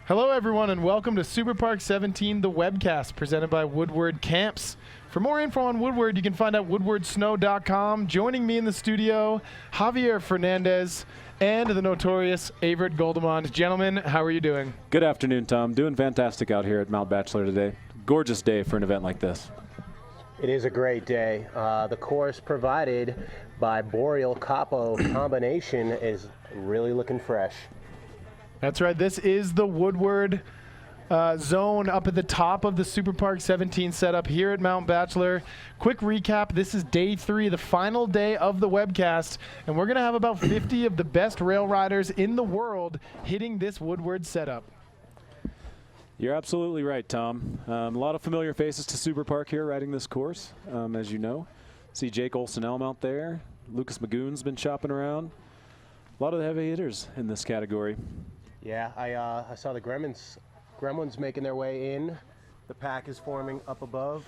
Hello, everyone, and welcome to Superpark 17, the Webcast, presented by Woodward Camps. For more info on Woodward, you can find out woodwardsnow.com. Joining me in the studio, Javier Fernandez and the notorious Avert Goldemond. Gentlemen, how are you doing? Good afternoon, Tom. Doing fantastic out here at Mount Bachelor today. Gorgeous day for an event like this. It is a great day. The course provided by Boreal Capo combination is really looking fresh. That's right. This is the Woodward zone up at the top of the Superpark 17 setup here at Mount Bachelor. Quick recap. This is day 3, the final day of the webcast, and we're going to have about 50 of the best rail riders in the world hitting this Woodward setup. You're absolutely right, Tom. A lot of familiar faces to Superpark here riding this course, as you know. See Jake Olsen-Elm out there. Lucas Magoon's been shopping around. A lot of the heavy hitters in this category. Yeah, I saw the Gremlins making their way in. The pack is forming up above.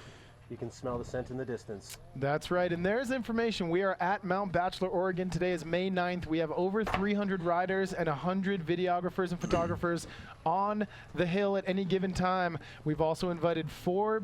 You can smell the scent in the distance. That's right, and there's information. We are at Mount Bachelor, Oregon. Today is May 9th. We have over 300 riders and 100 videographers and photographers on the hill at any given time. We've also invited 4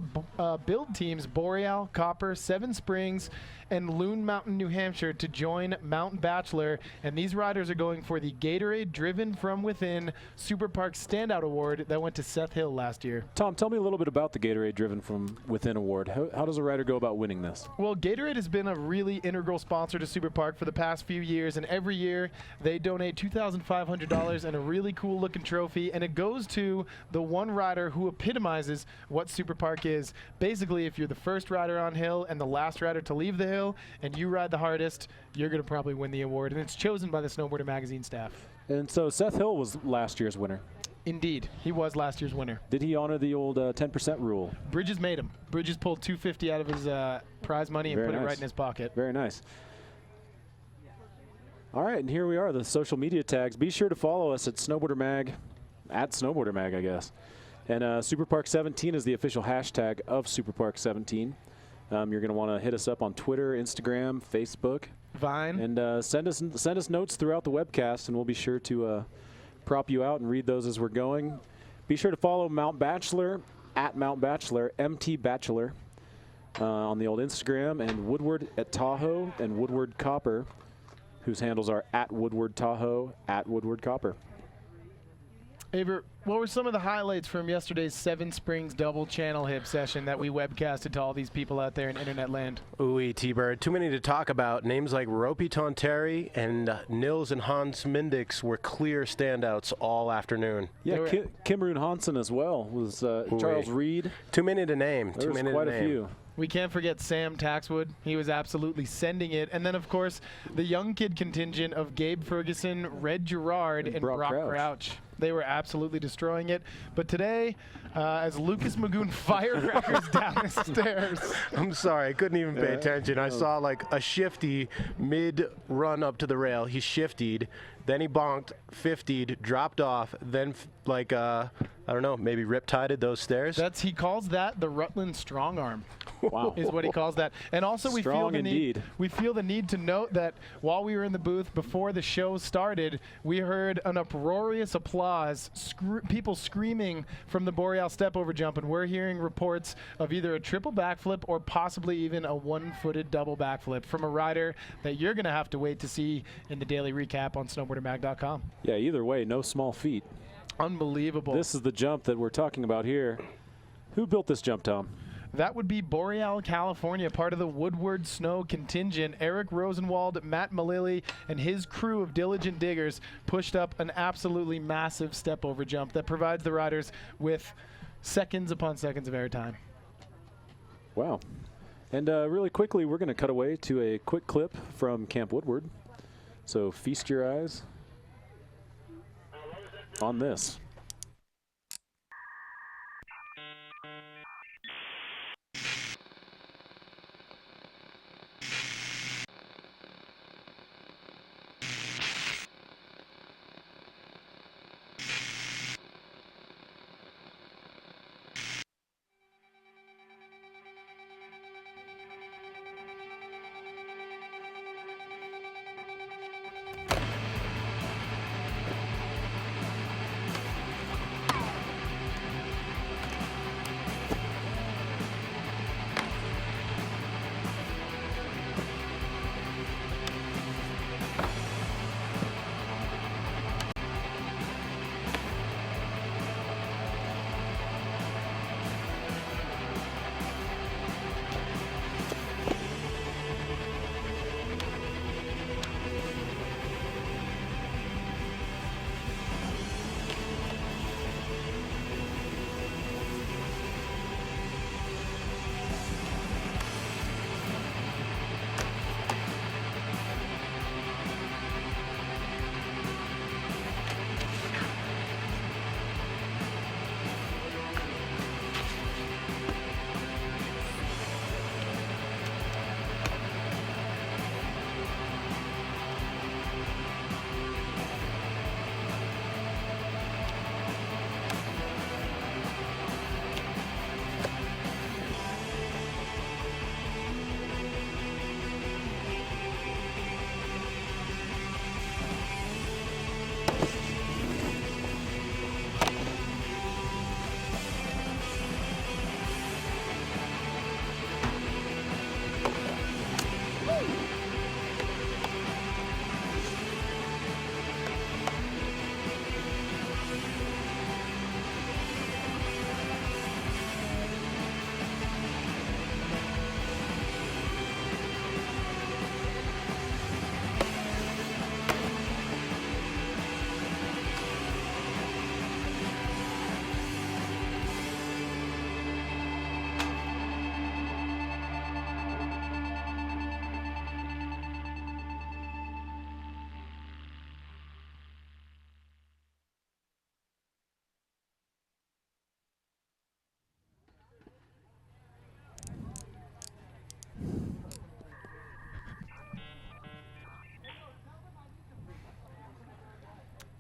build teams, Boreal, Copper, Seven Springs, and Loon Mountain, New Hampshire, to join Mount Bachelor. And these riders are going for the Gatorade Driven From Within Superpark Standout Award that went to Seth Hill last year. Tom, tell me a little bit about the Gatorade Driven From Within Award. How does a rider go about winning this? Well, Gatorade has been a really integral sponsor to Superpark for the past few years, and every year they donate $2,500 and a really cool looking trophy, and it goes to the one rider who epitomizes what Superpark is. Basically, if you're the first rider on hill and the last rider to leave the hill, and you ride the hardest, you're going to probably win the award, and it's chosen by the Snowboarder Magazine staff. And so Seth Hill was last year's winner. Indeed, he was last year's winner. Did he honor the old 10% rule? Bridges made him. Bridges pulled $250 out of his prize money and put it right in his pocket. Very nice. All right, and here we are, the social media tags. Be sure to follow us at Snowboarder Mag, at Snowboarder Mag, I guess. And Superpark 17 is the official hashtag of Superpark 17. You're going to want to hit us up on Twitter, Instagram, Facebook, Vine, and send us notes throughout the webcast, and we'll be sure to prop you out and read those as we're going. Be sure to follow Mount Bachelor at Mount Bachelor, MT Bachelor, on the old Instagram, and Woodward at Tahoe, and Woodward Copper, whose handles are at Woodward Tahoe, at Woodward Copper. Avert, what were some of the highlights from yesterday's Seven Springs double channel hip session that we webcasted to all these people out there in internet land? Ooh, T-Bird. Too many to talk about. Names like Ropey Tonteri and Nils and Hans Mendix were clear standouts all afternoon. Yeah, Kim Rune Hansen as well was Charles Reed. Too many to name. There was quite a few. We can't forget Sam Taxwood. He was absolutely sending it. And then, of course, the young kid contingent of Gabe Ferguson, Red Gerard, and Brock Crouch. They were absolutely destroying it. But today, as Lucas Magoon firecrackers down the stairs. I'm sorry, I couldn't even pay attention. I saw like a shifty mid-run up to the rail. He shiftied, then he bonked, 50'd, dropped off, then I don't know, maybe rip-tided those stairs. He calls that the Rutland strong arm. Wow. Is what he calls that. And also we feel the need to note that while we were in the booth before the show started, we heard an uproarious applause, people screaming from the Boreal step-over jump, and we're hearing reports of either a triple backflip or possibly even a one-footed double backflip from a rider that you're going to have to wait to see in the daily recap on snowboardermag.com. Yeah, either way, no small feat. Unbelievable. This is the jump that we're talking about here. Who built this jump, Tom? That would be Boreal, California, part of the Woodward Snow contingent. Eric Rosenwald, Matt Malili, and his crew of diligent diggers pushed up an absolutely massive step-over jump that provides the riders with seconds upon seconds of airtime. Wow. And really quickly, we're going to cut away to a quick clip from Camp Woodward. So feast your eyes on this.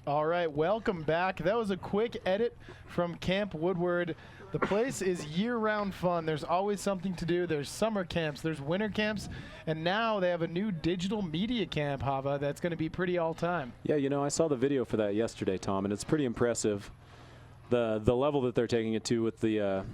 All right, welcome back. That was a quick edit from Camp Woodward. The place is year-round fun. There's always something to do. There's summer camps, there's winter camps, and now they have a new digital media camp, Hava, that's going to be pretty all-time. Yeah, you know, I saw the video for that yesterday, Tom, and it's pretty impressive. The level that they're taking it to with the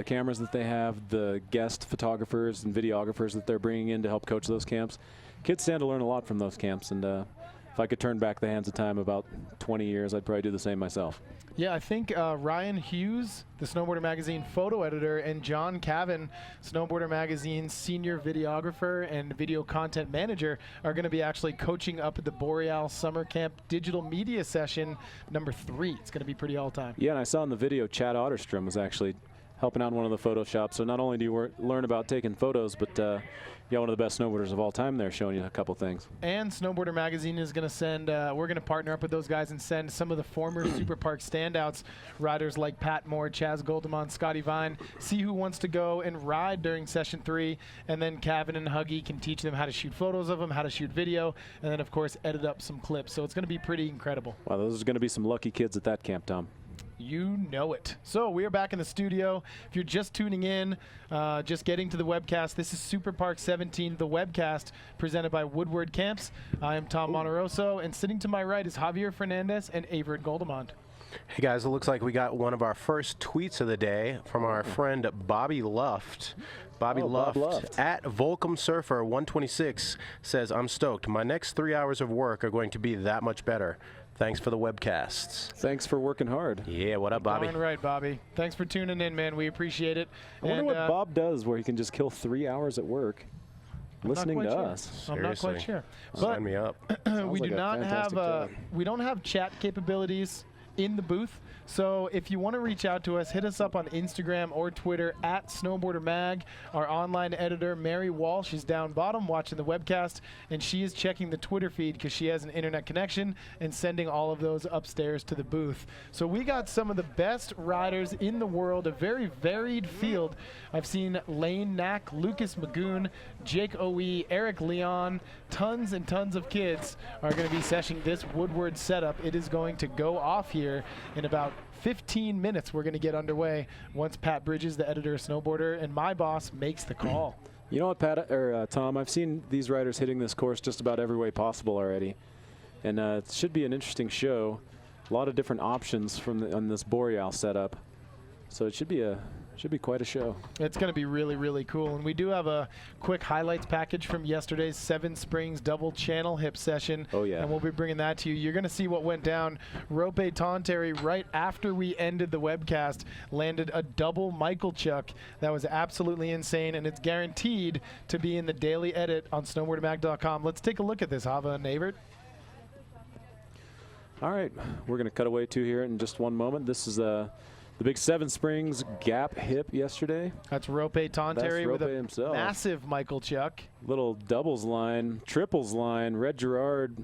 cameras that they have, the guest photographers and videographers that they're bringing in to help coach those camps. Kids stand to learn a lot from those camps, and if I could turn back the hands of time about 20 years, I'd probably do the same myself. Yeah, I think Ryan Hughes, the Snowboarder Magazine photo editor, and John Cavan, Snowboarder Magazine's senior videographer and video content manager, are going to be actually coaching up at the Boreal Summer Camp Digital Media Session number 3. It's going to be pretty all-time. Yeah, and I saw in the video Chad Otterstrom was actually helping out in one of the photo shops. So not only do you learn about taking photos, but you got one of the best snowboarders of all time there showing you a couple things. And Snowboarder Magazine is going to send, we're going to partner up with those guys and send some of the former Superpark standouts, riders like Pat Moore, Chaz Goldemont, Scotty Vine, see who wants to go and ride during session 3, and then Cavan and Huggy can teach them how to shoot photos of them, how to shoot video, and then of course edit up some clips. So it's going to be pretty incredible. Wow, those are going to be some lucky kids at that camp, Tom. You know it. So we are back in the studio. If you're just tuning in, just getting to the webcast, this is Superpark 17, the webcast presented by Woodward Camps. I am Tom Monteroso, and sitting to my right is Javier Fernandez and Avert Goldemont. Hey guys, it looks like we got one of our first tweets of the day from our friend Bobby Luft. Bobby Luft at Volcom Surfer 126 says, "I'm stoked. My next 3 hours of work are going to be that much better. Thanks for the webcasts." Thanks for working hard. Yeah, what up, Bobby? Darn right, Bobby. Thanks for tuning in, man. We appreciate it. I wonder what Bob does where he can just kill 3 hours at work listening to us. I'm not quite sure. Sign me up. We do like a not have fantastic job. we don't have chat capabilities in the booth. So if you want to reach out to us, hit us up on Instagram or Twitter at Snowboarder Mag. Our online editor, Mary Walsh, is down bottom watching the webcast, and she is checking the Twitter feed because she has an internet connection and sending all of those upstairs to the booth. So we got some of the best riders in the world, a very varied field. I've seen Lane Knack, Lucas Magoon, Jake Owe, Eric Leon, tons and tons of kids are going to be sessioning this Woodward setup. It is going to go off here in about 15 minutes. We're going to get underway once Pat Bridges, the editor of Snowboarder, and my boss makes the call. You know what, Tom? I've seen these riders hitting this course just about every way possible already, and it should be an interesting show. A lot of different options from on this Boreal setup, so it should be quite a show. It's going to be really, really cool. And we do have a quick highlights package from yesterday's Seven Springs double channel hip session. Oh, yeah. And we'll be bringing that to you. You're going to see what went down. Rope Tonteri, right after we ended the webcast, landed a double Michael Chuck. That was absolutely insane, and it's guaranteed to be in the daily edit on snowboardermag.com. Let's take a look at this, Hava and Avert. All right. We're going to cut away to here in just one moment. This is the big Seven Springs gap hip yesterday. That's Rope Tonteri with a himself. massive Michael Chuck. Little doubles line, triples line, Red Gerard.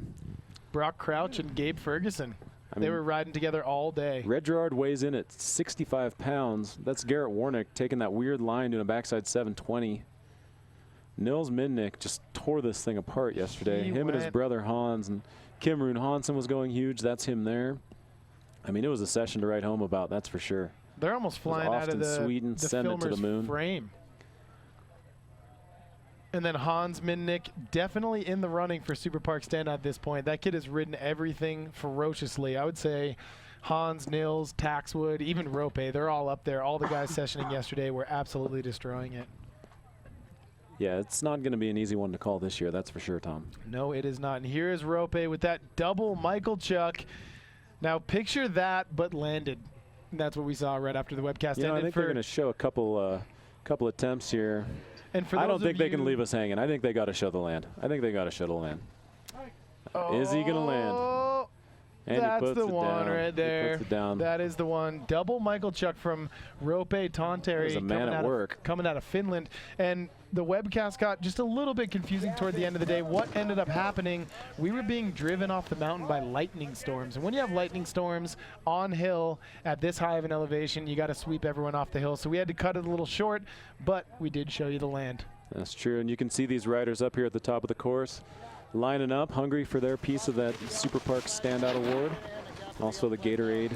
Brock Crouch and Gabe Ferguson. They were riding together all day. Red Gerard weighs in at 65 pounds. That's Garrett Warnick taking that weird line doing a backside 720. Nils Minnick just tore this thing apart yesterday. Him and his brother Hans, and Kim Rune Hansen was going huge. That's him there. I mean, it was a session to write home about, that's for sure. They're almost flying out of the Sweden, send it to the moon. Frame. And then Hans Minnick definitely in the running for Superpark standout at this point. That kid has ridden everything ferociously. I would say Hans, Nils, Taxwood, even Rope, they're all up there. All the guys sessioning yesterday were absolutely destroying it. Yeah, it's not going to be an easy one to call this year, that's for sure, Tom. No, it is not. And here is Rope with that double Michael Chuck. Now picture that, but landed. And that's what we saw right after the webcast ended. I think they're going to show a couple attempts here. And for I don't think they can leave us hanging. I think they got to show the land. I think they got to show the land. Is he going to land? And that's the one right there. He puts it down. That is the one. Double Michael Chuck from Rope Tonteri. A man at work. Coming out of Finland. And the webcast got just a little bit confusing toward the end of the day. What ended up happening, we were being driven off the mountain by lightning storms. And when you have lightning storms on hill at this high of an elevation, you got to sweep everyone off the hill. So we had to cut it a little short, but we did show you the land. That's true. And you can see these riders up here at the top of the course lining up, hungry for their piece of that Superpark Standout Award. Also the Gatorade.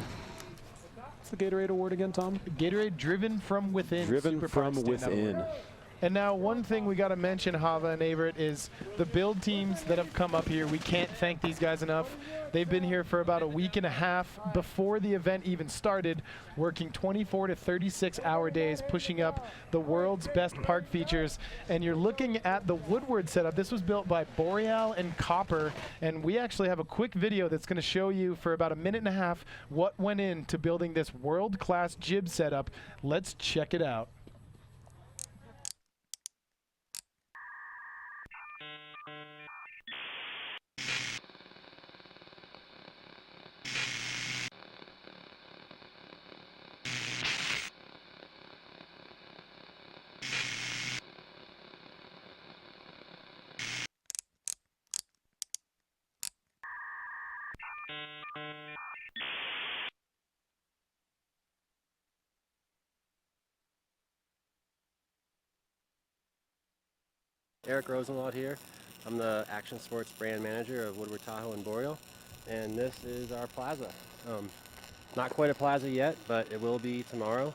What's the Gatorade award again, Tom? Gatorade Driven from Within. Driven Superpark from Stand-Up Within. Award. And now one thing we got to mention, Hava and Avert, is the build teams that have come up here. We can't thank these guys enough. They've been here for about a week and a half before the event even started, working 24 to 36-hour days, pushing up the world's best park features. And you're looking at the Woodward setup. This was built by Boreal and Copper, and we actually have a quick video that's going to show you for about a minute and a half what went into building this world-class jib setup. Let's check it out. Eric Rosenwald here. I'm the Action Sports brand manager of Woodward, Tahoe, and Boreal, and this is our plaza. Not quite a plaza yet, but it will be tomorrow.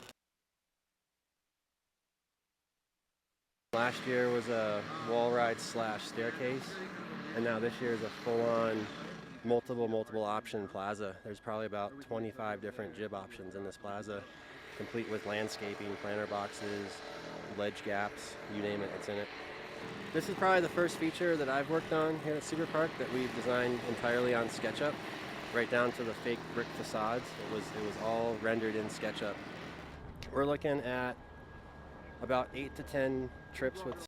Last year was a wall ride / staircase, and now this year is a full-on multiple option plaza. There's probably about 25 different jib options in this plaza, complete with landscaping, planter boxes, ledge gaps, you name it, it's in it. This is probably the first feature that I've worked on here at Superpark that we've designed entirely on SketchUp, right down to the fake brick facades. It was all rendered in SketchUp. We're looking at about 8 to 10 trips with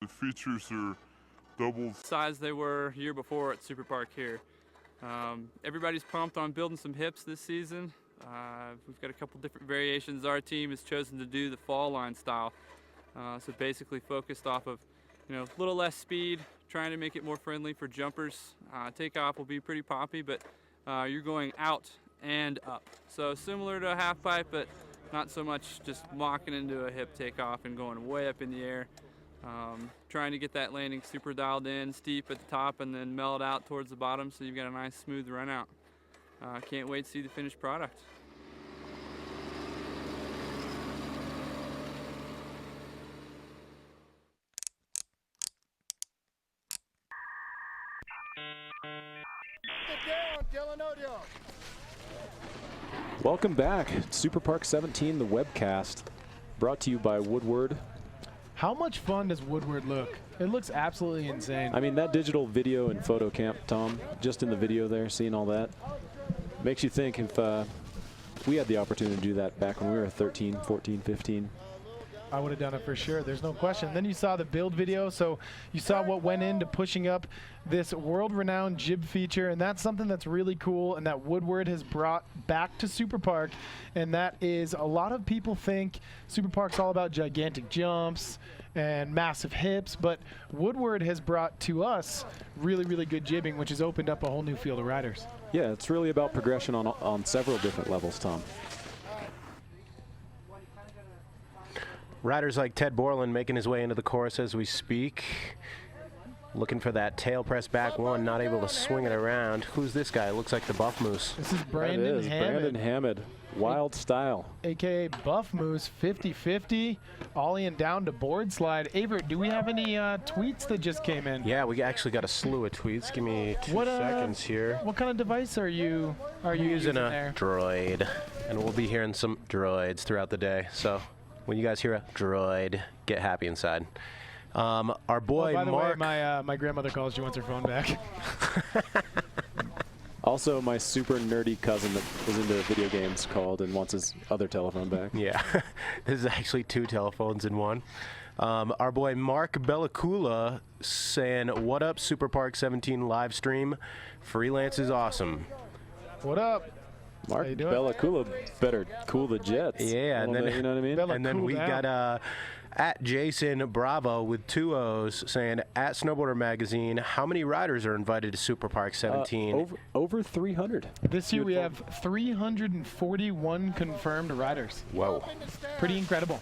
The features are double size they were year before at Superpark here. Everybody's pumped on building some hips this season. We've got a couple different variations. Our team has chosen to do the fall line style. So basically focused off of, a little less speed, trying to make it more friendly for jumpers. Takeoff will be pretty poppy, but you're going out and up. So similar to a half pipe, but not so much just locking into a hip takeoff and going way up in the air. Trying to get that landing super dialed in, steep at the top, and then mellowed out towards the bottom so you've got a nice smooth run out. Can't wait to see the finished product. Welcome back. Superpark 17, the webcast, brought to you by Woodward. How much fun does Woodward look? It looks absolutely insane. I mean, that digital video and photo camp, Tom, just in the video there, seeing all that, makes you think if we had the opportunity to do that back when we were 13, 14, 15. I would have done it for sure. There's no question. Then you saw the build video, so you saw what went into pushing up this world-renowned jib feature, and that's something that's really cool and that Woodward has brought back to Superpark, and that is a lot of people think Superpark's all about gigantic jumps and massive hips, but Woodward has brought to us really, really good jibbing, which has opened up a whole new field of riders. Yeah, it's really about progression on several different levels, Tom. Riders like Ted Borland making his way into the course as we speak. Looking for that tail press back one, not able to swing it around. Who's this guy? Looks like the Buff Moose. This is That Brandon is Hammond, Brandon Hammond. Wild style. a.k.a. Buff Moose, 50-50, ollieing down to board slide. Avert, do we have any tweets that just came in? Yeah, we actually got a slew of tweets. Give me 2 seconds here. What kind of device are you using Using a there? droid, and we'll be hearing some droids throughout the day. So when you guys hear a droid, get happy inside. Our boy By the Mark. way, my grandmother calls. She wants her phone back. Also, my super nerdy cousin that was into video games called and wants his other telephone back. Yeah, this is actually 2 telephones in one. Our boy Mark Bellacula saying, "What up, Superpark 17 live stream? Freelance is awesome." What up? Mark How you doing? Bellacula better cool the jets. Yeah, a and little then bit, you know what I mean? Bella And then cool we down. got at Jason Bravo with 2 O's saying, at Snowboarder Magazine, how many riders are invited to Superpark 17? Over 300. This year we have 341 confirmed riders. Whoa. Pretty incredible.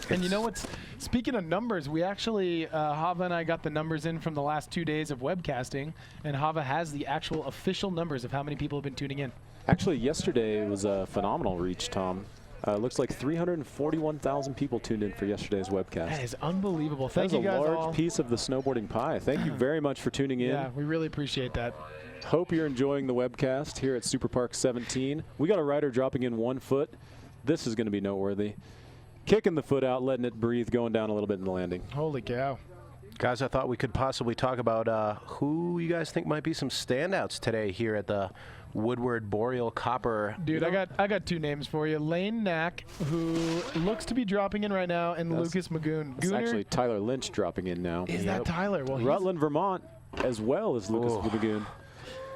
And you know what's, speaking of numbers, we actually, Hava and I got the numbers in from the last 2 days of webcasting, and Hava has the actual official numbers of how many people have been tuning in. Actually, yesterday was a phenomenal reach, Tom. Looks like 341,000 people tuned in for yesterday's webcast. That is unbelievable. That Thank is you a guys large all. piece of the snowboarding pie. Thank you very much for tuning in. Yeah, we really appreciate that. Hope you're enjoying the webcast here at Superpark 17. We got a rider dropping in 1 foot. This is going to be noteworthy. Kicking the foot out, letting it breathe, going down a little bit in the landing. Holy cow. Guys, I thought we could possibly talk about who you guys think might be some standouts today here at the Woodward Boreal Copper. Dude, I got 2 names for you. Lane Knack, who looks to be dropping in right now, and Lucas Magoon. It's actually Tyler Lynch dropping in now. Is that Tyler? Well, Rutland, Vermont, as well as Lucas Lagoon.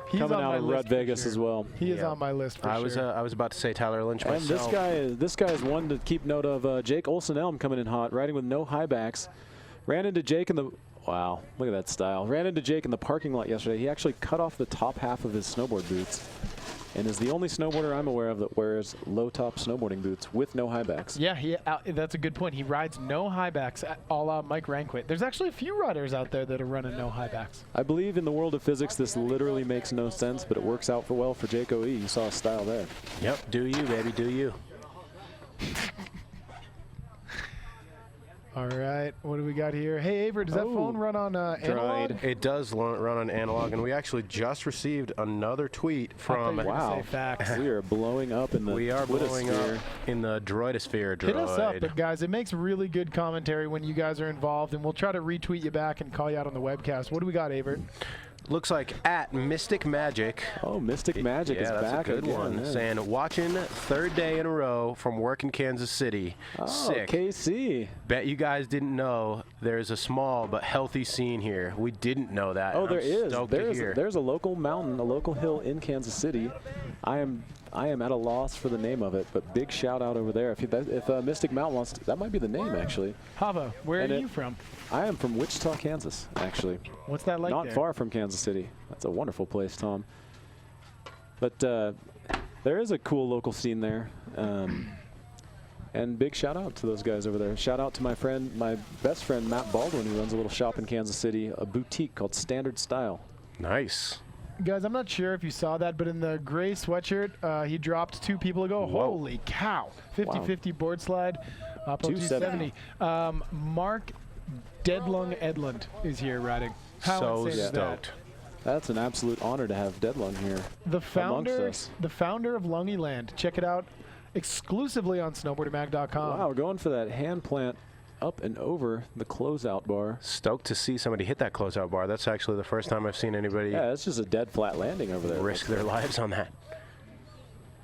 he's Coming on out my of list Red for Vegas sure. as well. He is on my list for I sure. was about to say Tyler Lynch And myself. this guy is one to keep note of. Jake Olsen-Elm coming in hot, riding with no high backs. Ran into Jake in the wow, look at that style. Ran into Jake in the parking lot yesterday. He actually cut off the top half of his snowboard boots, and is the only snowboarder I'm aware of that wears low-top snowboarding boots with no high backs. Yeah, that's a good point. He rides no high backs, a la Mike Ranquit. There's actually a few riders out there that are running no high backs. I believe in the world of physics, this literally makes no sense, but it works out well for Jake OE. You saw a style there. Yep, do you, baby, do you. All right, what do we got here? Hey, Aver, does that phone run on analog? It does run on analog, and we actually just received another tweet from. you were gonna Wow. say facts. We are blowing up in the We are blowing up Twittersphere. in the droidosphere. Droid. Hit us up, but guys. It makes really good commentary when you guys are involved, and we'll try to retweet you back and call you out on the webcast. What do we got, Avert? Looks like at Mystic Magic. Oh, Mystic Magic Yeah, is that's back a good again. one. Yeah. Saying, watching 3rd day in a row from work in Kansas City. Oh, Sick. KC. Bet you guys didn't know there's a small but healthy scene here. We didn't know that. Oh, and there I'm is. stoked to hear. There's a local mountain, a local hill in Kansas City. I am at a loss for the name of it, but big shout out over there. If Mystic Mountain wants to, that might be the name actually. Hava, where And are you from? I am from Wichita, Kansas, actually. What's that like Not there? far from Kansas City. That's a wonderful place, Tom. But there is a cool local scene there. And big shout out to those guys over there. Shout out to my best friend, Matt Baldwin, who runs a little shop in Kansas City, a boutique called Standard Style. Nice. Guys, I'm not sure if you saw that, but in the gray sweatshirt, he dropped 2 people ago. Whoa. Holy cow. 50-50 board slide. Up 270. Mark Deadlung Edlund is here riding. How So insane is that? stoked. That's an absolute honor to have Deadlung here The founder, amongst us. the founder of Lungyland. Check it out exclusively on snowboardermag.com. Wow, we're going for that hand plant up and over the closeout bar. Stoked to see somebody hit that closeout bar. That's actually the first time I've seen anybody Yeah, it's just a dead flat landing over there. risk their lives on that.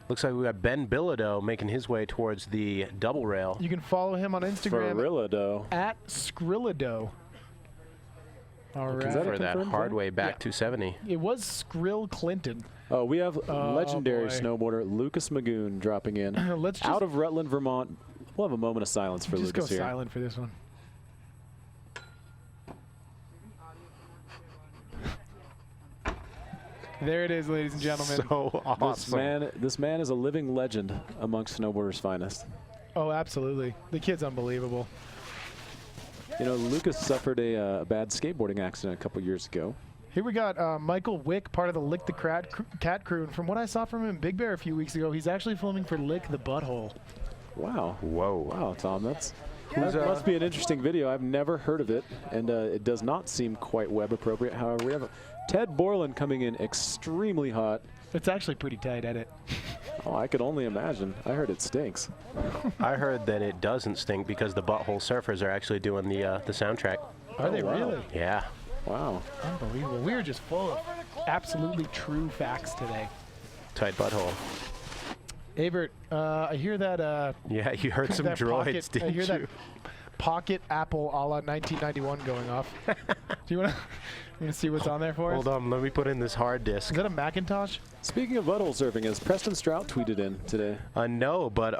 Looks like we got Ben Bilodeau making his way towards the double rail. You can follow him on Instagram Farilado. at Skrillado. All Is right. that a For that confirmed hard thing? way back Yeah. 270. It was Skrill Clinton. Oh, we have legendary boy. snowboarder Lucas Magoon dropping in. Let's just, Out of Rutland, Vermont. We'll have a moment of silence for just Lucas go here. silent for this one. There it is, ladies and gentlemen. So awesome. This man is a living legend amongst snowboarders' finest. Oh, absolutely. The kid's unbelievable. You know, Lucas suffered a bad skateboarding accident a couple years ago. Here we got Michael Wick, part of the Lick the Cat crew. And from what I saw from him in Big Bear a few weeks ago, he's actually filming for Lick the Butthole. Wow. Whoa. Wow, Tom, that must be an interesting video. I've never heard of it, and it does not seem quite web appropriate. However, we have Ted Borland coming in extremely hot. It's actually pretty tight, edit. Oh, I could only imagine. I heard it stinks. I heard that it doesn't stink because the Butthole Surfers are actually doing the soundtrack. Are they wow. really? Yeah. Wow. Unbelievable. We are just full of absolutely true facts today. Tight butthole. Avert, I hear that. Yeah, you heard some that droids, pocket, didn't I hear you? that pocket Apple a la 1991 going off. Do you want to see what's on there for us? Hold on, let me put in this hard disk. Is that a Macintosh? Speaking of butthole surfing, has Preston Strout tweeted in today? No, but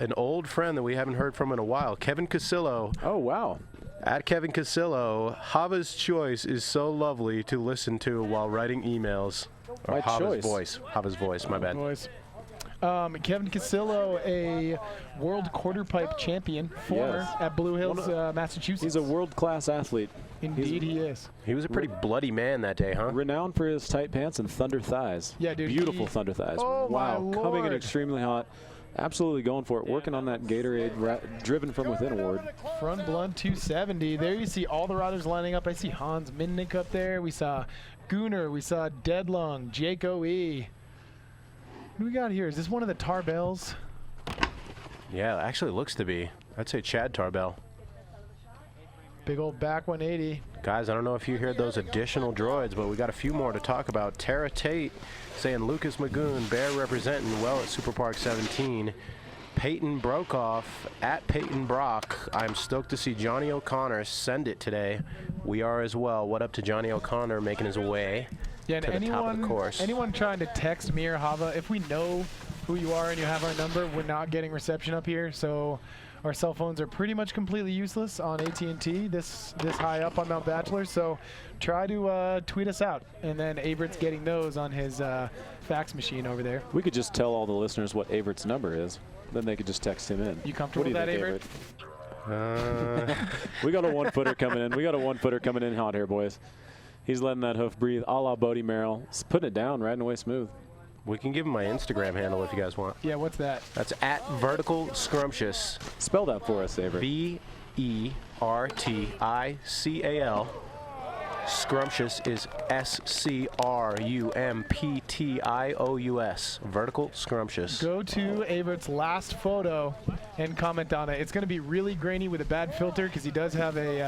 an old friend that we haven't heard from in a while, Kevin Casillo. Oh, wow. At Kevin Casillo, Hava's choice is so lovely to listen to while writing emails. Or My Hava's choice. voice. Hava's voice, my bad. Boys. Kevin Casillo, a world quarter pipe champion, former Yes. at Blue Hills, Massachusetts. He's a world-class athlete. Indeed, he is. He was a pretty bloody man that day, huh? Renowned for his tight pants and thunder thighs. Yeah, dude, Beautiful he- thunder thighs. Oh, my wow. Coming in Lord. extremely hot. Absolutely going for it. Working on that Gatorade driven from within award. Front blunt 270. There you see all the riders lining up. I see Hans Minnick up there. We saw Gooner. We saw Deadlung, Jake O.E. What do we got here? Is this one of the Tarbells? Yeah, it actually looks to be. I'd say Chad Tarbell. Big old back 180. Guys, I don't know if you heard those additional droids, but we got a few more to talk about. Tara Tate saying Lucas Magoon, Bear representing well at Superpark 17. Peyton Brokoff at Peyton Brock. I'm stoked to see Johnny O'Connor send it today. We are as well. What up to Johnny O'Connor making his way Yeah, and to the top of the course. anyone trying to text me or Hava, if we know who you are and you have our number, we're not getting reception up here, so our cell phones are pretty much completely useless on AT&T this high up on Mount Bachelor, so try to tweet us out, and then Avert's getting those on his fax machine over there. We could just tell all the listeners what Avert's number is. Then they could just text him in. You comfortable What do with you that, think, Avert? We got a one-footer coming in. We got a one-footer coming in hot here, boys. He's letting that hoof breathe a la Bodie Merrill. He's putting it down, riding away smooth. We can give him my Instagram handle if you guys want. Yeah, what's that? That's at Vertical Scrumptious. Spell that for us, Avert. Vertical. Scrumptious is Scrumptious. Vertical Scrumptious. Go to Avert's last photo and comment on it. It's going to be really grainy with a bad filter because he does have a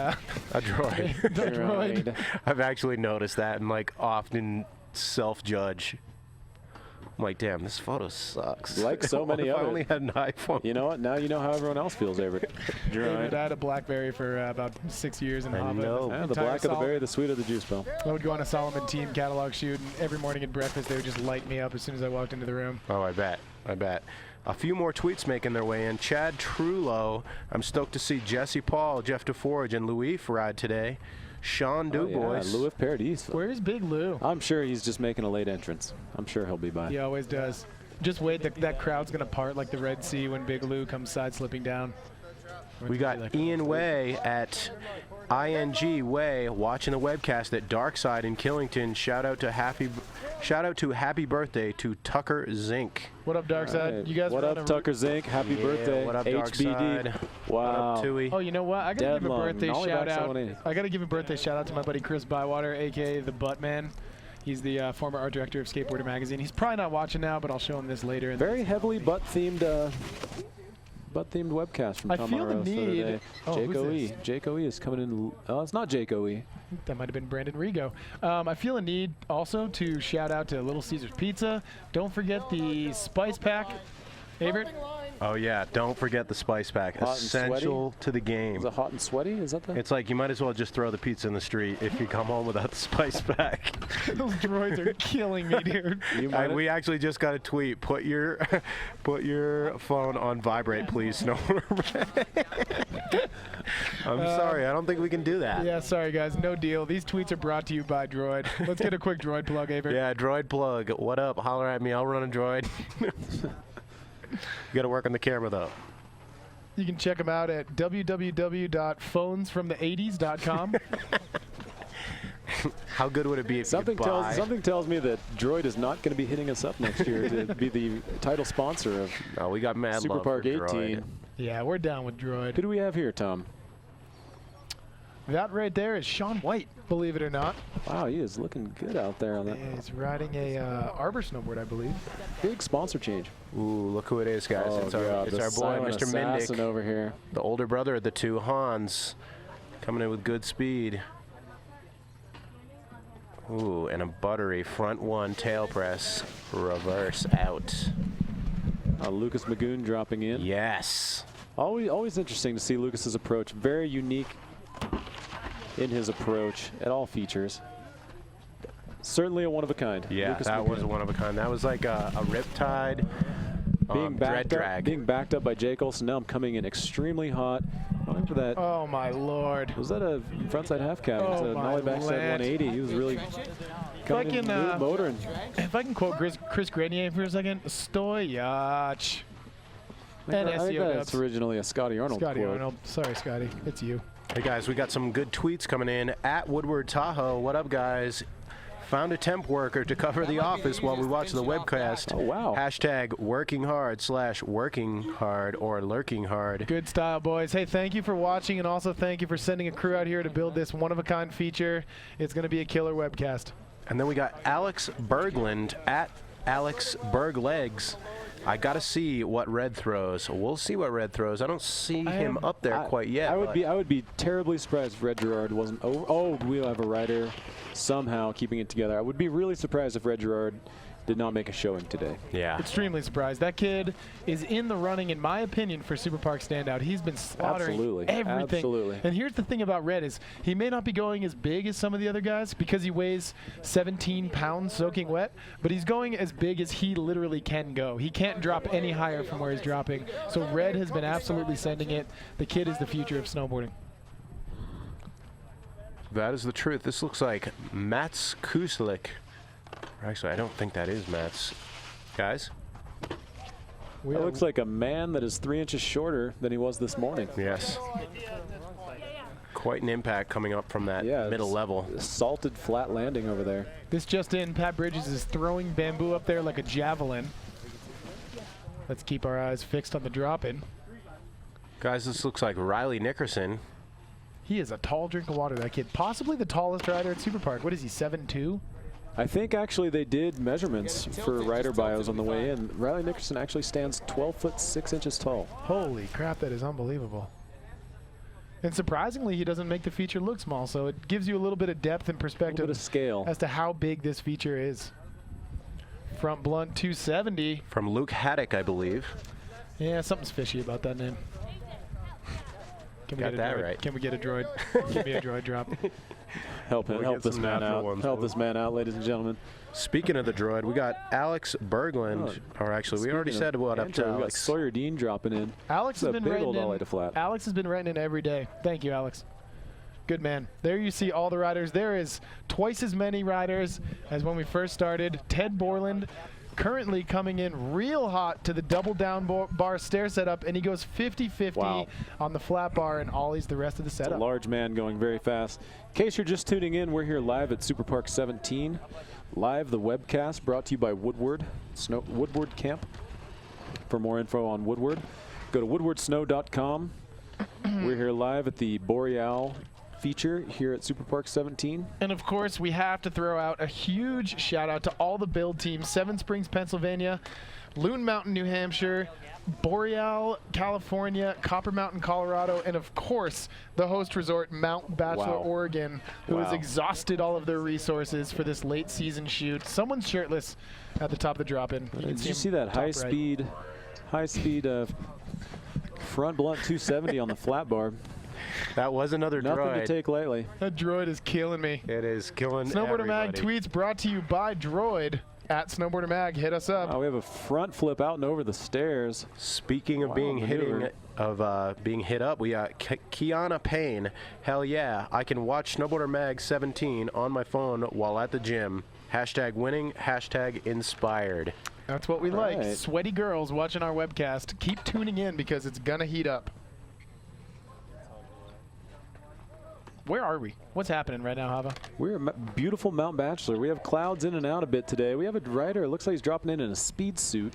A droid. droid. I've actually noticed that and like often self-judge. I'm like, damn, this photo sucks. Like so many if I others. only had an iPhone. You know what? Now you know how everyone else feels, Avert. Avert, I had a BlackBerry for about 6 years in I Hava. know. Yeah, the black of the berry, the sweet of the juice, Bill. I would go on a Solomon team catalog shoot, and every morning at breakfast, they would just light me up as soon as I walked into the room. Oh, I bet. A few more tweets making their way in. Chad Trullo. I'm stoked to see Jesse Paul, Jeff DeForge, and Louis ride today. Sean Dubois. Louis Paradis. Where's Big Lou? I'm sure he's just making a late entrance. I'm sure he'll be by. He always does. Just wait, that crowd's going to part like the Red Sea when Big Lou comes side slipping down. We got Ian Way at ING Way watching the webcast at Darkside in Killington. Shout out to happy birthday to Tucker Zink. What up, Darkside? Right. You guys what were up, on a Tucker Zink? Happy birthday. What up, HBD. Darkside? Wow. What up, Tui? Oh, you know what? I gotta give a Deadlung. birthday Nollie shout back out. 780. I gotta give a birthday shout out to my buddy Chris Bywater, aka the Buttman. He's the former art director of Skateboarder Magazine. He's probably not watching now, but I'll show him this later. Very heavily butt-themed webcast from I Tom feel the Monroe need. today. Oh, Jake who's O.E. this? Jake O.E. is coming in. Oh, it's not Jake O.E. That might have been Brandon Rigo. I feel a need also to shout out to Little Caesars Pizza. Don't forget the Spice Pack. Avert? Oh yeah, don't forget the spice pack. Hot and Essential to the game. Is it hot and sweaty? Is that the? It's like you might as well just throw the pizza in the street if you come home without the spice pack. Those droids are killing me, dude. We actually just got a tweet. Put your phone on vibrate, please. Snowboarder. I'm sorry, I don't think we can do that. Yeah, sorry guys, no deal. These tweets are brought to you by Droid. Let's get a quick Droid plug, Avert. Yeah, droid plug. What up? Holler at me. I'll run a droid. You got to work on the camera though. You can check them out at www.phonesfromthe80s.com. How good would it be if Something you buy? tells me that Droid is not going to be hitting us up next year to be the title sponsor of No, we got mad love for Superpark droid. 18. Yeah, we're down with Droid. Who do we have here, Tom? That right there is Sean White, believe it or not. Wow, he is looking good out there on that. He's riding a Arbor snowboard, I believe. Big sponsor change. Ooh, look who it is, guys. Oh, it's God, it's the our boy, silent Mr. assassin Mindick, over here. the older brother of the two, Hans, coming in with good speed. Ooh, and a buttery front one tail press, reverse out. Lucas Magoon dropping in. Yes. Always interesting to see Lucas's approach. Very unique in his approach at all features. Certainly a one of a kind. Yeah, Lucas that Magoon. was a one of a kind. That was like a Riptide being dread drag. being backed up by Jake Olsen. Now I'm coming in extremely hot. Going for that. Oh my lord. Was that a frontside half cab? It's Oh, a my nollie backside land. 180. He was really coming in motoring. If I can quote Chris Grenier for a second, Stoyach. And I think SEO that's dubs. originally a Scotty Arnold Scotty quote. Arnold. Sorry, Scotty. It's you. Hey guys, we got some good tweets coming in at Woodward Tahoe. What up, guys? Found a temp worker to cover the office while we watch the webcast. Oh, wow. Hashtag working hard/working hard or lurking hard. Good style, boys. Hey, thank you for watching, and also thank you for sending a crew out here to build this one-of-a-kind feature. It's going to be a killer webcast. And then we got Alex Bergland at Alex Berglegs. I got to see what Red throws. We'll see what Red throws. I don't see him up there quite yet. I would be terribly surprised if Red Gerard wasn't over. Oh, we'll have a rider somehow keeping it together. I would be really surprised if Red Gerard did not make a showing today. Yeah. Extremely surprised. That kid is in the running, in my opinion, for Superpark standout. He's been slaughtering everything. Absolutely. And here's the thing about Red is he may not be going as big as some of the other guys because he weighs 17 pounds soaking wet, but he's going as big as he literally can go. He can't drop any higher from where he's dropping. So Red has been absolutely sending it. The kid is the future of snowboarding. That is the truth. This looks like Mats Kuslik. Actually, I don't think that is Mats. Guys? It looks like a man that is 3 inches shorter than he was this morning. Yes. Quite an impact coming up from that middle level. Salted flat landing over there. This just in, Pat Bridges is throwing bamboo up there like a javelin. Let's keep our eyes fixed on the drop-in. Guys, this looks like Riley Nickerson. He is a tall drink of water, that kid. Possibly the tallest rider at Superpark. What is he, 7'2"? I think actually they did measurements for rider bios on the way in. Riley Nickerson actually stands 12 foot 6 inches tall. Holy crap, that is unbelievable. And surprisingly, he doesn't make the feature look small, so it gives you a little bit of depth and A perspective little bit of scale. as to how big this feature is. Front blunt 270. From Luke Haddock, I believe. Yeah, something's fishy about that name. Can we Got get a that droid? right. Can we get a droid? Give me a droid drop. Help We'll help get this some man natural out. ones Help for this man out, ladies and gentlemen. Speaking of the droid, we got Alex Bergland. Or actually, we already said what up to We got Alex. Sawyer Dean dropping in. Alex It's has a been big writing old in. ollie to flat. Alex has been writing in every day. Thank you, Alex. Good man. There you see all the riders. There is twice as many riders as when we first started. Ted Borland currently coming in real hot to the double down bar stair setup, and he goes 50-50 Wow. on the flat bar and ollies the rest of the It's a setup. large man going very fast. In case you're just tuning in, we're here live at Superpark 17. Live, the webcast brought to you by Woodward, Woodward Camp. For more info on Woodward, go to woodwardsnow.com. We're here live at the Boreal feature here at Superpark 17. And of course, we have to throw out a huge shout out to all the build teams: Seven Springs, Pennsylvania; Loon Mountain, New Hampshire; Boreal, California; Copper Mountain, Colorado; and of course, the host resort, Mount Bachelor, Wow. Oregon, who has Wow. exhausted all of their resources for this late season shoot. Someone's shirtless at the top of the drop-in. Did you see him that top right. high speed front blunt 270 on the flat bar? That was another Nothing droid. to take lightly. That droid is killing me. It is killing Snowboarder Mag everybody. tweets brought to you by Droid at Snowboarder Mag. Hit us up. Oh, we have a front flip out and over the stairs. Speaking of Wow, being maneuver. being hit up, we got Kiana Payne. Hell yeah, I can watch Snowboarder Mag 17 on my phone while at the gym. Hashtag winning, hashtag inspired. That's what we like. Right. Sweaty girls watching our webcast. Keep tuning in because it's gonna heat up. Where are we? What's happening right now, Hava? We're at beautiful Mount Bachelor. We have clouds in and out a bit today. We have a rider. It looks like he's dropping in a speed suit.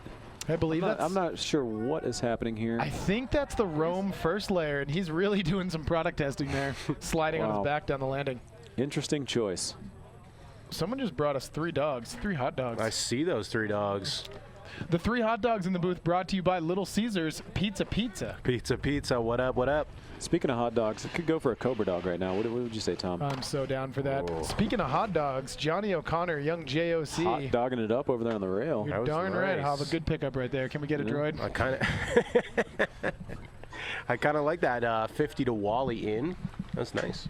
I believe I'm not sure what is happening here. I think that's the Rome first layer, and he's really doing some product testing there, sliding on his Wow. back down the landing. Interesting choice. Someone just brought us 3 dogs, 3 hot dogs. I see those 3 dogs. The 3 hot dogs in the booth brought to you by Little Caesars Pizza. Pizza, what up, what up? Speaking of hot dogs, it could go for a Cobra dog right now. What would you say, Tom? I'm so down for that. Whoa. Speaking of hot dogs, Johnny O'Connor, young JOC. Hot dogging it up over there on the rail. You're That was darn right, nice. Hava. Good pickup right there. Can we get a Yeah. droid? I kind of I kind of like that 50 to Wally in. That's nice.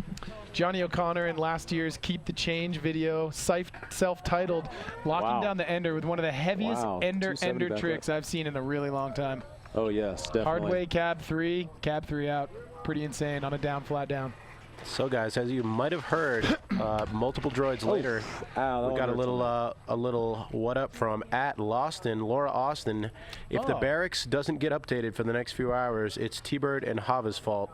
Johnny O'Connor in last year's Keep the Change video, self-titled, locking Wow. down the ender with one of the heaviest Wow. ender 270 back tricks I've seen in a really long time. Oh, yes, definitely. Hard way cab 3 out. Pretty insane on a down, flat down. So guys, as you might have heard, multiple droids later, Ow, that we got one a little what up from at Loston, Laura Austin. If the Oh. barracks doesn't get updated for the next few hours, it's T-Bird and Hava's fault.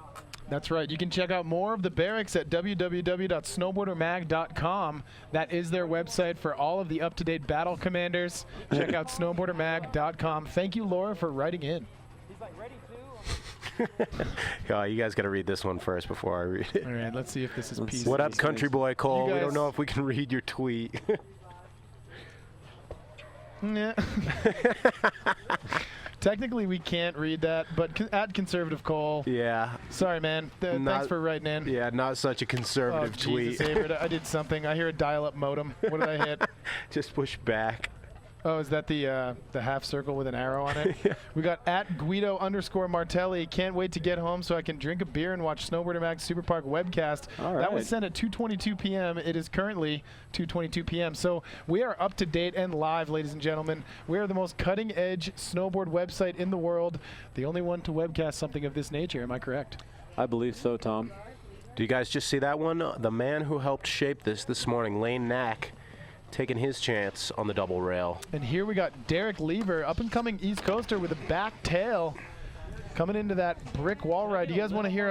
That's right. You can check out more of the barracks at www.snowboardermag.com. That is their website for all of the up-to-date battle commanders. Check out snowboardermag.com. Thank you, Laura, for writing in. Oh, you guys got to read this one first before I read it. All right, let's see if this is Let's PC. see. What up, These country things. boy Cole? You We don't guys- know if we can read your tweet. Yeah. Technically, we can't read that, but at Conservative Cole. Yeah, Sorry, man. Thanks Not- for writing in. yeah, not such a Oh, conservative Jesus, tweet. Avery, I did something. I hear a dial-up modem. What did I hit? Just push back. Oh, is that the half circle with an arrow on it? We got at Guido_Martelli. Can't wait to get home so I can drink a beer and watch Snowboarder Mag Superpark webcast. All That was right. sent at 2:22 p.m. It is currently 2:22 p.m. So we are up to date and live, ladies and gentlemen. We are the most cutting-edge snowboard website in the world. The only one to webcast something of this nature. Am I correct? I believe so, Tom. Do you guys just see that one? The man who helped shape this morning, Lane Knack, taking his chance on the double rail. And here we got Derek Lever, up-and-coming East Coaster with a back tail, coming into that brick wall ride. Do you guys want to hear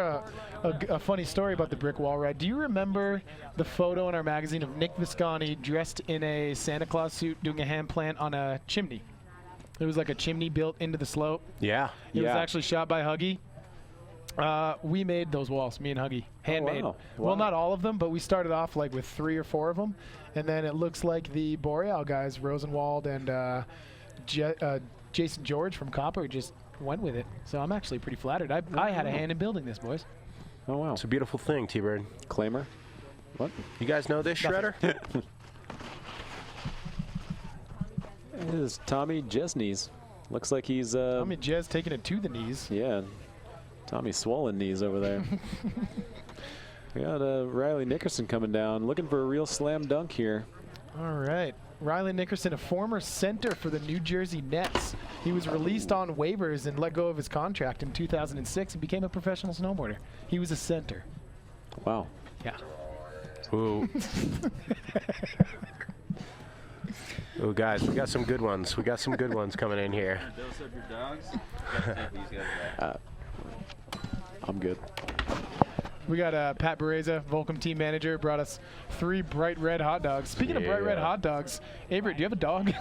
a funny story about the brick wall ride? Do you remember the photo in our magazine of Nick Visconti dressed in a Santa Claus suit doing a hand plant on a chimney? It was like a chimney built into the slope. Yeah. It was Yeah. actually shot by Huggy. We made those walls, me and Huggy, handmade. wow. Well, Wow. not all of them, but we started off like with 3 or 4 of them, and then it looks like the Boreal guys, Rosenwald and Jason George from Copper, just went with it. So I'm actually pretty flattered. I had a hand in building this, boys. Oh, wow. It's a beautiful thing, T-Bird. Claimer? What? You guys know this shredder? It is Tommy Jesney's. Looks like he's, I mean, Jez taking it to the knees. yeah, Tommy's swollen knees over there. We got Riley Nickerson coming down, looking for a real slam dunk here. All right. Riley Nickerson, a former center for the New Jersey Nets. He was released on waivers and let go of his contract in 2006 and became a professional snowboarder. He was a center. Wow. Yeah. Ooh. Ooh, guys, we got some good ones. We got some good ones coming in here. Dose up your dogs. Gotta take these guys back. I'm good. We got Pat Bereza, Volcom team manager, brought us 3 bright red hot dogs. Speaking of bright red Yeah. hot dogs, Avery, do you have a dog?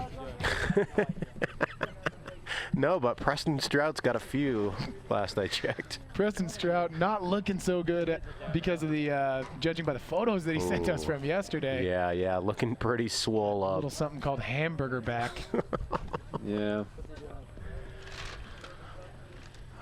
No, but Preston Strout's got a few last I checked. Preston Strout not looking so good because of the judging by the photos that he sent us from yesterday. Yeah, looking pretty swole A up. little something called hamburger back. Yeah.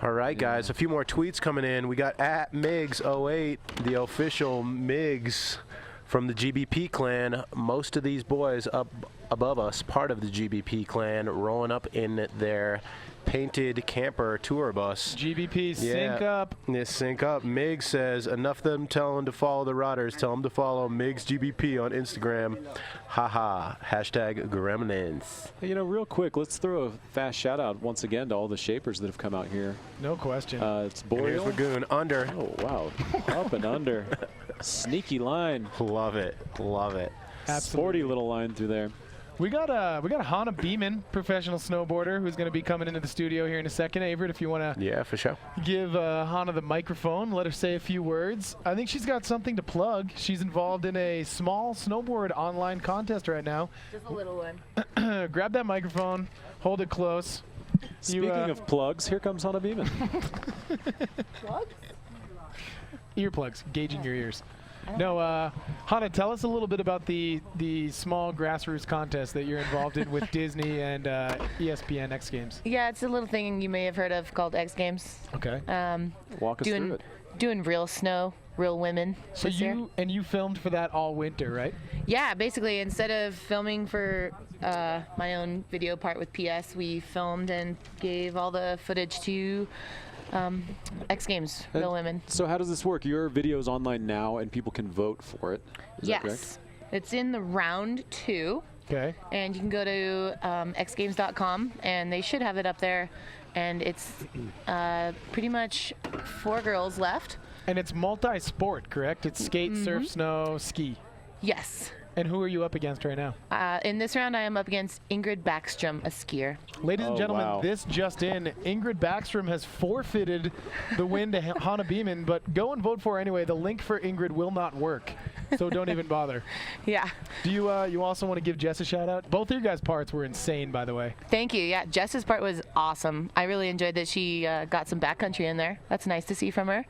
All right, guys, a few more tweets coming in. We got at Migs08, the official Migs from the GBP clan. Most of these boys up above us, part of the GBP clan, rolling up in their painted camper tour bus. GBP, sync up. Yeah, sync up. Migs says, enough them tell them to follow the Riders. Tell them to follow Migs GBP on Instagram. Haha. Hashtag Gremlins. Hey, real quick, let's throw a fast shout out once again to all the shapers that have come out here. No question. It's And here's Boreal. Lagoon. Under. Oh, wow. Up and under. Sneaky line. Love it. Love it. Sporty little line through there. We got Hannah Beeman, professional snowboarder, who's going to be coming into the studio here in a second. Averett, if you want to Yeah, for sure. give Hannah the microphone, let her say a few words. I think she's got something to plug. She's involved in a small snowboard online contest right now. Just a little one. Grab that microphone, hold it close. Speaking of plugs, here comes Hannah Beeman. Plugs? Earplugs, gauging your ears. No, Hannah, tell us a little bit about the small grassroots contest that you're involved in with Disney and ESPN X Games. Yeah, it's a little thing you may have heard of called X Games. Okay. Walk us through it. Doing real snow, real women. So this year. you filmed for that all winter, right? Yeah, basically instead of filming for my own video part with PS, we filmed and gave all the footage to X Games, real women. So how does this work? Your video's online now, and people can vote for it. Is that correct? Yes, it's in the round 2. Okay. And you can go to xgames.com, and they should have it up there. And it's pretty much 4 girls left. And it's multi-sport, correct? It's skate, surf, snow, ski. Yes. And who are you up against right now? In this round, I am up against Ingrid Backstrom, a skier. Ladies and Oh, gentlemen, wow. this just in. Ingrid Backstrom has forfeited the win to Hannah Beeman, but go and vote for her anyway. The link for Ingrid will not work, so don't even bother. Yeah. Do you you also want to give Jess a shout out? Both of your guys' parts were insane, by the way. Thank you. Yeah, Jess's part was awesome. I really enjoyed that she got some backcountry in there. That's nice to see from her.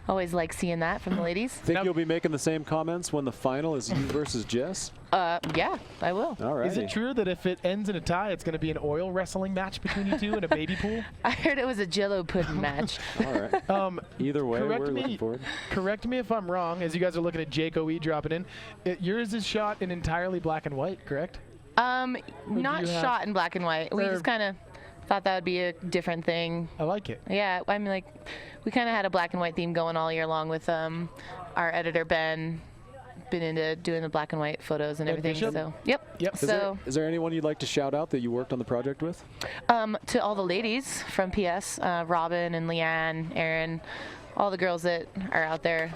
Always like seeing that from the ladies. Think you'll be making the same comments when the final is you versus Jess? Yeah, I will. All right. Is it true that if it ends in a tie, it's going to be an oil wrestling match between you two in a baby pool? I heard it was a Jello pudding match. All right. Either way, we're looking forward. Correct me if I'm wrong, as you guys are looking at Jake O.E. dropping in. Yours is shot in entirely black and white, correct? Not you have- shot in black and white. We Or- just kind of thought that would be a different thing. I like it. Yeah, I mean, like, we kind of had a black and white theme going all year long with our editor, Ben. Been into doing the black and white photos and Ben everything. Bishop? So, yep. Yep. So, Is there anyone you'd like to shout out that you worked on the project with? to all the ladies from PS, Robin and Leanne, Erin, all the girls that are out there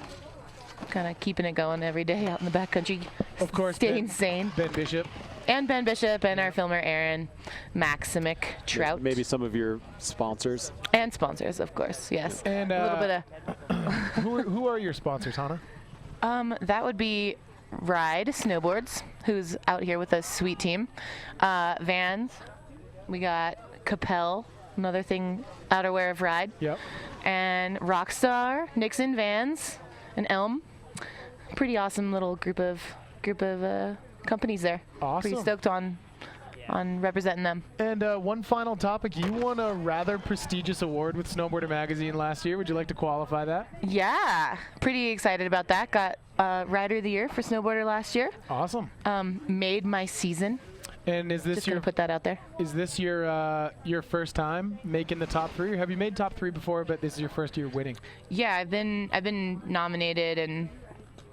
kind of keeping it going every day out in the backcountry. Of course, Staying sane. Ben Bishop. And Ben Bishop and our filmer, Aaron Maximic Trout. Maybe some of your sponsors. And sponsors, of course, yes. And a little bit who are your sponsors, Hannah? that would be Ride Snowboards, who's out here with a sweet team. Vans, we got Capel, another thing, outerwear of Ride. Yep. And Rockstar, Nixon Vans, and Elm. Pretty awesome little group of companies there. Awesome. Pretty stoked on representing them. And one final topic. You won a rather prestigious award with Snowboarder Magazine last year. Would you like to qualify that? Yeah, pretty excited about that. Got Rider of the Year for Snowboarder last year. Awesome. Made my season. And is this Just gonna put that out there. is this your first time making the top 3, or have you made top 3 before, but this is your first year winning? Yeah, I've been nominated and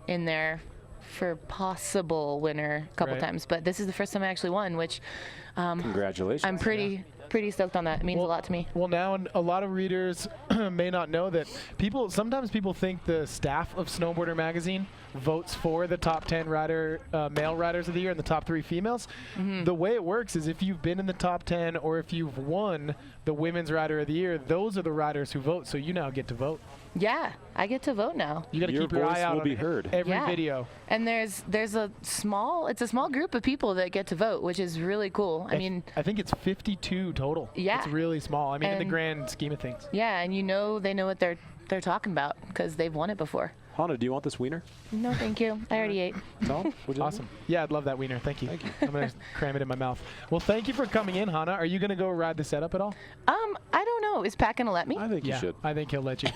in there for possible winner a couple Right. times, but this is the first time I actually won, which Congratulations. I'm pretty stoked on that. It means a lot to me. Well, now a lot of readers may not know that sometimes people think the staff of Snowboarder Magazine votes for the top 10 male riders of the year and the top 3 females. Mm-hmm. The way it works is if you've been in the top 10 or if you've won the Women's Rider of the Year, those are the riders who vote. So you now get to vote. Yeah, I get to vote now. You got to Your keep your voice eye out will on be heard. every Yeah. video. And it's a small group of people that get to vote, which is really cool. I mean, I think it's 52 total. Yeah. It's really small. I mean, in the And- grand scheme of things. Yeah, and you know they know what they're talking about because they've won it before. Hannah, do you want this wiener? No, thank you. I already ate. Tom, would you like Awesome. Yeah, I'd love that wiener. Thank you. Thank you. I'm going to cram it in my mouth. Well, thank you for coming in, Hannah. Are you going to go ride the setup at all? I don't know. Is Pat gonna let me? one? I think Yeah, you should. I think he'll let you.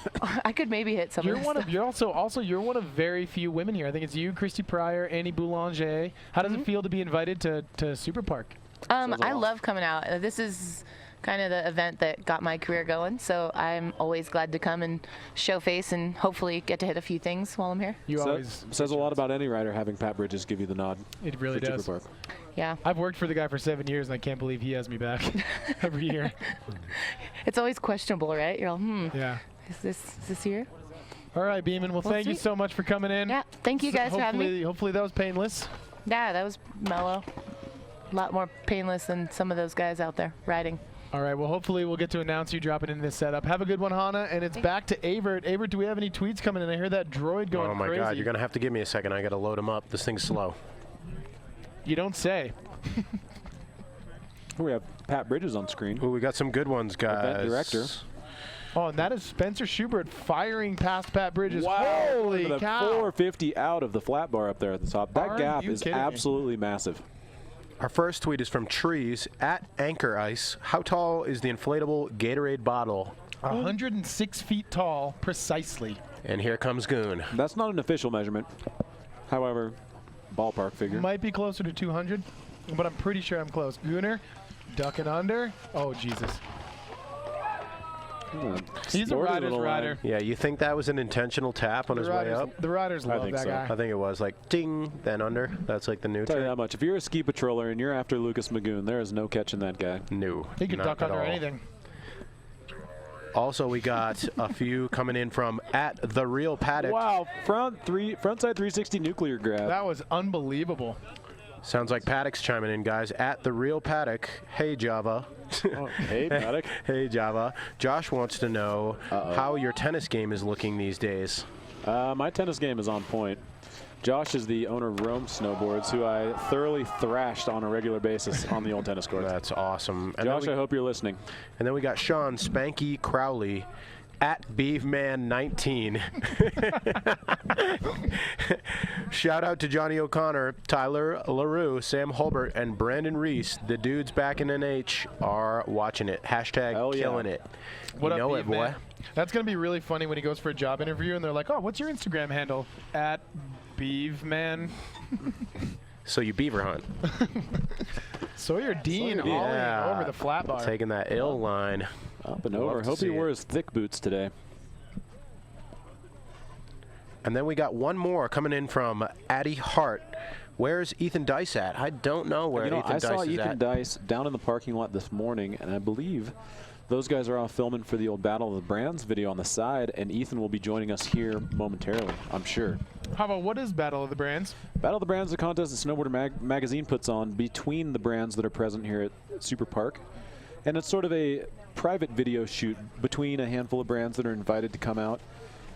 I could maybe hit some You're of this one of stuff. you're one of very few women here. I think it's you, Christy Pryor, Annie Boulanger. How does it feel to be invited to Superpark? Says a I lot. love coming out. This is kind of the event that got my career going, so I'm always glad to come and show face and hopefully get to hit a few things while I'm here. You always Says a lot about any rider having Pat Bridges give you the nod. It really for does. Superpark. Yeah. I've worked for the guy for 7 years, and I can't believe he has me back every year. It's always questionable, right? You're all, Yeah. is this here? All right, Beeman. Well, thank you sweet. so much for coming in. Yeah. Thank you guys for having me. Hopefully that was painless. Yeah, that was mellow. A lot more painless than some of those guys out there riding. All right. Well, hopefully we'll get to announce you dropping in this setup. Have a good one, Hannah. And it's back to Avert. Avert, do we have any tweets coming in? I hear that droid going Oh my crazy. God, you're gonna have to give me a second. I gotta load them up. This thing's slow. You don't say. We have Pat Bridges on screen. Ooh, we got some good ones, guys. Event director. Oh, and that is Spencer Schubert firing past Pat Bridges. Look Holy at the cow. 450 out of the flat bar up there at the top. That Are gap you is kidding me? absolutely massive. Our first tweet is from Trees at Anchor Ice. How tall is the inflatable Gatorade bottle? 106 feet tall, precisely. And here comes Goon. That's not an official measurement. However, ballpark figure. Might be closer to 200, but I'm pretty sure I'm close. Gooner, ducking under. Oh, Jesus. He's a Sporty rider's little rider. line. Yeah, you think that was an intentional tap on his way up? The riders I love think that so. guy. I think it was like ding, then under. That's like the new Tell you trick. that much. If you're a ski patroller and you're after Lucas Magoon, there is no catching that guy. No. He can not duck at under all. anything. Also, we got a few coming in from at the Real Paddock. Wow, frontside 360 nuclear grab. That was unbelievable. Sounds like Paddock's chiming in, guys. At the Real Paddock. Hey, Java. Oh, hey, Paddock. Hey, Java. Josh wants to know how your tennis game is looking these days. My tennis game is on point. Josh is the owner of Rome Snowboards, who I thoroughly thrashed on a regular basis on the old tennis court. That's awesome. And Josh, then I hope you're listening. and then we got Sean Spanky Crowley at Beefman19. Shout out to Johnny O'Connor, Tyler LaRue, Sam Holbert, and Brandon Reese. The dudes back in NH are watching it. Hashtag Hell yeah. killing it. What you up, know Beef it, boy. Man? That's going to be really funny when he goes for a job interview and they're like, oh, what's your Instagram handle? At Beevman. So you beaver hunt. Sawyer Dean Sawyer Dean. ollie over the flat bar. Taking that ill line. Up and Love over. to Hope he see wore it. his thick boots today. And then we got one more coming in from Addie Hart. Where's Ethan Dice at? I don't know where Ethan I Dice saw is Ethan at. Dice down in the parking lot this morning, and I believe those guys are off filming for the old Battle of the Brands video on the side, and Ethan will be joining us here momentarily, I'm sure. How about what is Battle of the Brands? Battle of the Brands is a contest that Snowboarder Magazine puts on between the brands that are present here at Superpark. And it's sort of a private video shoot between a handful of brands that are invited to come out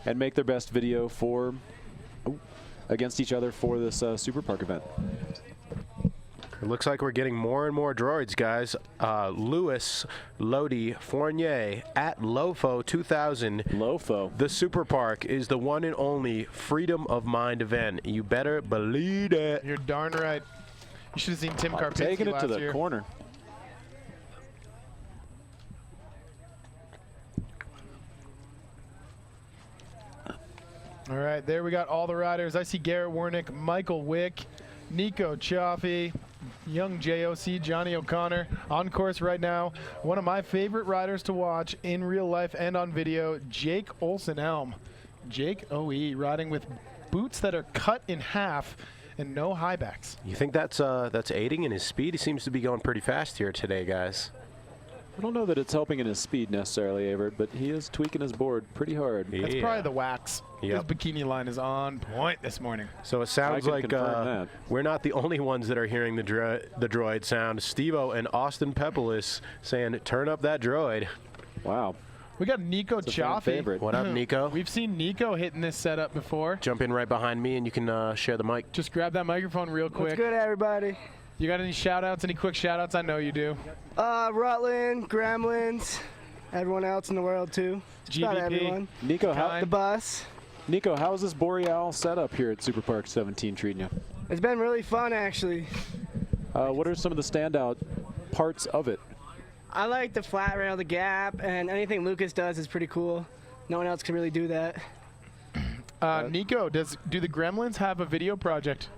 and make their best video for against each other for this Superpark event. It looks like we're getting more and more droids, guys. Louis Lodi Fournier at Lofo 2000. Lofo. The Superpark is the one and only freedom of mind event. You better believe it. You're darn right. You should have seen Tim Karpinski Taking it last to the year. corner. All right, there we got all the riders. I see Garrett Warnick, Michael Wick, Nico Chaffee, young JOC, Johnny O'Connor, on course right now. One of my favorite riders to watch in real life and on video, Jake Olsen-Elm. Jake OE riding with boots that are cut in half and no high backs. You think that's aiding in his speed? He seems to be going pretty fast here today, guys. I don't know that it's helping in his speed necessarily, Avert, but he is tweaking his board pretty hard. That's probably the wax. Yep. His bikini line is on point this morning. So it sounds can like confirm that. we're not the only ones that are hearing the droid sound. Steve-O and Austin Pepelis saying, turn up that droid. Wow. We got Nico It's a fan Chaffee. favorite. What up, Nico? We've seen Nico hitting this setup before. Jump in right behind me and you can share the mic. Just grab that microphone real quick. What's good, everybody? You got any shout-outs, any quick shout-outs? I know you do. Rutland, Gremlins, everyone else in the world too. Just about GBP. everyone. Nico, The bus. Nico, how's this Boreal setup here at Superpark 17 treating you? It's been really fun, actually. What are some of the standout parts of it? I like the flat rail, the gap, and anything Lucas does is pretty cool. No one else can really do that. Nico, do the Gremlins have a video project?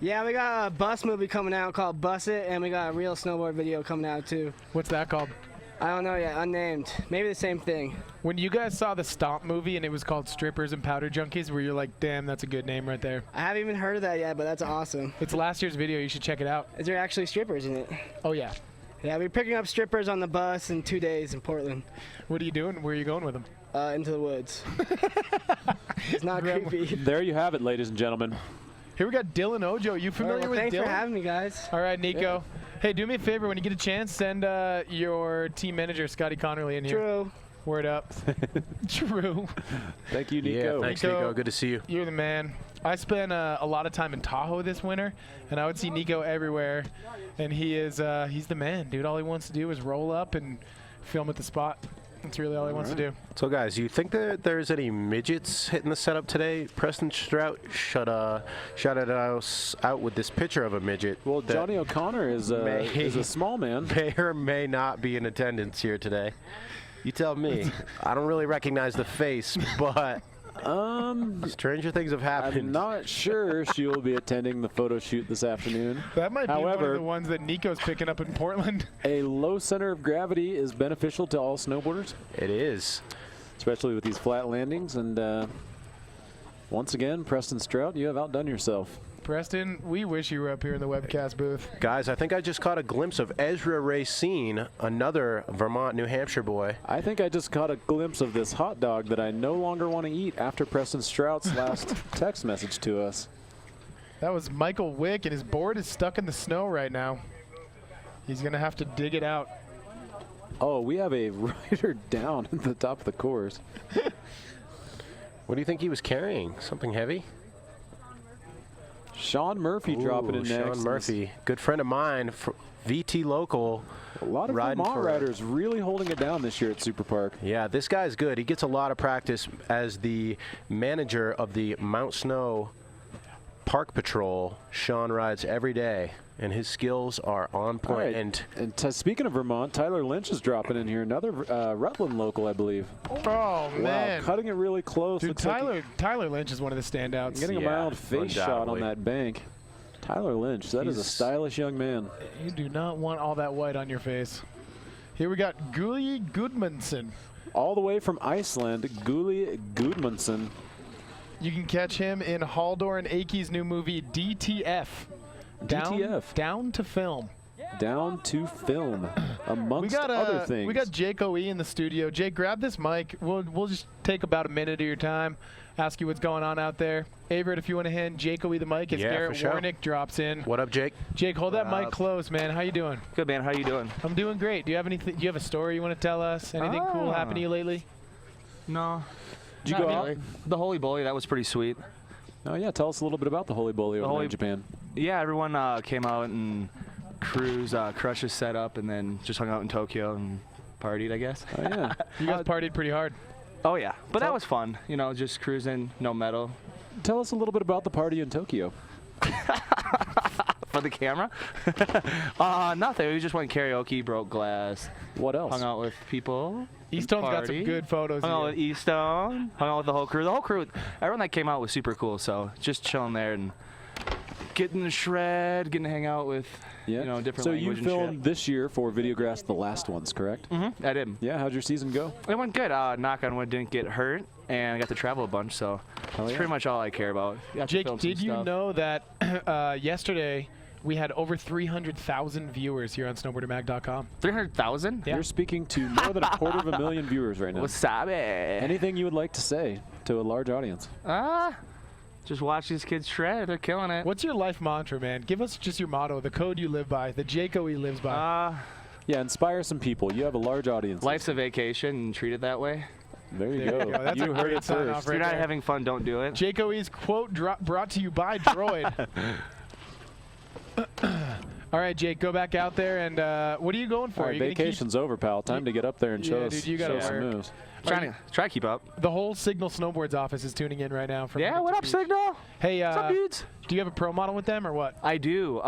Yeah, we got a bus movie coming out called Bus It, and we got a real snowboard video coming out too. What's that called? I don't know yet, unnamed. Maybe the same thing. When you guys saw the Stomp movie and it was called Strippers and Powder Junkies, where you're like, damn, that's a good name right there. I haven't even heard of that yet, but that's awesome. It's last year's video. You should check it out. Is there actually strippers in it? Oh, yeah. Yeah, we're picking up strippers on the bus in 2 days in Portland. What are you doing? Where are you going with them? Into the woods. It's not creepy. There you have it, ladies and gentlemen. Here we got Dylan Ojo. You familiar with Thanks Dylan? for having me, guys. All right, Nico. Hey, do me a favor. When you get a chance, send your team manager, Scotty Connerly, in here. True. Word up. True. Thank you, Nico. Yeah, thanks, Nico. Good to see you. You're the man. I spent a lot of time in Tahoe this winter, and I would see Nico everywhere, and he's the man, dude. All he wants to do is roll up and film at the spot. That's really all he wants to do. So, guys, you think that there's any midgets hitting the setup today? Preston Strout shouted us out with this picture of a midget. Well, Johnny O'Connor is a small man. May or may not be in attendance here today. You tell me. I don't really recognize the face, but stranger things have happened. I'm not sure she will be attending the photo shoot this afternoon. That might be one However, of the ones that Nico's picking up in Portland. A low center of gravity is beneficial to all snowboarders. It is. Especially with these flat landings. And once again, Preston Strout, you have outdone yourself. Preston, we wish you were up here in the webcast booth. Guys, I think I just caught a glimpse of Ezra Racine, another Vermont, New Hampshire boy. I think I just caught a glimpse of this hot dog that I no longer want to eat after Preston Strout's last text message to us. That was Michael Wick, and his board is stuck in the snow right now. He's going to have to dig it out. Oh, we have a rider down at the top of the course. What do you think he was carrying? Something heavy? Sean Murphy dropping in next. Sean Murphy, good friend of mine, VT local. A lot of Vermont riders really holding it down this year at Superpark. Yeah, this guy's good. He gets a lot of practice as the manager of the Mount Snow Park Patrol. Sean rides every day, and his skills are on point. Right. And speaking of Vermont, Tyler Lynch is dropping in here, another Rutland local, I believe. Oh, man. Wow, cutting it really close. Dude, Tyler Lynch is one of the standouts. Getting a mild face shot on that bank. Tyler Lynch, that is a stylish young man. You do not want all that white on your face. Here we got Guli Gudmundsson. All the way from Iceland, Guli Gudmundsson. You can catch him in Haldor and Akey's new movie, DTF. Down to Film. Down to Film, amongst other things. We got Jake OE in the studio. Jake, grab this mic. We'll just take about a minute of your time, ask you what's going on out there. Averett, if you want to hand Jake OE the mic as Garrett Warnick drops in. What up, Jake? Jake, hold that mic close, man. How you doing? Good, man. How you doing? I'm doing great. Do you have anything? Do you have a story you want to tell us? Anything cool happened to you lately? No. Did you go out? The Holy Bully, that was pretty sweet. Oh, yeah. Tell us a little bit about the Holy Bully over there in Japan. Yeah, everyone came out and cruised, Crush's set up, and then just hung out in Tokyo and partied, I guess. Oh, yeah. You guys partied pretty hard. Oh, yeah. But that was fun. You know, just cruising, no metal. Tell us a little bit about the party in Tokyo. For the camera? Nothing. We just went karaoke, broke glass. What else? Hung out with people. Easttone's got some good photos. Hung out with Easttone. Hung out with the whole crew. The whole crew, everyone that came out was super cool. So just chilling there and getting the shred, getting to hang out with, you know, different language and shit. So you filmed this year for Videograss the last ones, correct? Mm-hmm. I did. Yeah, how'd your season go? It went good. Knock on wood, didn't get hurt, and I got to travel a bunch, so that's pretty much all I care about. Jake, did you know that yesterday we had over 300,000 viewers here on snowboardermag.com? 300,000? Yeah. You're speaking to more than 250,000 viewers right now. Wasabi. Anything you would like to say to a large audience? Just watch these kids shred. They're killing it. What's your life mantra, man? Give us just your motto, the code you live by, the Jake OE lives by. Yeah, inspire some people. You have a large audience. Life's a vacation and treat it that way. There you go. That's you heard it first. If you're not having fun, don't do it. Jake OE's quote brought to you by Droid. All right, Jake, go back out there, and what are you going for? All right, vacation's over, pal. Time to get up there and show us some moves. Try to keep up. The whole Signal Snowboards office is tuning in right now. From Yeah, what up, Signal? Hey, what's up, dudes? Do you have a pro model with them or what? I do.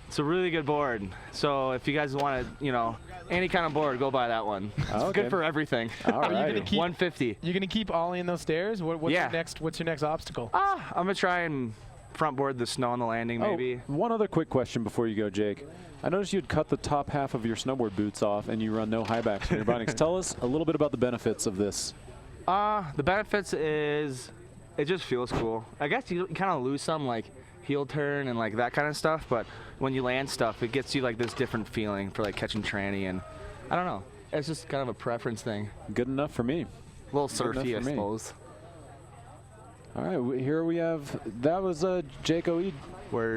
It's a really good board. So if you guys want to, any kind of board, go buy that one. It's good for everything. All right. 150. You gonna keep ollieing those stairs? What's your next obstacle? I'm gonna try and front board the snow on the landing, maybe. One other quick question before you go, Jake. I noticed you'd cut the top half of your snowboard boots off and you run no high backs in your bindings. Tell us a little bit about the benefits of this. The benefits is it just feels cool. I guess you kind of lose some like heel turn and like that kind of stuff, but when you land stuff, it gets you like this different feeling for like catching tranny, and I don't know. It's just kind of a preference thing. Good enough for me. A little surfy, I suppose. All right, here we have, that was Jake Oed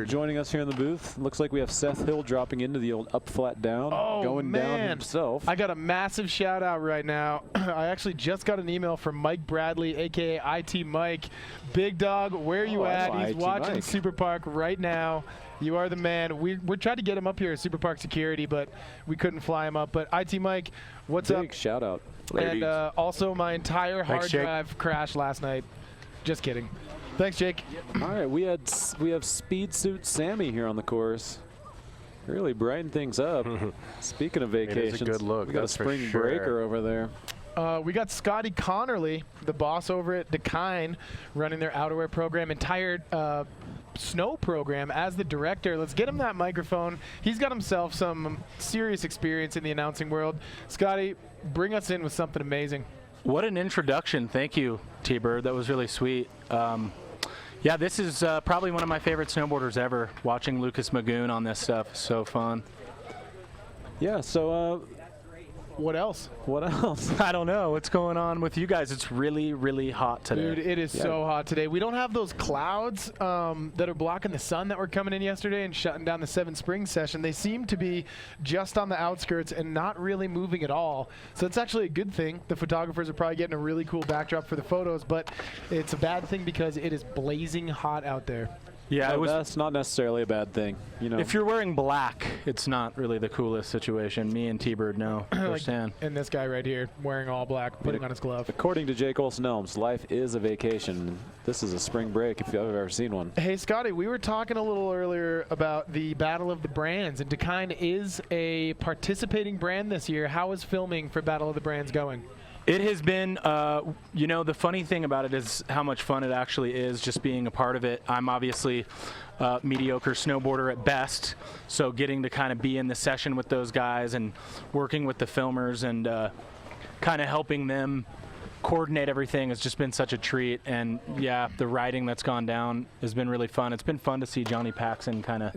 joining us here in the booth. Looks like we have Seth Hill dropping into the old up, flat, down, going down himself. I got a massive shout out right now. I actually just got an email from Mike Bradley, a.k.a. IT Mike. Big dog, where are you at? He's watching Superpark right now. You are the man. We tried to get him up here at Superpark Security, but we couldn't fly him up. But IT Mike, what's up? Big shout out. And also my entire hard drive crashed last night. Just kidding. Thanks, Jake. All right, we have Speed Suit Sammy here on the course. Really brighten things up. Speaking of vacations, it is a good look. We got a spring breaker over there. We got Scotty Connerly, the boss over at Dakine, running their outerwear program, entire snow program as the director. Let's get him that microphone. He's got himself some serious experience in the announcing world. Scotty, bring us in with something amazing. What an introduction. Thank you, T-Bird. That was really sweet. Yeah, this is probably one of my favorite snowboarders ever. Watching Lucas Magoon on this stuff is so fun. Yeah, so what else? What else? I don't know. What's going on with you guys? It's really, really hot today. Dude, it is so hot today. We don't have those clouds that are blocking the sun that were coming in yesterday and shutting down the Seven Springs session. They seem to be just on the outskirts and not really moving at all. So it's actually a good thing. The photographers are probably getting a really cool backdrop for the photos, but it's a bad thing because it is blazing hot out there. Yeah, that's not necessarily a bad thing. If you're wearing black, it's not really the coolest situation. Me and T-Bird know firsthand. And this guy right here wearing all black, putting on his glove. According to Jake Olsen-Elms, life is a vacation. This is a spring break if you've ever seen one. Hey, Scotty, we were talking a little earlier about the Battle of the Brands, and Dakine is a participating brand this year. How is filming for Battle of the Brands going? It has been, the funny thing about it is how much fun it actually is just being a part of it. I'm obviously a mediocre snowboarder at best, so getting to kind of be in the session with those guys and working with the filmers and kind of helping them coordinate everything has just been such a treat. And yeah, the riding that's gone down has been really fun. It's been fun to see Johnny Paxson kind of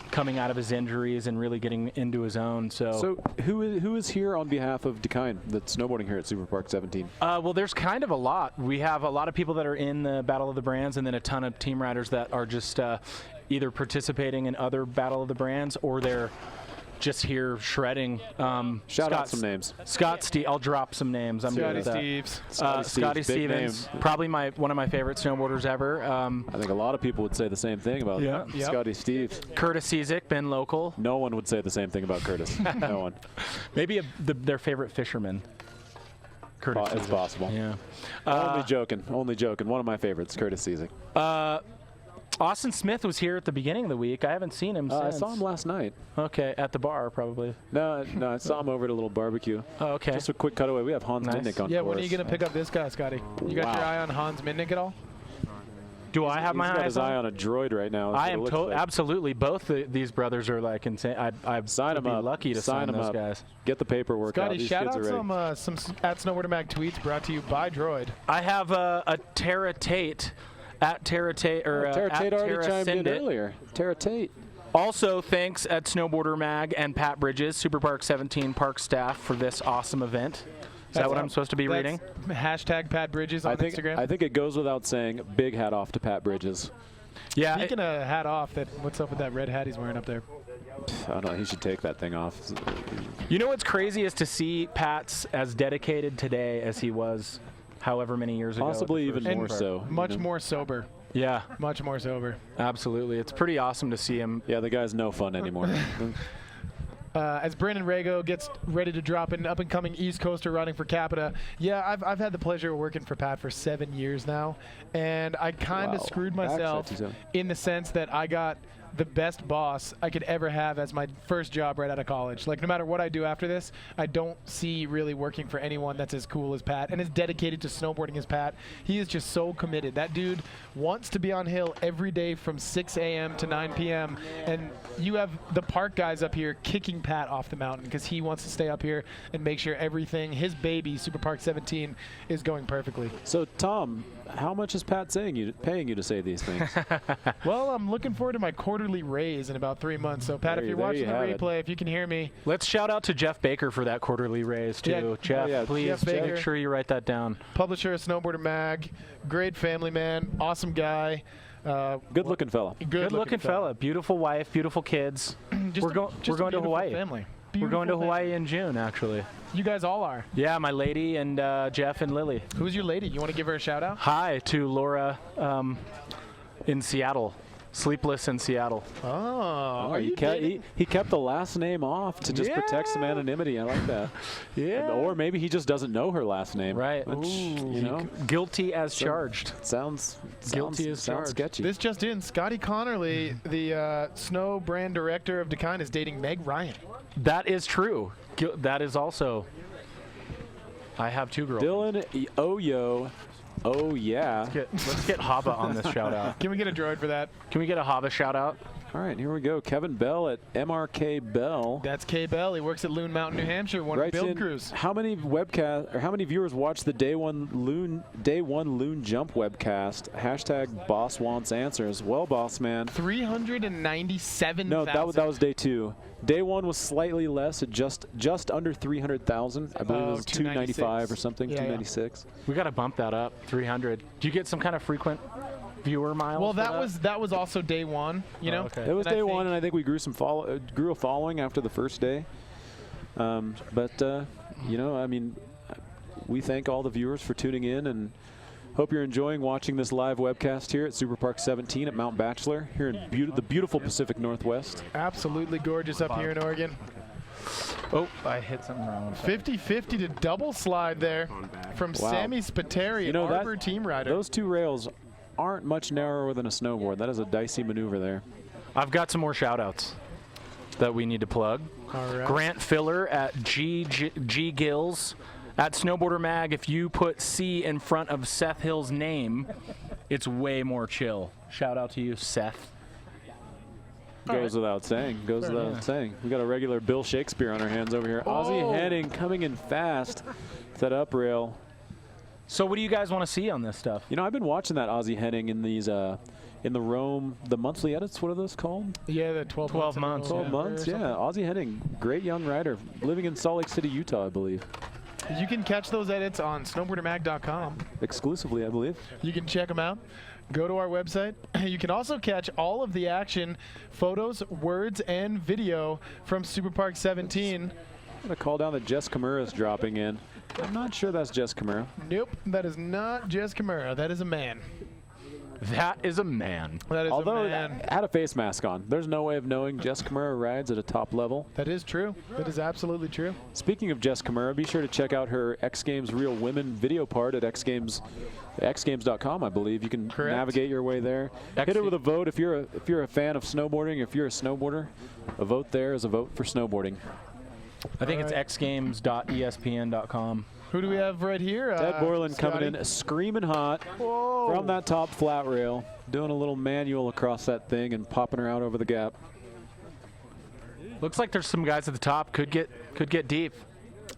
coming out of his injuries and really getting into his own. So who is here on behalf of Dakine that's snowboarding here at Superpark 17? Well, there's kind of a lot. We have a lot of people that are in the Battle of the Brands, and then a ton of team riders that are just either participating in other Battle of the Brands or they're just here shredding. Shout out some names. I'll drop some names. Scotty Steves. Scotty Stevens, probably one of my favorite snowboarders ever. I think a lot of people would say the same thing about Scotty Steves. Curtis Cizik, been local. No one would say the same thing about Curtis. No one. Maybe their favorite fisherman. Curtis it's possible. Yeah. Only joking. One of my favorites, Curtis Cizik. Austin Smith was here at the beginning of the week. I haven't seen him since. I saw him last night. Okay, at the bar probably. No, I saw him over at a little barbecue. Oh, okay. Just a quick cutaway. We have Hans Minnick on when are you going to pick up this guy, Scotty? You got your eye on Hans Minnick at all? Do I have my got his eye on a droid right now? I am absolutely. Both these brothers are like insane. I'd sign them up. Lucky to sign those guys. Get the paperwork Scotty, out. These shout kids out some at Snowboarder Mag tweets brought to you by Droid. I have a Tara Tate. At Tara Tate, Tara Tate already chimed in Sindit. earlier. Tara Tate. Also, thanks at Snowboarder Mag and Pat Bridges, Superpark 17 park staff for this awesome event. Is that what I'm supposed to be reading? Hashtag Pat Bridges on Instagram. I think it goes without saying, big hat off to Pat Bridges. Yeah. Speaking of hat off, what's up with that red hat he's wearing up there? I don't know. He should take that thing off. You know what's crazy is to see Pat's as dedicated today as he was however many years ago. Possibly even more so. Much more sober. Yeah. Much more sober. Absolutely. It's pretty awesome to see him. Yeah, the guy's no fun anymore. As Brandon Rago gets ready to drop an up-and-coming East Coaster running for Capita. Yeah, I've had the pleasure of working for Pat for 7 years now, and I kind of screwed myself in the sense that I got the best boss I could ever have as my first job right out of college. Like, no matter what I do after this, I don't see really working for anyone that's as cool as Pat and as dedicated to snowboarding as Pat. He is just so committed. That dude wants to be on hill every day from 6 a.m. to 9 p.m. And you have the park guys up here kicking Pat off the mountain because he wants to stay up here and make sure everything, his baby, Superpark 17, is going perfectly. So, Tom, how much is Pat paying you to say these things? Well, I'm looking forward to my quarterly raise in about 3 months. So, Pat, if you're watching the replay, if you can hear me. Let's shout out to Jeff Baker for that quarterly raise, too. Yeah. Jeff, please make sure you write that down. Publisher of Snowboarder Mag, great family man, awesome guy. Good-looking fella. Good-looking fella. Beautiful wife, beautiful kids. We're going to Hawaii. Family. We're going to Hawaii in June, actually. You guys all are. Yeah, my lady and Jeff and Lily. Who's your lady? You want to give her a shout out? Hi to Laura in Seattle. Sleepless in Seattle. Oh, he kept the last name off to just protect some anonymity. I like that. Yeah. Or maybe he just doesn't know her last name. Right. Which, you know, guilty as charged. Sounds charged. sketchy. This just in: Scotty Connerly, the snow brand director of Dakine, is dating Meg Ryan. That is true. That is also. I have 2 girls. Dylan Oyo. Oh, yeah. Let's get Hava on this shout out. Can we get a droid for that? Can we get a Hava shout out? All right, here we go. Kevin Bell at MRK Bell. That's K Bell. He works at Loon Mountain, New Hampshire. One of the build crews. How many viewers watched the day one loon jump webcast? Hashtag Boss Wants Answers. Well, boss man. 397,000. No, that was day 2. Day 1 was slightly less at just under 300,000. I believe it was 295 or something. 296. We got to bump that up. 300. Do you get some kind of frequent viewer miles? Well, that was also day 1. You know, it was day 1, and I think we grew grew a following after the first day. You know, I mean, we thank all the viewers for tuning in, and hope you're enjoying watching this live webcast here at Superpark 17 at Mount Bachelor here in the beautiful Pacific Northwest. Absolutely gorgeous up here in Oregon. Oh, I hit something wrong. 50-50 to double slide there from Sammy Spiteri, an Arbor team rider. Those 2 rails aren't much narrower than a snowboard. That is a dicey maneuver there. I've got some more shout outs that we need to plug. All right. Grant Filler at G Gills. At Snowboarder Mag, if you put C in front of Seth Hill's name, it's way more chill. Shout out to you, Seth. Goes without saying. Goes without saying. We got a regular Bill Shakespeare on our hands over here. Ozzie Henning coming in fast. That up rail. So what do you guys want to see on this stuff? You know, I've been watching that Ozzie Henning in these in the Rome, the monthly edits. What are those called? Yeah, the 12 months. 12 months, yeah. Ozzie Henning, great young rider, living in Salt Lake City, Utah, I believe. You can catch those edits on snowboardermag.com. Exclusively, I believe. You can check them out. Go to our website. You can also catch all of the action, photos, words, and video from Superpark 17. I'm going to call down that Jess Kimura is dropping in. I'm not sure that's Jess Kimura. Nope, that is not Jess Kimura. That is a man. That is a man. That is Although a man. it had a face mask on. There's no way of knowing Jess Kimura rides at a top level. That is true. That is absolutely true. Speaking of Jess Kimura, be sure to check out her X Games Real Women video part at xgames.com, I believe. You can navigate your way there. Hit it with a vote if you're a fan of snowboarding. If you're a snowboarder, a vote there is a vote for snowboarding. I think it's xgames.espn.com. Who do we have right here? Ted Borland coming in screaming hot from that top flat rail, doing a little manual across that thing and popping her out over the gap. Looks like there's some guys at the top. Could get deep.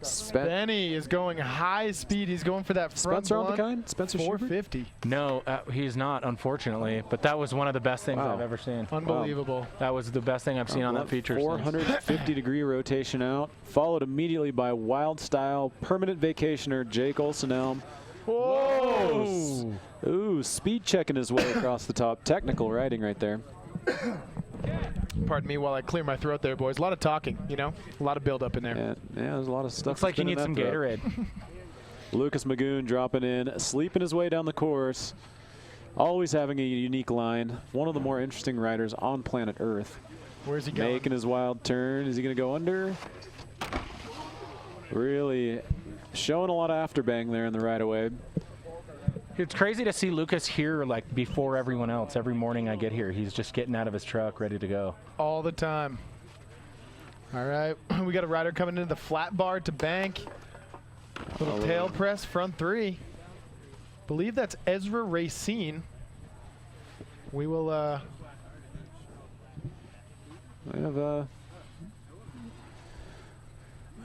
Spenny is going high speed. He's going for that front Spencer on the kind? Spencer 450. No, he's not, unfortunately. But that was one of the best things I've ever seen. Unbelievable. Wow. That was the best thing I've seen on that feature. 450-degree rotation out, followed immediately by wild style permanent vacationer Jake Olsenelm. Whoa! Ooh, speed checking his way across the top. Technical riding right there. Pardon me while I clear my throat there, boys. A lot of talking, you know? A lot of build-up in there. Yeah, there's a lot of stuff. Looks like you need some Gatorade. Lucas Magoon dropping in, sleeping his way down the course. Always having a unique line. One of the more interesting riders on planet Earth. Where's he going? Making his wild turn. Is he going to go under? Really showing a lot of afterbang there in the right away. It's crazy to see Lucas here like before everyone else. Every morning I get here, he's just getting out of his truck, ready to go. All the time. All right, we got a rider coming into the flat bar to bank. Little tail press, front 3. Believe that's Ezra Racine. We will We have a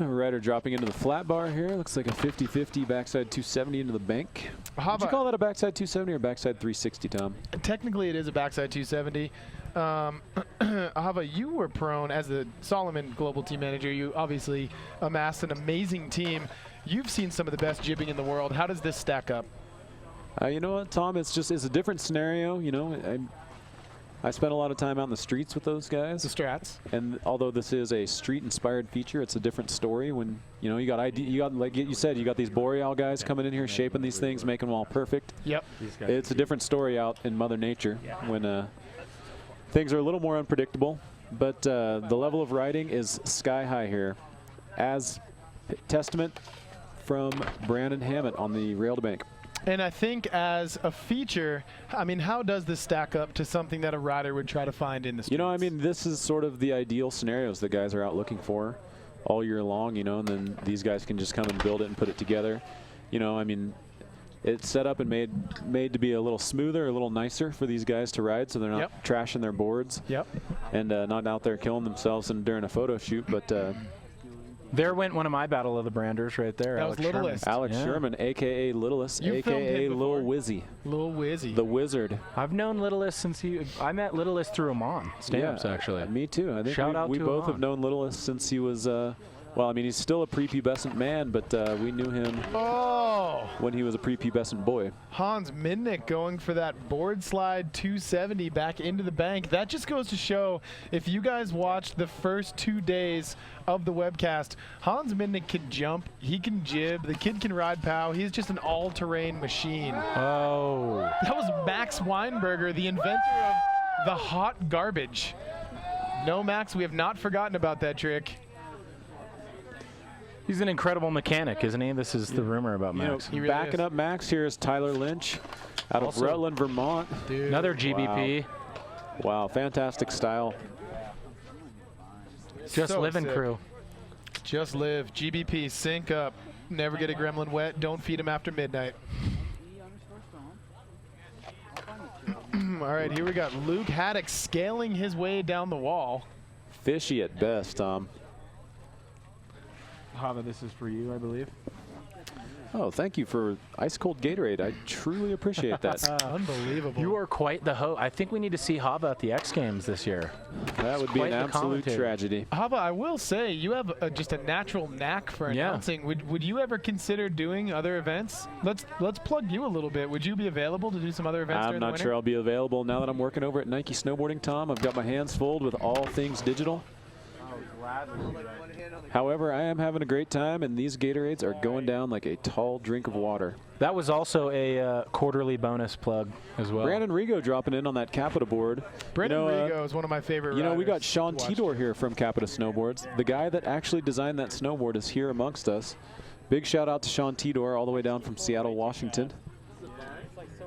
rider dropping into the flat bar here. Looks like a 50-50 backside 270 into the bank. Would you call that a backside 270 or backside 360, Tom? Technically, it is a backside 270. Hava, you were prone as the Solomon Global Team Manager. You obviously amassed an amazing team. You've seen some of the best jibbing in the world. How does this stack up? You know what, Tom? It's a different scenario. You know, I spent a lot of time out in the streets with those guys. The strats. And although this is a street-inspired feature, it's a different story. When you got like you said, you got these Boreal guys coming in here, shaping these things, making them all perfect. Yep. It's a different story out in Mother Nature when things are a little more unpredictable. But the level of riding is sky high here, as testament from Brandon Hammett on the rail to bank. And I think as a feature, I mean, how does this stack up to something that a rider would try to find in the streets? You know, I mean, this is sort of the ideal scenarios that guys are out looking for all year long, you know, and then these guys can just come and build it and put it together. You know, I mean, it's set up and made to be a little smoother, a little nicer for these guys to ride, so they're not trashing their boards. Yep. And not out there killing themselves during a photo shoot, but there went one of my Battle of the Branders right there. That was Littlest. Alex Sherman, a.k.a. Littlest, You filmed a.k.a. him Lil before. Wizzy. Lil Wizzy. The Wizard. I've known Littlest since I met Littlest through Amon Stamps, actually. Me too. I think Shout out we to both Amon. have known Littlest since he was, well, I mean, he's still a prepubescent man, but we knew him when he was a prepubescent boy. Hans Midnick going for that board slide 270 back into the bank. That just goes to show, if you guys watched the first 2 days of the webcast, Hans Midnick can jump, he can jib, the kid can ride POW. He's just an all-terrain machine. Oh. That was Max Weinberger, the inventor of the hot garbage. No, Max, we have not forgotten about that trick. He's an incredible mechanic, isn't he? This is the rumor about Max. He really Backing is. up Max here is Tyler Lynch out of Rutland, Vermont. Dude. Another GBP. Wow, fantastic style. Just So living sick. crew. Just live. GBP, sync up. Never get a gremlin wet. Don't feed him after midnight. All right, here we got Luke Haddock scaling his way down the wall. Fishy at best, Tom. Hava, this is for you, I believe. Oh, thank you for ice cold Gatorade. I truly appreciate that. Unbelievable. You are quite the host. I think we need to see Hava at the X Games this year. That would be quite an the absolute commentator. tragedy. Hava, I will say, you have just a natural knack for announcing. Would you ever consider doing other events? Let's plug you a little bit. Would you be available to do some other events I'm during the not winter? sure I'll be available now that I'm working over at Nike Snowboarding, Tom. I've got my hands full with all things digital. However, I am having a great time, and these Gatorades are going down like a tall drink of water. That was also a quarterly bonus plug as well. Brandon Rigo dropping in on that Capita board. Brandon Rigo is one of my favorite You know, we got riders Sean to watch. Tidor here from Capita Snowboards. The guy that actually designed that snowboard is here amongst us. Big shout out to Sean Tidor all the way down from Seattle, Washington.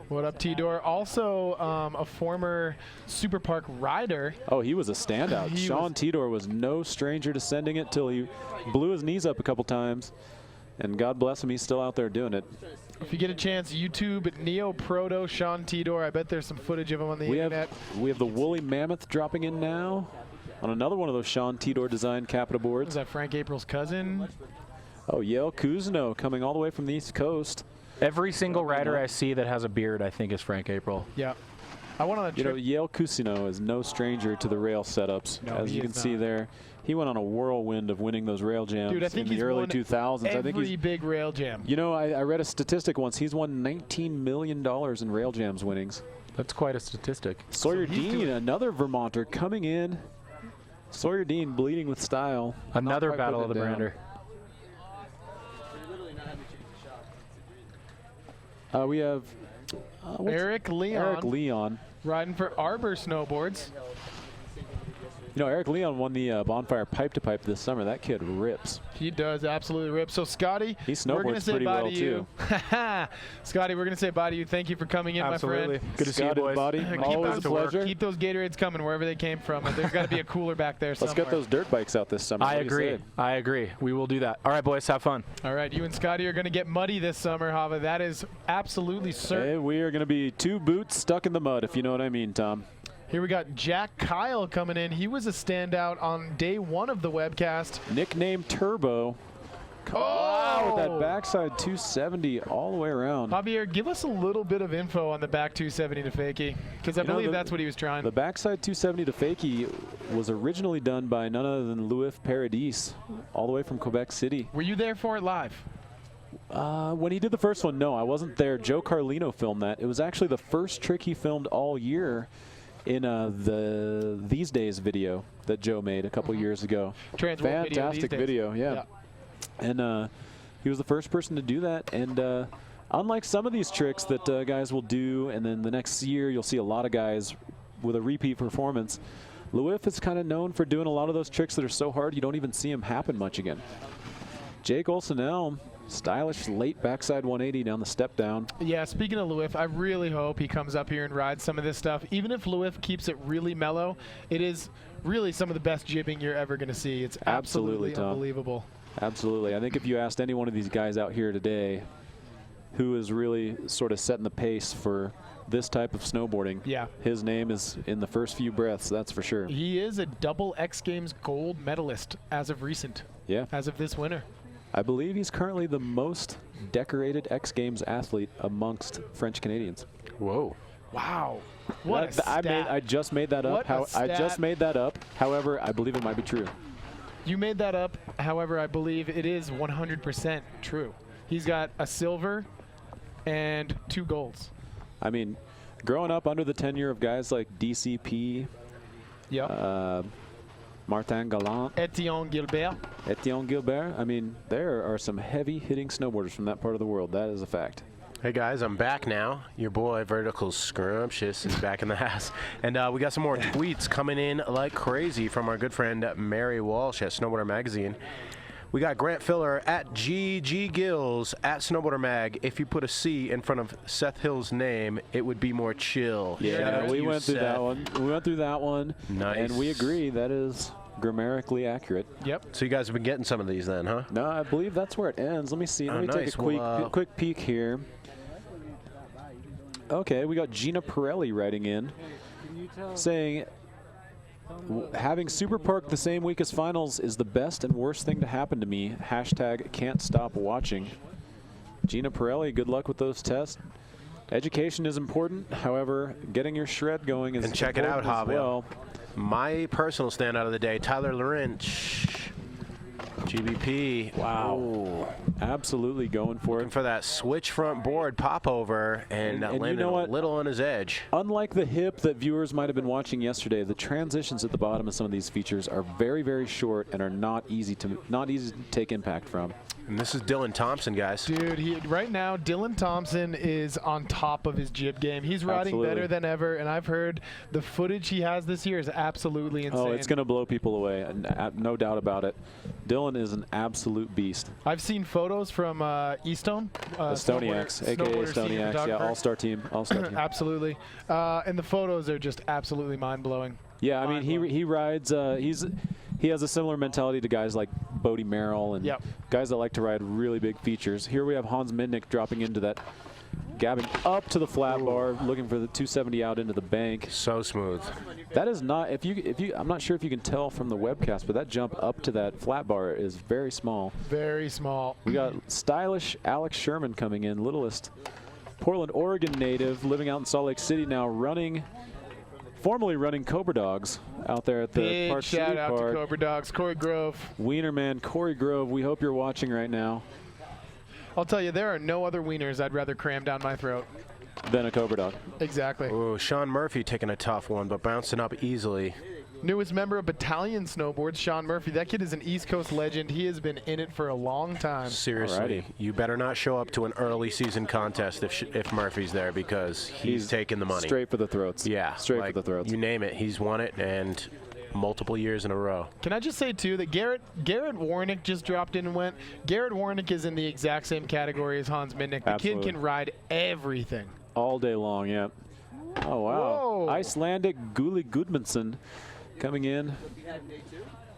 What up, Tidor? Also, a former Superpark rider. Oh, he was a standout. Sean Tidor was no stranger to sending it till he blew his knees up a couple times. And God bless him, he's still out there doing it. If you get a chance, YouTube Neo Proto Sean Tidor. I bet there's some footage of him on the internet. We have the Woolly Mammoth dropping in now on another one of those Sean Tidor designed Capita boards. Is that Frank April's cousin? Oh, Yale Kuzno coming all the way from the East Coast. Every single rider I see that has a beard, I think, is Frank April. Yeah. I went on a You know, trip. Yale Kuzno is no stranger to the rail setups. No, as he you can is see not. there, he went on a whirlwind of winning those rail jams Dude, I think in he's the early won 2000s. I think every he's big rail jam. You know, I read a statistic once. He's won $19 million in rail jams winnings. That's quite a statistic. Sawyer Dean, another Vermonter coming in. Sawyer Dean bleeding with style. Another Not quite Battle of the putting it down. Brander. We have Eric Leon. Eric Leon. Riding for Arbor Snowboards. You know, Eric Leon won the Bonfire Pipe to Pipe this summer. That kid rips. He does absolutely rip. So, Scotty, he we're going to snowboards say pretty bye well, to you. Scotty, we're going to say bye to you. Thank you for coming in, Absolutely. my friend. Good to see you, boys. Buddy. Always a pleasure. Keep those Gatorades coming wherever they came from. There's got to be a cooler back there somewhere. Let's get those dirt bikes out this summer. I agree. I agree. We will do that. All right, boys, have fun. All right, you and Scotty are going to get muddy this summer, Hava. That is absolutely certain. Hey, we are going to be 2 boots stuck in the mud, if you know what I mean, Tom. Here we got Jack Kyle coming in. He was a standout on day 1 of the webcast. Nicknamed Turbo. Wow, with that backside 270 all the way around. Javier, give us a little bit of info on the back 270 to fakie, because I believe that's what he was trying. The backside 270 to fakie was originally done by none other than Louis Paradis, all the way from Quebec City. Were you there for it live? When he did the first one, no, I wasn't there. Joe Carlino filmed that. It was actually the first trick he filmed all year in the These Days video that Joe made a couple years ago. Fantastic video, yeah. And he was the first person to do that. And unlike some of these tricks that guys will do, and then the next year you'll see a lot of guys with a repeat performance, Louis is kind of known for doing a lot of those tricks that are so hard you don't even see them happen much again. Jake Olsen-Elm, stylish late backside 180 down the step down. Yeah, speaking of Louis, I really hope he comes up here and rides some of this stuff. Even if Louis keeps it really mellow, it is really some of the best jibbing you're ever going to see. It's absolutely unbelievable. Absolutely. I think if you asked any one of these guys out here today who is really sort of setting the pace for this type of snowboarding, his name is in the first few breaths, that's for sure. He is a double X Games gold medalist as of recent. Yeah. As of this winter. I believe he's currently the most decorated X Games athlete amongst French Canadians. Whoa. Wow. What a stat. I just made that up. I just made that up. However, I believe it might be true. You made that up. However, I believe it is 100% true. He's got a silver and 2 golds. I mean, growing up under the tenure of guys like DCP, Martin Gallant, Etienne Gilbert. I mean, there are some heavy-hitting snowboarders from that part of the world. That is a fact. Hey guys, I'm back now. Your boy Vertical Scrumptious is back in the house. And we got some more tweets coming in like crazy from our good friend Mary Walsh at Snowboarder Magazine. We got Grant Filler at GG Gills at Snowboarder Mag. If you put a C in front of Seth Hill's name, it would be more chill. Yeah, we went through that one. We went through that one. Nice. And we agree that is grammatically accurate. Yep. So you guys have been getting some of these then, huh? No, I believe that's where it ends. Let me see. Let me take a quick peek here. Okay, we got Gina Pirelli writing in saying, having Superpark the same week as finals is the best and worst thing to happen to me. Hashtag can't stop watching. Gina Pirelli, good luck with those tests. Education is important. However, getting your shred going is important. And check it out, Javier. Well. My personal standout of the day, Tyler Larinch. GBP. Wow. Ooh. Absolutely going for Looking it. for that switch front board popover and landing you know a little on his edge. Unlike the hip that viewers might have been watching yesterday, the transitions at the bottom of some of these features are very, very short and are not easy to take impact from. And this is Dylan Thompson, guys. Dude, right now, Dylan Thompson is on top of his jib game. He's riding better than ever, and I've heard the footage he has this year is absolutely insane. Oh, it's going to blow people away, and no doubt about it. Dylan is an absolute beast. I've seen photos from Estone. Estoniacs, a.k.a. Estoniacs, yeah, all-star team. Absolutely. And the photos are just absolutely mind-blowing. Yeah, I mean, he rides, he has a similar mentality to guys like Bodie Merrill and guys that like to ride really big features. Here we have Hans Minnick dropping into that, gabbing up to the flat bar, looking for the 270 out into the bank. So smooth. That is not, if you, I'm not sure if you can tell from the webcast, but that jump up to that flat bar is very small. Very small. We got stylish Alex Sherman coming in, littlest Portland, Oregon native, living out in Salt Lake City now, formerly running Cobra Dogs out there at the Park City Park. Big shout out to Cobra Dogs, Corey Grove. Wienerman, Corey Grove, we hope you're watching right now. I'll tell you, there are no other wieners I'd rather cram down my throat than a Cobra Dog. Exactly. Ooh, Sean Murphy taking a tough one, but bouncing up easily. Newest member of Battalion Snowboards, Sean Murphy. That kid is an East Coast legend. He has been in it for a long time. Seriously, you better not show up to an early season contest if Murphy's there, because he's taking the money. Straight for the throats. Yeah. Straight for the throats. You name it, he's won it, and multiple years in a row. Can I just say, too, that Garrett Warnick just dropped in and went. Garrett Warnick is in the exact same category as Hans Midnick. The kid can ride everything. All day long, yeah. Oh, wow. Whoa. Icelandic Guli Gudmundsson coming in.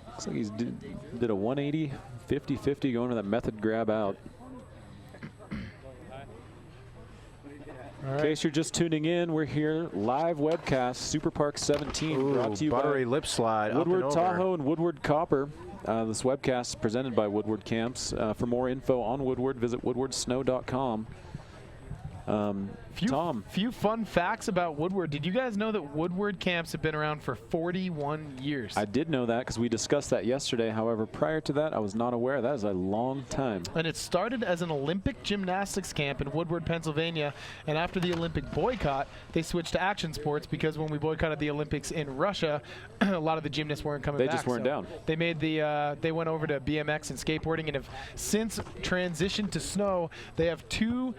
Looks like he's did a 180, 50-50 going for that method grab out. In case you're just tuning in, we're here live webcast, Superpark 17, brought to you buttery by lip slide, Woodward up and over. Tahoe and Woodward Copper. This webcast is presented by Woodward Camps. For more info on Woodward, visit woodwardsnow.com. Tom. Few fun facts about Woodward. Did you guys know that Woodward camps have been around for 41 years? I did know that because we discussed that yesterday. However, prior to that, I was not aware. That is a long time. And it started as an Olympic gymnastics camp in Woodward, Pennsylvania. And after the Olympic boycott, they switched to action sports because when we boycotted the Olympics in Russia, a lot of the gymnasts weren't coming back. They just weren't down. They made they went over to BMX and skateboarding and have since transitioned to snow. They have two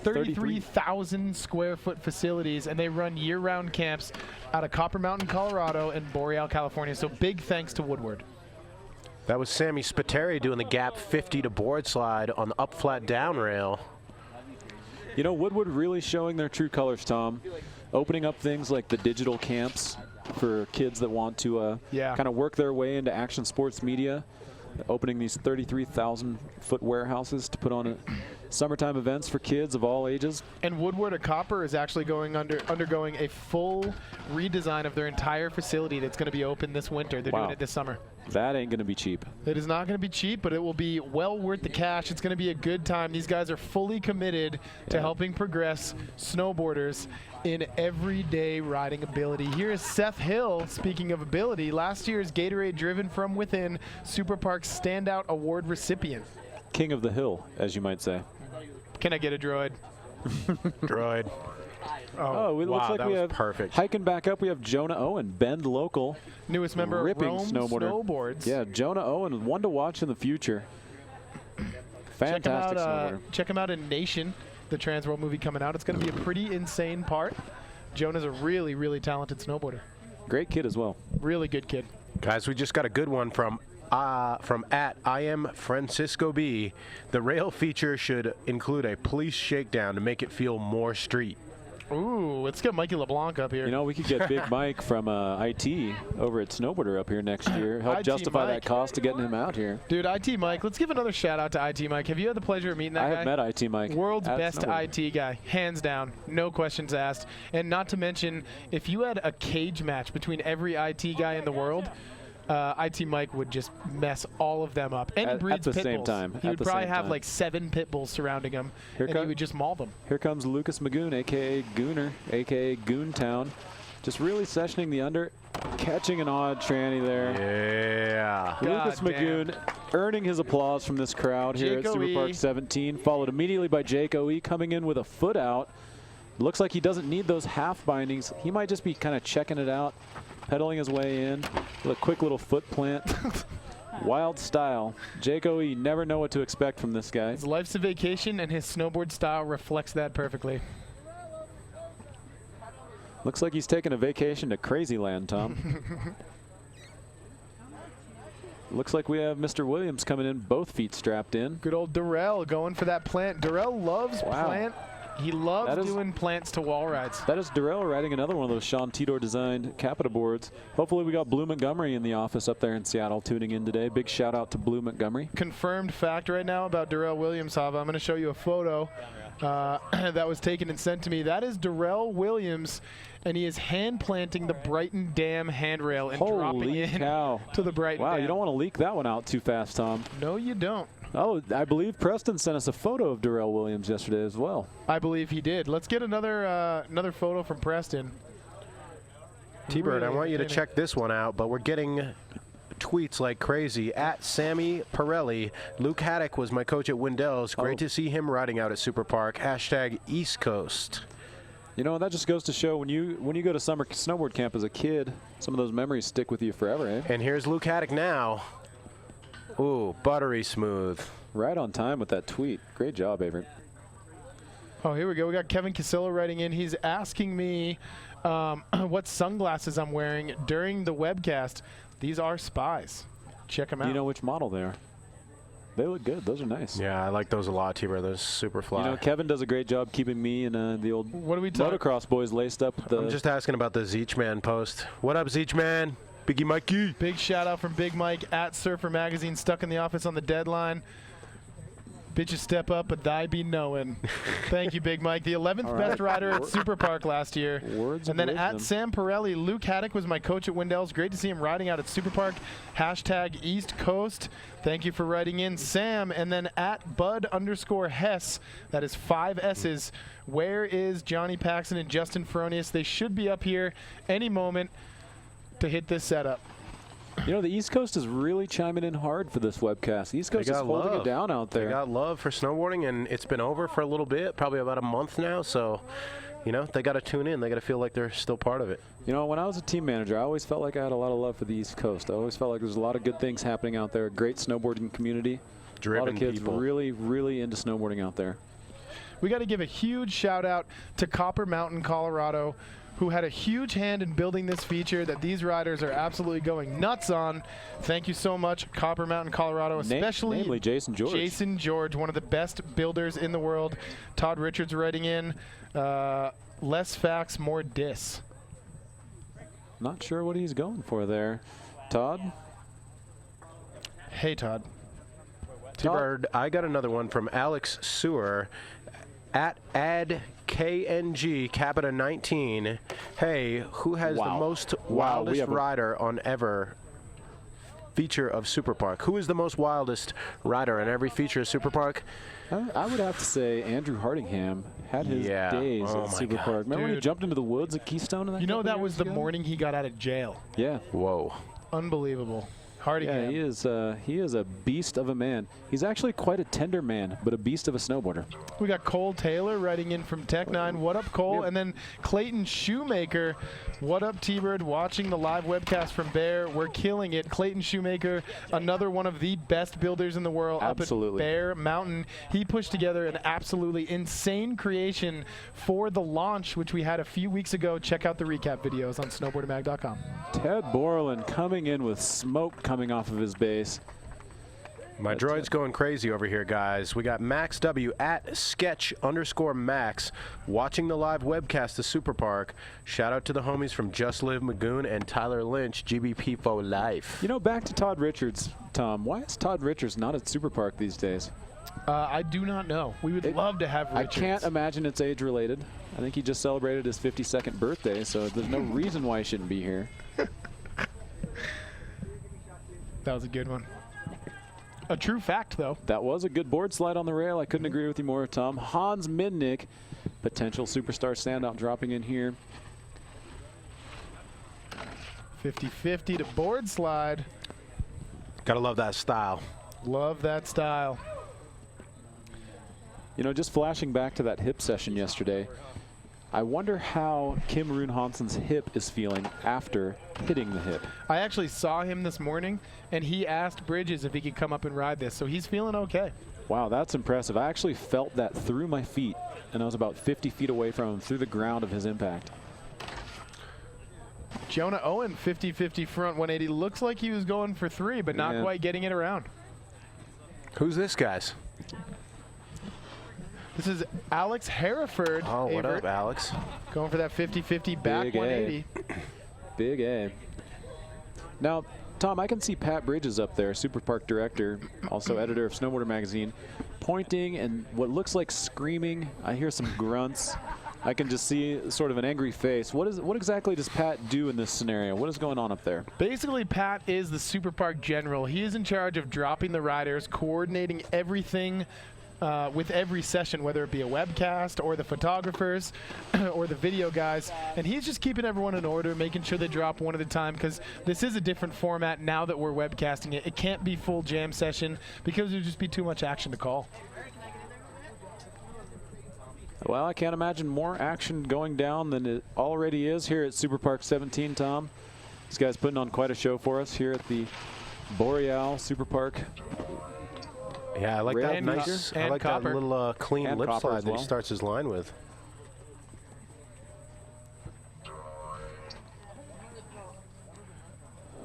33,000 square foot facilities, and they run year-round camps out of Copper Mountain, Colorado, and Boreal, California. So big thanks to Woodward. That was Sammy Spiteri doing the gap 50 to board slide on the up flat down rail. You know, Woodward really showing their true colors, Tom. Opening up things like the digital camps for kids that want to kind of work their way into action sports media. Opening these 33,000 foot warehouses to put on summertime events for kids of all ages. And Woodward of Copper is actually undergoing a full redesign of their entire facility that's going to be open this winter. They're doing it this summer. That ain't going to be cheap. It is not going to be cheap, but it will be well worth the cash. It's going to be a good time. These guys are fully committed to helping progress snowboarders in everyday riding ability. Here is Seth Hill, speaking of ability, last year's Gatorade Driven From Within Superpark Standout Award recipient. King of the hill, as you might say. Can I get a droid? Droid. Oh, it looks like we have perfect. Hiking back up, we have Jonah Owen, Bend local. Newest member of Rome Snowboards. Yeah, Jonah Owen, one to watch in the future. Fantastic snowboarder. Check him out in Nation, the Trans World movie coming out. It's going to be a pretty insane part. Jonah's a really, really talented snowboarder. Great kid as well. Really good kid. Guys, we just got a good one from at I am Francisco B. The rail feature should include a police shakedown to make it feel more street. Ooh, let's get Mikey LeBlanc up here. You know, we could get Big Mike from IT over at Snowboarder up here next year. Help justify that cost of getting him out here. Dude, IT Mike. Let's give another shout out to IT Mike. Have you had the pleasure of meeting that guy? I have met IT Mike. World's best IT guy, hands down. No questions asked. And not to mention, if you had a cage match between every IT guy in the world, IT Mike would just mess all of them up. And he breeds at the pit same bulls. time. He would probably have like 7 pit bulls surrounding him, and he would just maul them. Here comes Lucas Magoon, a.k.a. Gooner, a.k.a. Goontown. Just really sessioning the under, catching an odd tranny there. Yeah. Lucas Magoon earning his applause from this crowd here at Superpark 17, followed immediately by Jake O.E. coming in with a foot out. Looks like he doesn't need those half bindings. He might just be kind of checking it out, pedaling his way in with a quick little foot plant. Wild style. Jake O.E. never know what to expect from this guy. His life's a vacation, and his snowboard style reflects that perfectly. Looks like he's taking a vacation to Crazy Land, Tom. Looks like we have Mr. Williams coming in, both feet strapped in. Good old Darrell going for that plant. Darrell loves plant. He loves doing plants to wall rides. That is Darrell riding another one of those Sean Tidor designed Capita boards. Hopefully we got Blue Montgomery in the office up there in Seattle tuning in today. Big shout out to Blue Montgomery. Confirmed fact right now about Darrell Williams, Hava. I'm going to show you a photo that was taken and sent to me. That is Darrell Williams, and he is hand planting the Brighton Dam handrail and dropping in to the Brighton Dam. Wow, you don't want to leak that one out too fast, Tom. No, you don't. Oh, I believe Preston sent us a photo of Darrell Williams yesterday as well. I believe he did. Let's get another photo from Preston. T-Bird, I want you to check this one out, but we're getting tweets like crazy. At Sammy Pirelli, Luke Haddock was my coach at Wendell's. Great to see him riding out at Superpark. Hashtag East Coast. You know, that just goes to show when you go to summer snowboard camp as a kid, some of those memories stick with you forever, eh? And here's Luke Haddock now. Ooh, buttery smooth. Right on time with that tweet. Great job, Avery. Oh, here we go. We got Kevin Casillo writing in. He's asking me what sunglasses I'm wearing during the webcast. These are Spies. Check them out. Do you know which model they are? They look good. Those are nice. Yeah, I like those a lot, T-Bro. Those super fly. You know, Kevin does a great job keeping me and the old motocross boys laced up. I'm just asking about the Zeech Man post. What up, Zeech Man? Biggie Mikey. Big shout out from Big Mike at Surfer Magazine, stuck in the office on the deadline. Bitches step up, but thy be knowing. Thank you, Big Mike. The 11th best rider at Superpark last year. Words and then of at wisdom. Sam Pirelli, Luke Haddock was my coach at Wendell's. Great to see him riding out at Superpark. Hashtag East Coast. Thank you for writing in, Sam. And then at Bud_Hess, that is 5 S's. Where is Johnny Paxson and Justin Feronius? They should be up here any moment to hit this setup. You know, the East Coast is really chiming in hard for this webcast. The East Coast is holding it down out there. They got love for snowboarding, and it's been over for a little bit, probably about a month now. So, you know, they got to tune in. They got to feel like they're still part of it. You know, when I was a team manager, I always felt like I had a lot of love for the East Coast. I always felt like there's a lot of good things happening out there. Great snowboarding community. Driven a lot of kids people. really, really into snowboarding out there. We got to give a huge shout out to Copper Mountain, Colorado, who had a huge hand in building this feature that these riders are absolutely going nuts on. Thank you so much, Copper Mountain, Colorado, especially namely Jason George. Jason George, one of the best builders in the world. Todd Richards writing in, less facts, more diss. Not sure what he's going for there. Todd? Hey, Todd. T-Bird, I got another one from Alex Sewer at AdKNG Capita 19. Hey, who has the most wildest rider on ever feature of Superpark? Who is the most wildest rider on every feature of Superpark? I would have to say Andrew Hardingham had his days at Superpark. Remember when he jumped into the woods at Keystone? And You know, that was the morning he got out of jail. Yeah. Whoa. Unbelievable. Hardingham. Yeah, he is a beast of a man. He's actually quite a tender man, but a beast of a snowboarder. We got Cole Taylor writing in from Tech 9. What up, Cole? And then Clayton Shoemaker. What up, T-Bird? Watching the live webcast from Bear. We're killing it. Clayton Shoemaker, another one of the best builders in the world up at Bear Mountain. He pushed together an absolutely insane creation for the launch, which we had a few weeks ago. Check out the recap videos on snowboardermag.com. Ted Borland coming in with smoke coming off of his base. My droid's going crazy over here, guys. We got Max W at sketch_Max watching the live webcast of Superpark. Shout out to the homies from Just Live Magoon and Tyler Lynch, GBP for life. You know, back to Todd Richards, Tom. Why is Todd Richards not at Superpark these days? I do not know. We would love to have Richards. I can't imagine it's age-related. I think he just celebrated his 52nd birthday, so there's no reason why he shouldn't be here. That was a good one. A true fact, though. That was a good board slide on the rail. I couldn't agree with you more, Tom. Hans Minnick, potential superstar standout, dropping in here. 50-50 to board slide. Gotta love that style. Love that style. You know, just flashing back to that hip session yesterday, I wonder how Kim Rune Hansen's hip is feeling after hitting the hip. I actually saw him this morning, and he asked Bridges if he could come up and ride this, so he's feeling okay. Wow, that's impressive. I actually felt that through my feet, and I was about 50 feet away from him through the ground of his impact. Jonah Owen, 50-50 front 180. Looks like he was going for 3, but not quite getting it around. Who's this, guys? This is Alex Hereford. Oh, what up, Alex? Going for that 50-50 back Big 180. Big A. Now, Tom, I can see Pat Bridges up there, Superpark director, also editor of Snowboarder Magazine, pointing and what looks like screaming. I hear some grunts. I can just see sort of an angry face. What exactly does Pat do in this scenario? What is going on up there? Basically, Pat is the Superpark general. He is in charge of dropping the riders, coordinating everything with every session, whether it be a webcast or the photographers or the video guys. And he's just keeping everyone in order, making sure they drop one at a time, because this is a different format now that we're webcasting it. It can't be full jam session because it would just be too much action to call. Well, I can't imagine more action going down than it already is here at Superpark 17, Tom. These guys putting on quite a show for us here at the Boreal Superpark. Yeah, I like that nice. I like that little clean and lip slide that well. he starts his line with.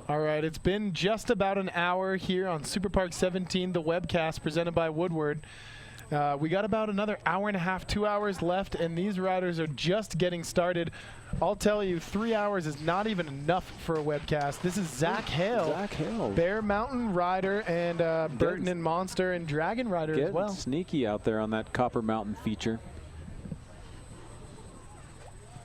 All right, it's been just about an hour here on Superpark 17, the webcast presented by Woodward. We got about another hour and a half, 2 hours left, and these riders are just getting started. I'll tell you, 3 hours is not even enough for a webcast. This is Zach Hale, Bear Mountain rider, and Burton and Monster and Dragon rider as well. Sneaky out there on that Copper Mountain feature.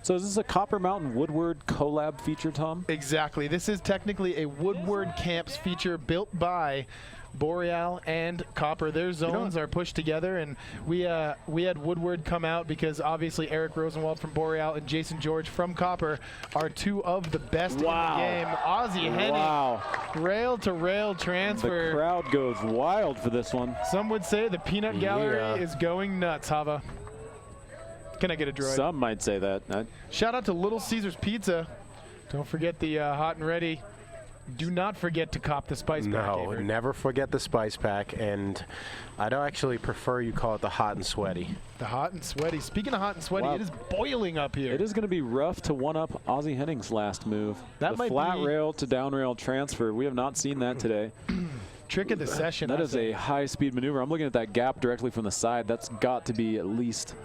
So is this a Copper Mountain Woodward collab feature, Tom? Exactly. This is technically a Woodward Camps feature built by Boreal and Copper. Their zones are pushed together, and we had Woodward come out because obviously Eric Rosenwald from Boreal and Jason George from Copper are two of the best in the game. Ozzie Henning, rail-to-rail transfer. The crowd goes wild for this one. Some would say the peanut gallery is going nuts, Hava. Can I get a droid? Some might say that. Shout out to Little Caesars Pizza. Don't forget the hot and ready. Do not forget to cop the spice pack. No, never forget the spice pack. And I don't actually prefer you call it the hot and sweaty. The hot and sweaty. Speaking of hot and sweaty, it is boiling up here. It is going to be rough to one-up Ozzie Henning's last move. That the flat rail to down rail transfer. We have not seen that today. Trick of the session. That is a high-speed maneuver. I'm looking at that gap directly from the side. That's got to be at least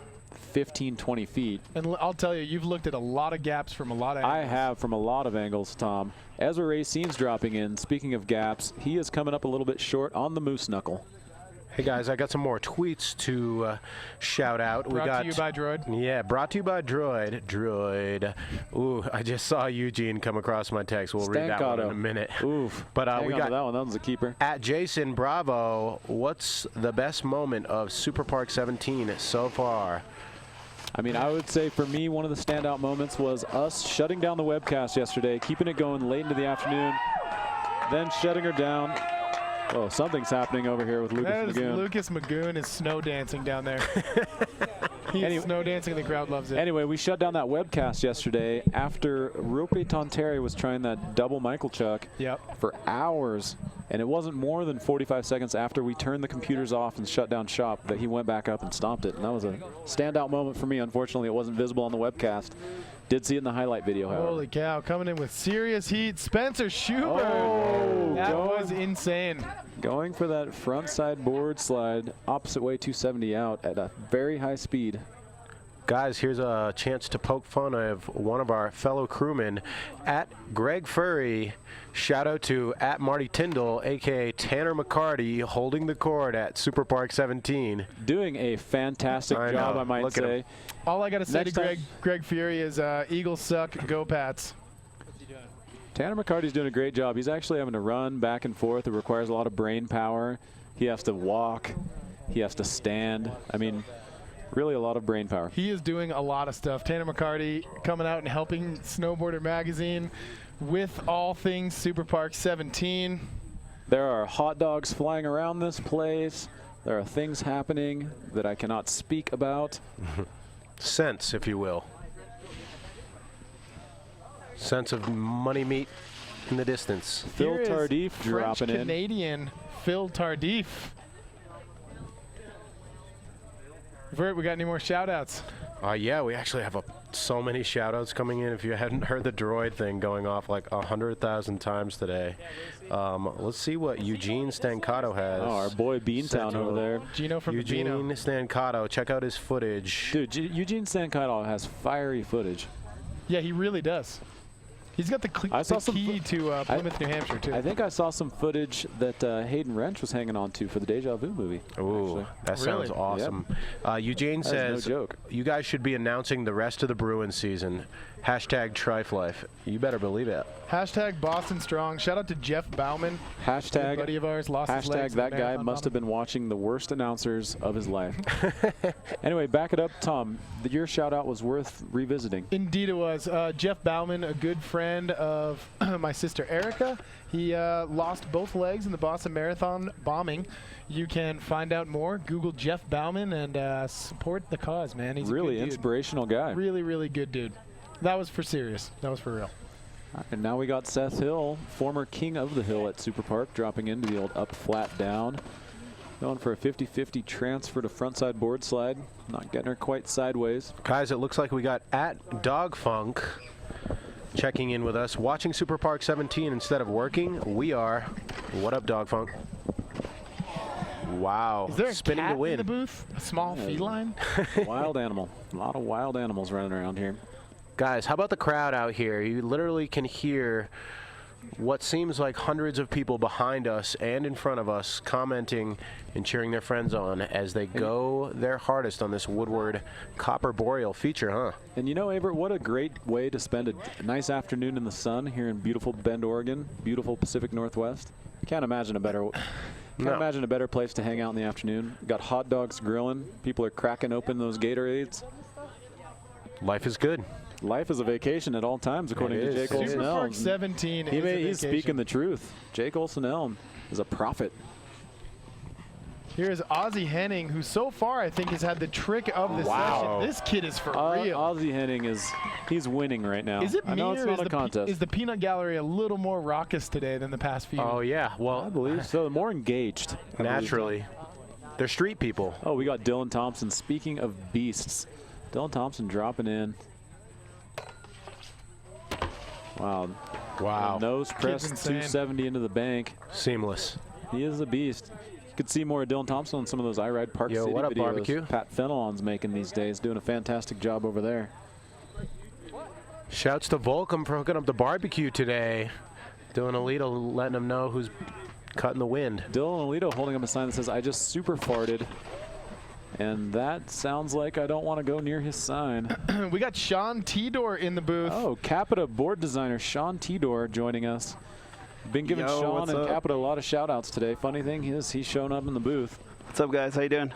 15, 20 feet. And I'll tell you, you've looked at a lot of gaps from a lot of angles. I have from a lot of angles, Tom. Ezra Racine's dropping in. Speaking of gaps, he is coming up a little bit short on the moose knuckle. Hey guys, I got some more tweets to shout out. Brought to you by Droid. Yeah, brought to you by Droid. Droid. Ooh, I just saw Eugene come across my text. We'll read that one in a minute. Oof. But we got that one. That was a keeper. At Jason Bravo, what's the best moment of Superpark 17 so far? I mean, I would say for me, one of the standout moments was us shutting down the webcast yesterday, keeping it going late into the afternoon, then shutting her down. Oh, something's happening over here with Lucas Magoon. Lucas Magoon is snow dancing down there. He's snow dancing and the crowd loves it. Anyway, we shut down that webcast yesterday after Rope Tonterre was trying that double Michael Chuck for hours. And it wasn't more than 45 seconds after we turned the computers off and shut down shop that he went back up and stomped it. And that was a standout moment for me. Unfortunately, it wasn't visible on the webcast. Did see it in the highlight video, however. Holy cow, coming in with serious heat. Spencer Schubert. Oh, that was insane. Going for that front side board slide, opposite way 270 out at a very high speed. Guys, here's a chance to poke fun of one of our fellow crewmen, at Greg Furry. Shout out to at Marty Tyndall, a.k.a. Tanner McCarty, holding the cord at Superpark 17. Doing a fantastic job, I might say. All I got to say to Greg Fury is Eagles suck, go Pats. Tanner McCarty's doing a great job. He's actually having to run back and forth. It requires a lot of brain power. He has to walk. He has to stand. I mean, really a lot of brain power. He is doing a lot of stuff. Tanner McCarty coming out and helping Snowboarder Magazine with all things Superpark 17. There are hot dogs flying around this place. There are things happening that I cannot speak about. Sense, if you will. Sense of money meat in the distance. Phil Tardif dropping in. Canadian Phil Tardif. Vert, we got any more shout-outs? Yeah, we actually have so many shout-outs coming in. If you hadn't heard the droid thing going off like 100,000 times today. Let's see what Eugene Stancato has. Oh, our boy Beantown over there. Gino from Eugene Beano. Stancato, check out his footage. Dude, Eugene Stancato has fiery footage. Yeah, he really does. He's got the key to Plymouth, New Hampshire, too. I think I saw some footage that Hayden Wrench was hanging on to for the Deja Vu movie. Ooh, that sounds awesome. Yep. Eugene says, no joke. You guys should be announcing the rest of the Bruins season. Hashtag Triflife. You better believe it. Hashtag Boston Strong. Shout out to Jeff Bauman. Hashtag, good buddy of ours, lost his legs in the that guy marathon must have bombing. been watching the worst announcers of his life. Anyway, back it up, Tom. Your shout out was worth revisiting. Indeed it was. Jeff Bauman, a good friend of my sister Erica. He lost both legs in the Boston Marathon bombing. You can find out more. Google Jeff Bauman and support the cause, man. He's Really a good dude. inspirational guy. Really, really good dude. That was for serious. That was for real. And now we got Seth Hill, former king of the hill at Superpark, dropping into the old up, flat, down. Going for a 50-50 transfer to frontside board slide. Not getting her quite sideways. Guys, it looks like we got at Dog Funk checking in with us, watching Superpark 17 instead of working. We are. What up, Dog Funk? Wow. Is there a spinning cat to win in the booth? A small feline? Wild animal. A lot of wild animals running around here. Guys, how about the crowd out here? You literally can hear what seems like hundreds of people behind us and in front of us commenting and cheering their friends on as they go their hardest on this Woodward Copper Boreal feature, huh? And you know, Avert, what a great way to spend a nice afternoon in the sun here in beautiful Bend, Oregon, beautiful Pacific Northwest. Can't imagine a better imagine a better place to hang out in the afternoon. Got hot dogs grilling. People are cracking open those Gatorades. Life is good. Life is a vacation at all times, according to Jake Olson Elm. Superpark 17 He's speaking the truth. Jake Olson Elm is a prophet. Here's Ozzie Henning, who so far I think has had the trick of the session. This kid is for real. Ozzie Henning he's winning right now. Is it I know me, it's or not a contest. is the Peanut Gallery a little more raucous today than the past few? Oh, yeah. Well, I believe so. More engaged. Naturally. They're street people. Oh, we got Dylan Thompson. Speaking of beasts, Dylan Thompson dropping in. Wow. Wow. Nose press, insane. 270 into the bank. Seamless. He is a beast. You could see more of Dylan Thompson on some of those I Ride Park City what up, videos barbecue? Pat Fenelon's making these days, doing a fantastic job over there. Shouts to Volcom for hooking up the barbecue today. Dylan Alito letting him know who's cutting the wind. Dylan Alito holding up a sign that says, "I just super farted." And that sounds like I don't want to go near his sign. We got Sean Tidor in the booth. Oh, Capita board designer Sean Tidor joining us. Been giving Sean and Capita a lot of shout outs today. Funny thing is he's shown up in the booth. What's up, guys? How you doing?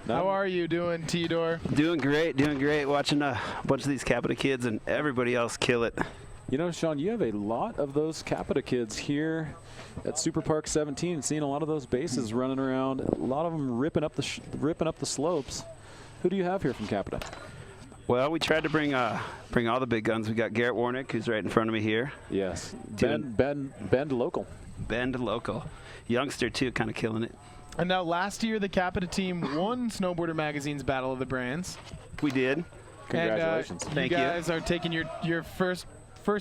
How are you doing, Tidor? Doing great. Watching a bunch of these Capita kids and everybody else kill it. You know, Sean, you have a lot of those Capita kids here at Superpark 17. Seeing a lot of those bases running around. A lot of them ripping up the slopes. Who do you have here from Capita? Well, we tried to bring all the big guns. We got Garrett Warnick, who's right in front of me here. Yes. Bend local. Bend local. Youngster too, kind of killing it. And now last year the Capita team won Snowboarder Magazine's Battle of the Brands. We did. Congratulations. And, Thank you you. guys are taking your first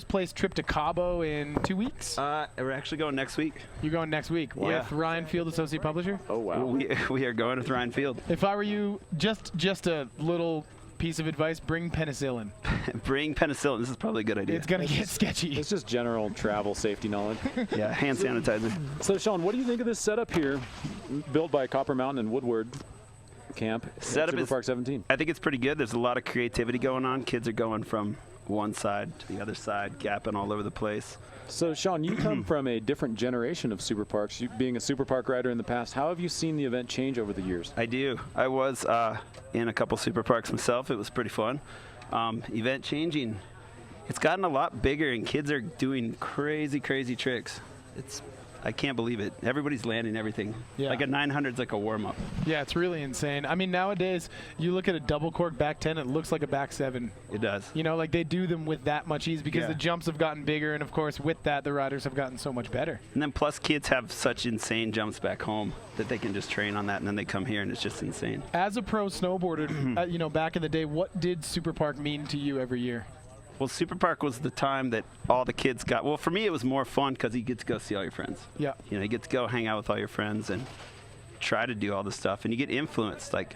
place trip to Cabo in 2 weeks. We're actually going next week. You're going next week Yeah. with Ryan Field, Associate Publisher? Oh, wow. We are going with Ryan Field. If I were you, just a little piece of advice, bring penicillin. Bring penicillin. This is probably a good idea. It's going to get sketchy. It's just general travel safety knowledge. Yeah, hand sanitizer. So, Sean, what do you think of this setup here, built by Copper Mountain and Woodward Camp at Setup is- Superpark 17? I think it's pretty good. There's a lot of creativity going on. Kids are going from one side to the other side, gapping all over the place. So, Sean, you come from a different generation of Superparks. You, being a Superpark rider in the past, how have you seen the event change over the years? I do. I was in a couple Superparks myself. It was pretty fun. Event changing. It's gotten a lot bigger, and kids are doing crazy tricks. I can't believe it. Everybody's landing everything. Yeah. Like a 900's like a warm-up. Yeah, it's really insane. I mean, nowadays, you look at a double cork back 10, it looks like a back 7. It does. You know, like they do them with that much ease because Yeah. the jumps have gotten bigger, and of course, with that, the riders have gotten so much better. And then plus kids have such insane jumps back home that they can just train on that, and then they come here, and it's just insane. As a pro snowboarder, you know, back in the day, what did Superpark mean to you every year? Well, Superpark was the time that all the kids got. Well, for me, it was more fun because you get to go see all your friends. Yeah. You know, you get to go hang out with all your friends and try to do all this stuff, and you get influenced. Like,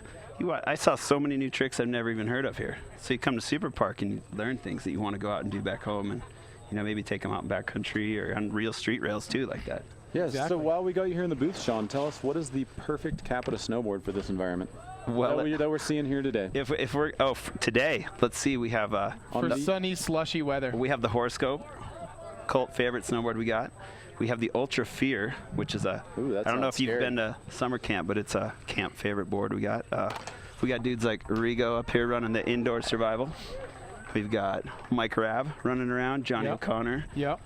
I saw so many new tricks I've never even heard of here. So you come to Superpark and you learn things that you want to go out and do back home, and you know, maybe take them out in backcountry or on real street rails too, like that. Yes. Exactly. So while we got you here in the booth, Sean, tell us, what is the perfect Capita snowboard for this environment? Well, that we're seeing here today. If we're today, let's see. We have for sunny, slushy weather. We have the horoscope, cult favorite snowboard we got. We have the Ultra Fear, which is I don't know if you've been to summer camp, but it's a camp favorite board we got. We got dudes like Rigo up here running the indoor survival. We've got Mike Rav running around, Johnny O'Connor. Yep.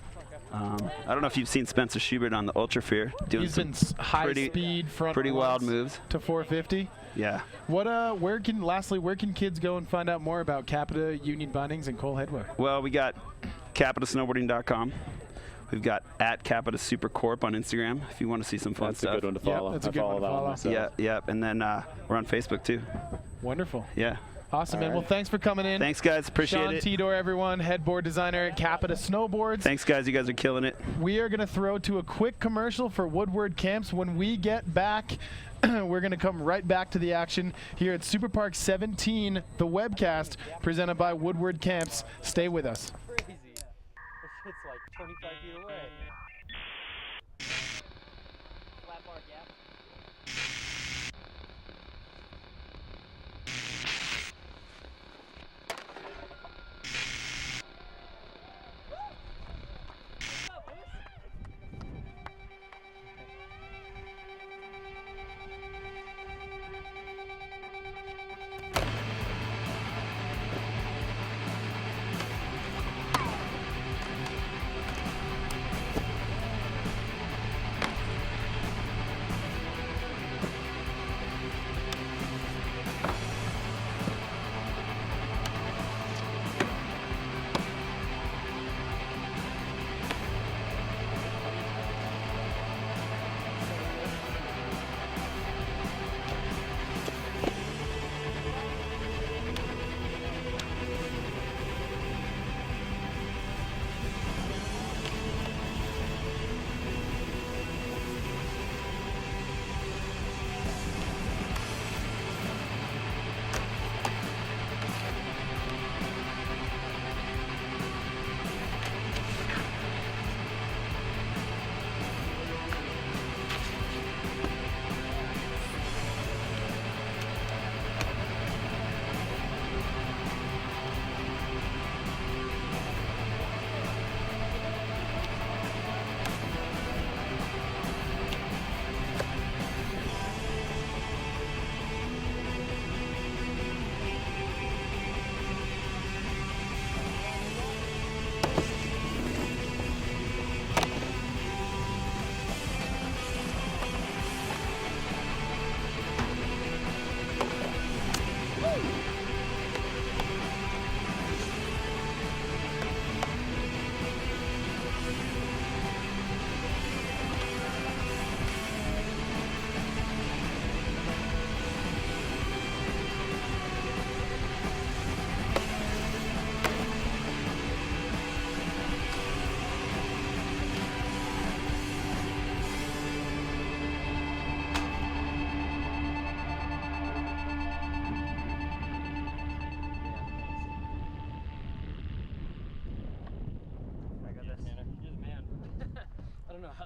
I don't know if you've seen Spencer Schubert on the Ultra Fear doing He's been high speed front pretty wild moves to 450. Yeah. Where can kids go and find out more about Capita Union Bindings and Cole Headwear? Well, we got CapitaSnowboarding.com. We've got @Capita Supercorp on Instagram if you want to see some fun stuff. That's a good one to follow. Yep, that's a good one to follow. Yeah. And then we're on Facebook too. Wonderful. Yeah. Awesome, man. Well, thanks for coming in. Thanks, guys. Appreciate it. Sean Tidor, everyone, headboard designer at Capita Snowboards. Thanks, guys. You guys are killing it. We are going to throw to a quick commercial for Woodward Camps. When we get back, we're going to come right back to the action here at Superpark 17, the webcast presented by Woodward Camps. Stay with us. Crazy. This shit's like 25 feet away. Flat bar gap.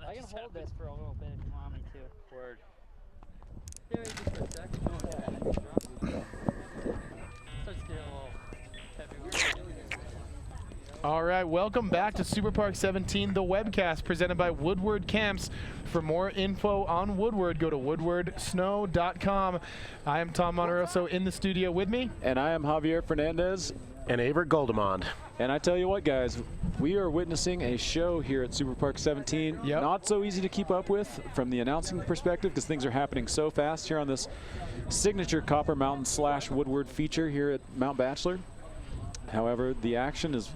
I can hold this for a little bit if you want me to. Word. Yeah, just for a sec. Oh, yeah. Starts to get a little heavy. All right, welcome back to Superpark 17, the webcast presented by Woodward Camps. For more info on Woodward, go to woodwardsnow.com. I am Tom Monteroso in the studio with me. And I am Javier Fernandez. And Avert Goldemond. And I tell you what, guys, we are witnessing a show here at Superpark 17. Yep. Not so easy to keep up with from the announcing perspective because things are happening so fast here on this signature Copper Mountain / Woodward feature here at Mount Bachelor. However, the action is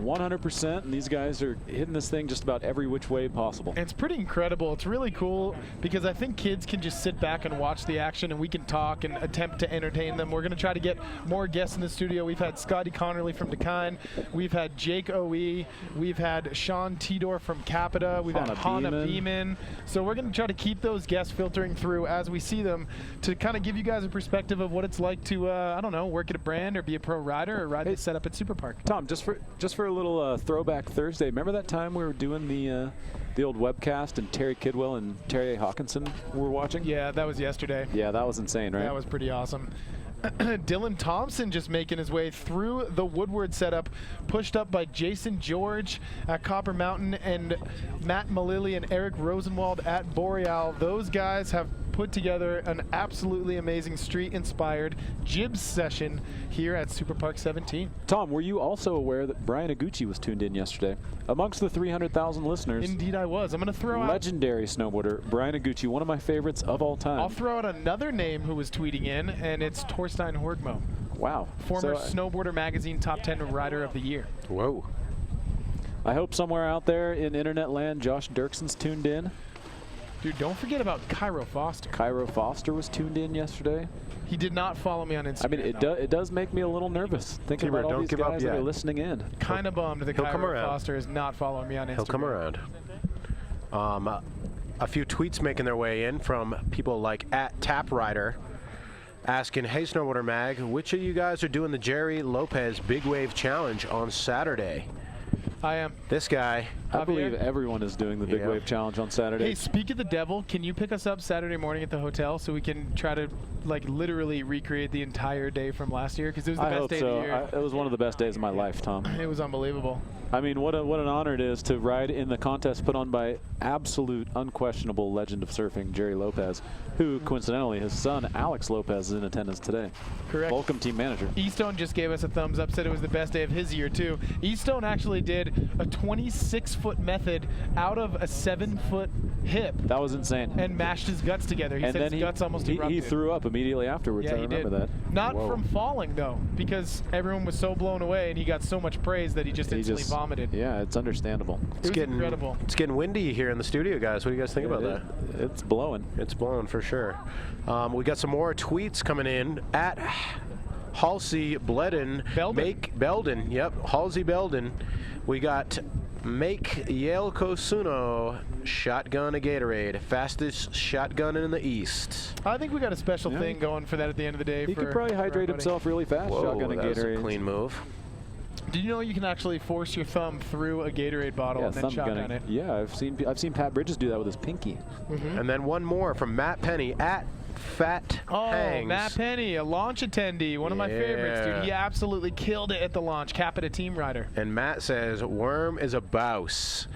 100%, and these guys are hitting this thing just about every which way possible. It's pretty incredible. It's really cool because I think kids can just sit back and watch the action, and we can talk and attempt to entertain them. We're going to try to get more guests in the studio. We've had Scotty Connerly from DeKine. We've had Jake O.E. We've had Sean Tidor from Capita. We've had Hannah Beeman. So we're going to try to keep those guests filtering through as we see them to kind of give you guys a perspective of what it's like to, I don't know, work at a brand or be a pro rider or ride the setup at Superpark. Tom, just for a little throwback Thursday, remember that time we were doing the old webcast and Terry Kidwell and Terry Hawkinson were watching? Yeah, that was yesterday. Yeah, that was insane, right? That was pretty awesome. Dylan Thompson just making his way through the Woodward setup, pushed up by Jason George at Copper Mountain and Matt Malili and Eric Rosenwald at Boreal. Those guys have put together an absolutely amazing street-inspired jibs session here at Superpark 17. Tom, were you also aware that Brian Iguchi was tuned in yesterday? Amongst the 300,000 listeners. Indeed I was. I'm going to throw out legendary snowboarder Brian Iguchi, one of my favorites of all time. I'll throw out another name who was tweeting in, and it's Torstein Horgmo. Wow. Former Snowboarder Magazine Top 10 Rider of the Year. Whoa. I hope somewhere out there in internet land, Josh Dirkson's tuned in. Dude, don't forget about Cairo Foster. Cairo Foster was tuned in yesterday. He did not follow me on Instagram. I mean, it does make me a little nervous thinking about all these guys that are listening in. Kind of bummed that Cairo Foster is not following me on Instagram. He'll come around. A few tweets making their way in from people like @TapRider asking, hey, Snowboarder Mag, which of you guys are doing the Jerry Lopez Big Wave Challenge on Saturday? I am. This guy. I believe everyone is doing the Big Wave Challenge on Saturday. Hey, speak of the devil, can you pick us up Saturday morning at the hotel so we can try to, like, literally recreate the entire day from last year? Because it was the best day of the year. It was one of the best days of my life, Tom. It was unbelievable. I mean, what an honor it is to ride in the contest put on by absolute, unquestionable legend of surfing, Jerry Lopez, who, coincidentally, his son, Alex Lopez, is in attendance today. Correct. Volcom team manager. Eastone just gave us a thumbs up, said it was the best day of his year, too. Eastone actually did a 26-foot method out of a 7-foot hip. That was insane. And mashed his guts together. He said his guts almost erupted. He threw up immediately afterwards. Yeah, I remember that. Not from falling, though, because everyone was so blown away and he got so much praise that he just instantly vomited. Yeah, it's understandable. It was incredible. It's getting windy here in the studio, guys. What do you guys think about that? It's blowing. It's blowing for sure. We got some more tweets coming in at Halsey Bledden. Make Belden. Yep, Halsey Belden. We got Make Yale Kosuno shotgun a Gatorade. Fastest shotgun in the East. I think we got a special thing going for that at the end of the day. He could probably hydrate himself really fast. Whoa, shotgun a that was a Gatorade. clean move. Do you know you can actually force your thumb through a Gatorade bottle and then shotgun it? Yeah, I've seen Pat Bridges do that with his pinky. And then one more from Matt Penny at Fat Hangs. Matt Penny, a launch attendee, one of my favorites, dude. He absolutely killed it at the launch. Capita team rider. And Matt says, Worm is a bouse.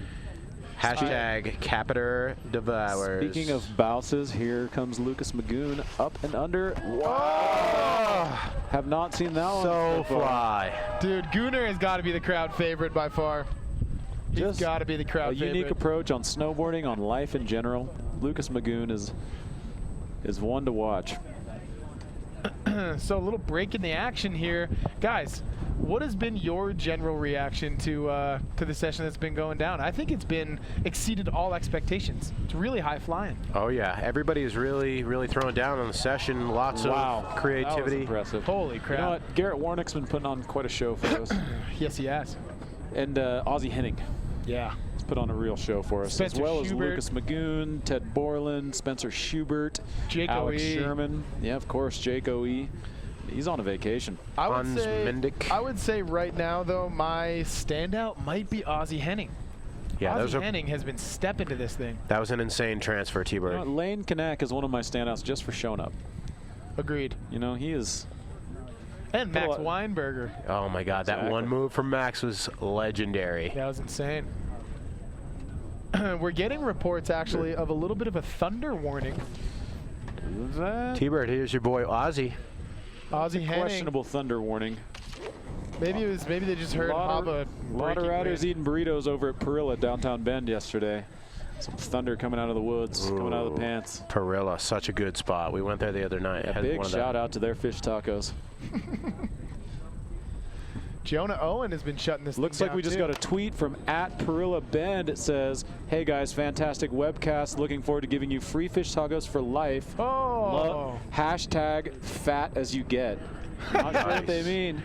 Hashtag Capita Devours. Speaking of bouses, here comes Lucas Magoon up and under. Whoa! Have not seen that one. So fly. Dude, Gooner has got to be the crowd favorite by far. He's got to be the crowd favorite. A unique approach on snowboarding, on life in general. Lucas Magoon is one to watch. So a little break in the action here. Guys, what has been your general reaction to the session that's been going down? I think it's been exceeded all expectations. It's really high flying. Oh yeah, everybody is really throwing down on the session. Lots of creativity. That was impressive. Holy crap. You know what? Garrett Warnick's been putting on quite a show for us. Yes, he has. And Ozzie Henning. Yeah. He's put on a real show for us. Spencer as well Schubert. as Lucas Magoon, Ted Borland, Spencer Schubert, Jake Alex O.E. Sherman. Yeah, of course, Jake O.E. He's on a vacation. I would say right now, though, my standout might be Ozzie Henning. Yeah, Ozzie Henning has been stepping to this thing. That was an insane transfer, T-Bird. You know, Lane Kanak is one of my standouts just for showing up. Agreed. You know, he is. And Max Weinberger. Oh my God, that one move from Max was legendary. That was insane. We're getting reports, actually, of a little bit of a thunder warning. T-Bird, here's your boy Ozzie. Ozzie Henning. Questionable thunder warning. Maybe they just heard Hava. A lot of riders eating burritos over at Perilla downtown Bend yesterday. Some thunder coming out of the woods, coming out of the pants. Perilla, such a good spot. We went there the other night. Yeah, big shout out to their fish tacos. Jonah Owen has been shutting this Looks thing like we just down, got a tweet from @PerillaBend. It says, hey guys, fantastic webcast. Looking forward to giving you free fish tacos for life. Oh. Hashtag fat as you get. Not sure what they mean.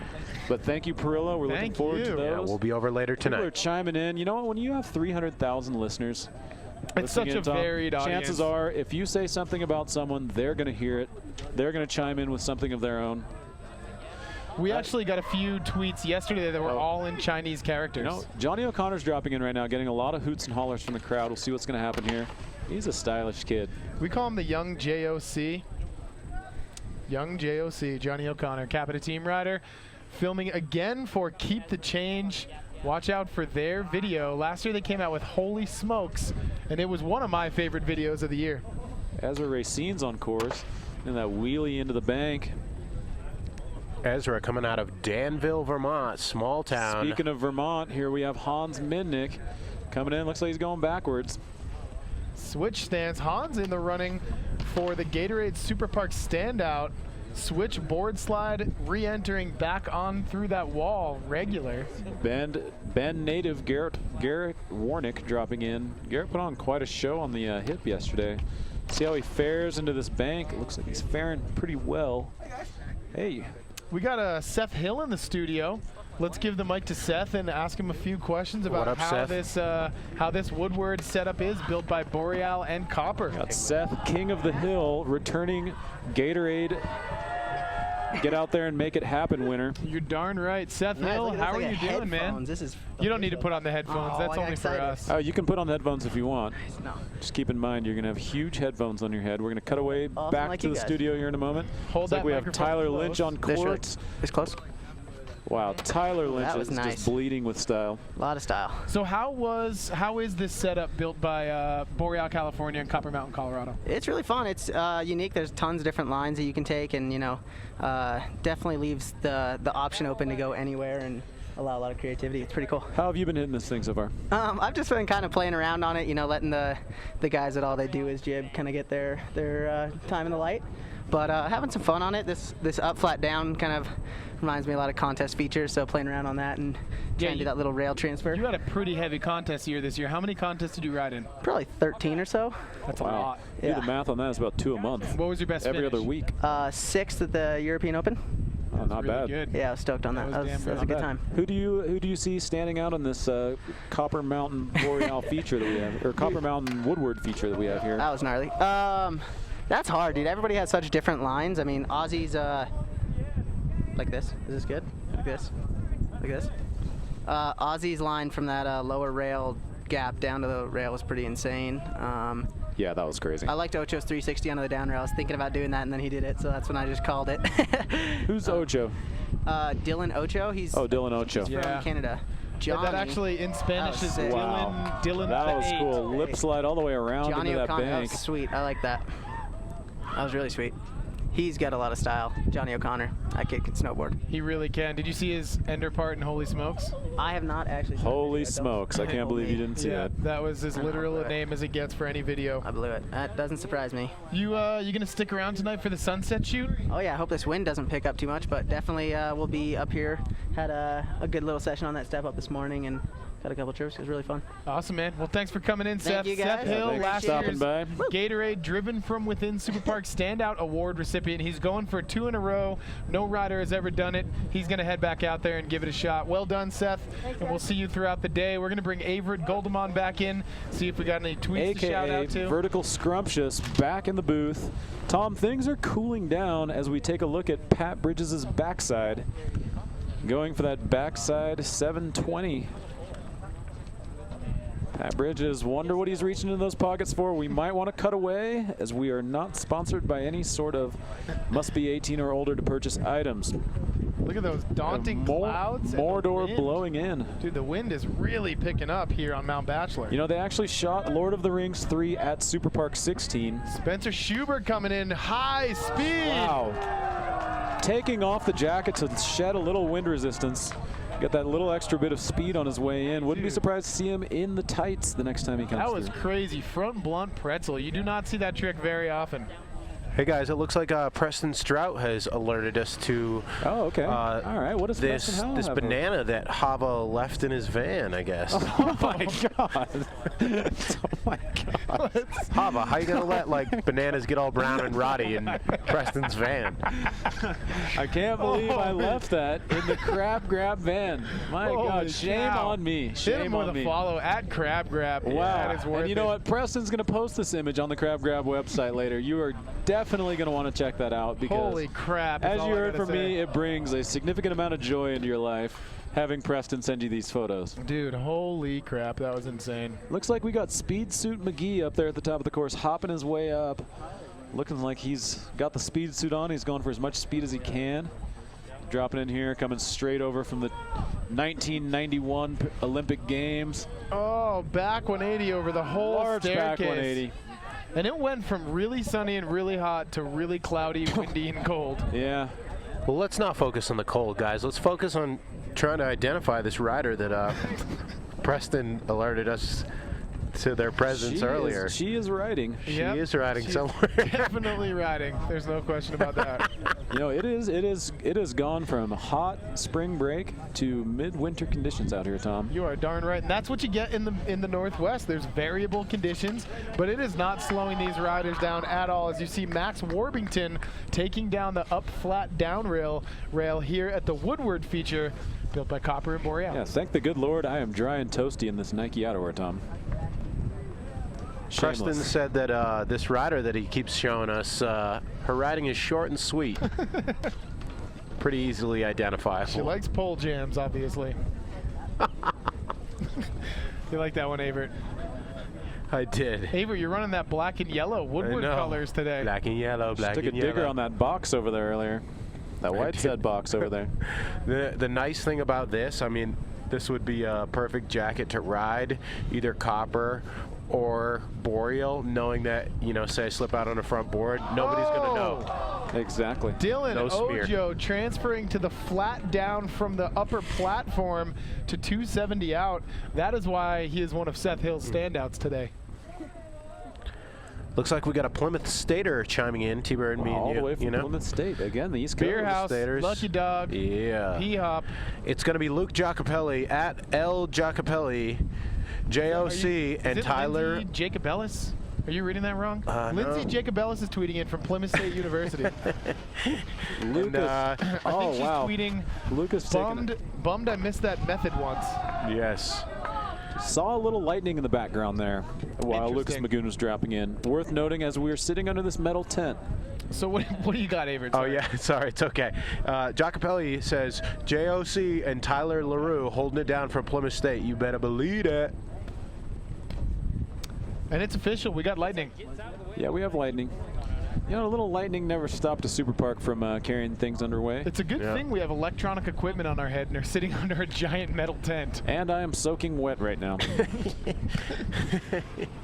But thank you, Perilla. We're looking forward to those. Yeah, we'll be over later tonight. People are chiming in. You know what? When you have 300,000 listeners, it's such a varied audience. Chances are, if you say something about someone, they're going to hear it. They're going to chime in with something of their own. We actually got a few tweets yesterday that were all in Chinese characters. You know, Johnny O'Connor's dropping in right now, getting a lot of hoots and hollers from the crowd. We'll see what's going to happen here. He's a stylish kid. We call him the young JOC. Young JOC, Johnny O'Connor, Capita team rider, filming again for Keep the Change. Watch out for their video. Last year they came out with Holy Smokes, and it was one of my favorite videos of the year. Ezra Racine's on course, and that wheelie into the bank. Ezra coming out of Danville, Vermont, small town. Speaking of Vermont, here we have Hans Minnick coming in. Looks like he's going backwards. Switch stance. Hans in the running for the Gatorade Superpark standout. Switch board slide, re-entering back on through that wall, regular. Bend native Garrett Warnick dropping in. Garrett put on quite a show on the hip yesterday. See how he fares into this bank. It looks like he's faring pretty well. Hey. We got Seth Hill in the studio. Let's give the mic to Seth and ask him a few questions about how this Woodward setup is, built by Boreal and Copper. Got Seth, King of the Hill, returning Gatorade. Get out there and make it happen, winner. You're darn right. Seth Hill, how are you doing, man? You don't need to put on the headphones. That's only for us. Oh, you can put on the headphones if you want. No. Just keep in mind, you're going to have huge headphones on your head. We're going to cut away back to the studio here in a moment. Hold like we have Tyler Lynch on court. It's close. Wow, Tyler Lynch is just bleeding with style. A lot of style. So how is this setup built by Boreal, California, and Copper Mountain, Colorado? It's really fun. It's unique. There's tons of different lines that you can take, and definitely leaves the option open to go anywhere and allow a lot of creativity. It's pretty cool. How have you been hitting this thing so far? I've just been kind of playing around on it, letting the guys that all they do is jib kind of get their time in the light. But having some fun on it. This up, flat, down kind of reminds me a lot of contest features, so playing around on that and trying to do that little rail transfer. You had a pretty heavy contest year this year. How many contests did you ride in? Probably 13 or so. That's a lot. Do the math on that. It's about 2 a month. What was your best Every finish? other week. 6th at the European Open. Oh, not really bad. Good. Yeah, I was stoked on that. That was a good time. Who do you see standing out on this Copper Mountain Boreal feature that we have, or Copper Mountain Woodward feature that we have here? That was gnarly. That's hard, dude. Everybody has such different lines. I mean, Ozzy's like this. Is this good? Like this. Like this. Ozzy's line from that lower rail gap down to the rail was pretty insane. Yeah, that was crazy. I liked Ocho's 360 onto the down rail. I was thinking about doing that, and then he did it, so that's when I just called it. Who's Ocho? Dylan Ocho. Dylan Ocho. He's from Canada. Johnny. That actually in Spanish is wow. Dylan. That was cool. Hey. Lip slide all the way around Johnny into that O'Connor, bank. that was sweet. I like that. That was really sweet. He's got a lot of style. Johnny O'Connor. That kid can snowboard. He really can. Did you see his ender part in Holy Smokes? I have not actually seen Holy Smokes. I can't believe you didn't see that. That was as literal a name as it gets for any video. I blew it. That doesn't surprise me. You gonna stick around tonight for the sunset shoot? Oh yeah, I hope this wind doesn't pick up too much, but definitely we'll be up here. Had a good little session on that step up this morning and got a couple trips. It was really fun. Awesome, man. Well, thanks for coming in, Seth. Thank you guys. Seth Hill, last year's by. Gatorade Driven from Within Superpark Standout Award recipient. He's going for 2 in a row. No rider has ever done it. He's going to head back out there and give it a shot. Well done, Seth. And we'll see you throughout the day. We're going to bring Averid Goldemon back in, see if we got any tweets to shout out to. Vertical Scrumptious back in the booth. Tom, things are cooling down as we take a look at Pat Bridges' backside. Going for that backside 720. Pat Bridges, wonder what he's reaching in those pockets for. We might want to cut away, as we are not sponsored by any sort of must be 18 or older to purchase items. Look at those daunting clouds. Mordor blowing in. Dude, the wind is really picking up here on Mount Bachelor. You know, they actually shot Lord of the Rings 3 at Superpark 16. Spencer Schubert coming in high speed. Wow. Taking off the jacket to shed a little wind resistance. Got that little extra bit of speed on his way in. Wouldn't be surprised to see him in the tights the next time he comes That was through. crazy. Front blunt pretzel. You do not see that trick very often. Hey guys, it looks like Preston Strout has alerted us to all right. What is this banana that Hava left in his van, I guess. Oh my god. Oh my god. Hava, how you gonna let like bananas get all brown and rotty in Preston's van? I can't believe I left that in the crab grab van. My God, shame on me. Shame Hit him with on a me. follow at Crab Grab. Wow. Yeah, that is worth And you know it. what? Preston's going to post this image on the Crab Grab website later. You are definitely going to want to check that out because Holy crap. is as all you I heard gotta from say. me, it brings a significant amount of joy into your life having Preston send you these photos. Dude, holy crap. That was insane. Looks like we got Speed Suit McGee up there at the top of the course, hopping his way up. Looking like he's got the speed suit on. He's going for as much speed as he can. Dropping in here, coming straight over from the 1991 Olympic Games. Oh, back 180 over the whole Large staircase. back 180. And it went from really sunny and really hot to really cloudy, windy, and cold. Yeah. Well, let's not focus on the cold, guys. Let's focus on trying to identify this rider that Preston alerted us to their presence earlier. She is riding. She is riding somewhere. Definitely riding. There's no question about that. You know, it has gone from hot spring break to midwinter conditions out here, Tom. You are darn right, and that's what you get in the Northwest. There's variable conditions, but it is not slowing these riders down at all. As you see, Max Warbington taking down the up flat down rail here at the Woodward feature, built by Copper and Boreal. Yeah, thank the good Lord I am dry and toasty in this Nike outerwear, Tom. Preston Shameless. said that this rider that he keeps showing us, her riding is short and sweet. Pretty easily identifiable. She likes pole jams, obviously. You like that one, Avert? I did. Avert, you're running that black and yellow Woodward colors today. Black and yellow, black Took and a digger yellow. on that box over there earlier. That white set box over there. The nice thing about this, I mean, this would be a perfect jacket to ride, either Copper or Boreal, knowing that, you know, say I slip out on the front board, nobody's going to know. Exactly. Dylan No smear. Ojo transferring to the flat down from the upper platform to 270 out. That is why he is one of Seth Hill's standouts today. Looks like we got a Plymouth Stater chiming in, T-Bird and me and All you. the way from you know? Plymouth State. Again, the East Coast. Beer House, Staters. Lucky Dog, Yeah. P-Hop. It's going to be Luke Giacopelli at L Giacopelli, JOC, and Is it Tyler. Lindsay Jacobellis? Are you reading that wrong? Lindsay no. Jacobellis is tweeting in from Plymouth State University. Lucas. I think Oh, she's wow. tweeting, Lucas taking bummed I missed that method once. Yes. Saw a little lightning in the background there while Lucas Interesting. Magoon was dropping in. Worth noting as we were sitting under this metal tent. So what do you got, Avert? Oh, yeah. Sorry, it's okay. Giacopelli says, JOC and Tyler LaRue holding it down for Plymouth State. You better believe it. And it's official. We got lightning. Yeah, we have lightning. You know, a little lightning never stopped a Superpark from carrying things underway. It's a good thing we have electronic equipment on our head and are sitting under a giant metal tent. And I am soaking wet right now.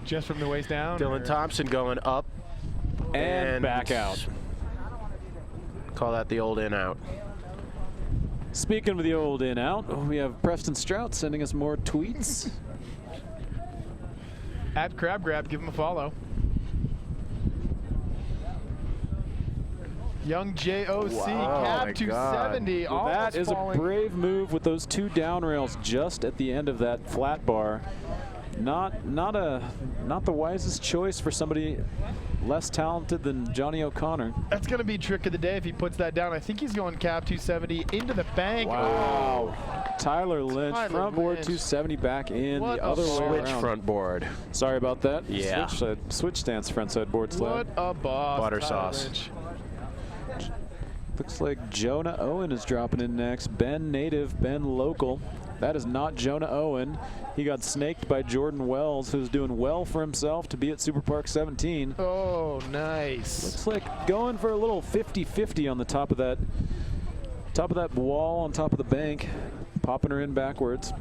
Just from the waist down? Dylan Thompson going up and back out. Call that the old in out. Speaking of the old in out, we have Preston Strout sending us more tweets. At Crab Grab, give him a follow. Young JOC, cab 270. Well, almost that is falling. a brave move with those two down rails just at the end of that flat bar. Not the wisest choice for somebody less talented than Johnny O'Connor. That's going to be trick of the day if he puts that down. I think he's going cab 270 into the bank. Wow. Tyler Lynch, Tyler front board Lynch. 270 back in, What the a other way Switch around. front board. Sorry about that. Yeah. Switch stance front side board sled. What a boss. Butter Tyler sauce. Lynch. Looks like Jonah Owen is dropping in next. Ben native, Ben local. That is not Jonah Owen. He got snaked by Jordan Wells, who's doing well for himself to be at Superpark 17. Oh, nice. Looks like going for a little 50-50 on the top of that wall on top of the bank, popping her in backwards.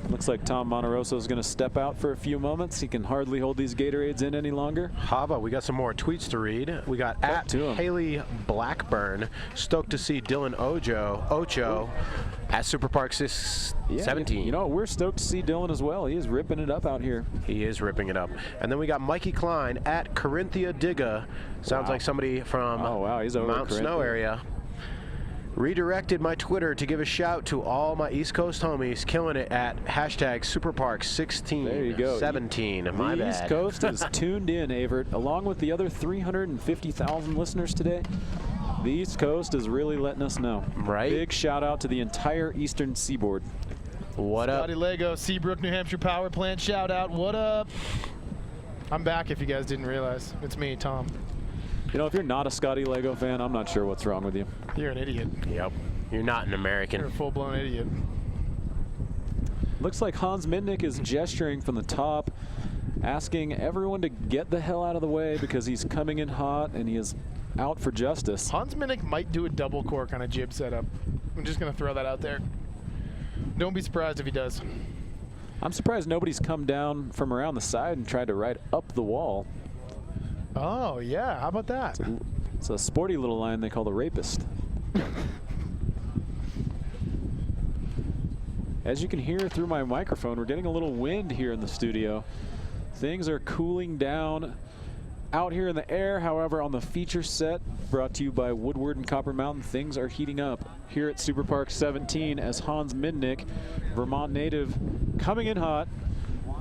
Looks like Tom Monterosso is going to step out for a few moments. He can hardly hold these Gatorades in any longer. Hava, we got some more tweets to read. We got at Haley Blackburn, stoked to see Dylan Ocho at Superpark 17. You know, we're stoked to see Dylan as well. He is ripping it up out here. He is ripping it up. And then we got Mikey Klein at Corinthia Digga. Sounds like somebody from He's over Mount Snow Corinthia. area. Redirected my Twitter to give a shout to all my East Coast homies killing it at hashtag Superpark16. There you go. 17. My the bad. East Coast is tuned in, Avert, along with the other 350,000 listeners today. The East Coast is really letting us know. Right. Big shout out to the entire Eastern Seaboard. What up? Scotty Lego, Seabrook, New Hampshire Power Plant, shout out. What up? I'm back if you guys didn't realize. It's me, Tom. You know, if you're not a Scotty Lego fan, I'm not sure what's wrong with you. You're an idiot. Yep. You're not an American. You're a full-blown idiot. Looks like Hans Mitnick is gesturing from the top, asking everyone to get the hell out of the way because he's coming in hot and he is out for justice. Hans Mitnick might do a double cork on a jib setup. I'm just going to throw that out there. Don't be surprised if he does. I'm surprised nobody's come down from around the side and tried to ride up the wall. Oh, yeah. How about that? It's a sporty little line they call the rapist. As you can hear through my microphone, we're getting a little wind here in the studio. Things are cooling down out here in the air. However, on the feature set brought to you by Woodward and Copper Mountain, things are heating up here at Superpark 17 as Hans Mitnick, Vermont native, coming in hot,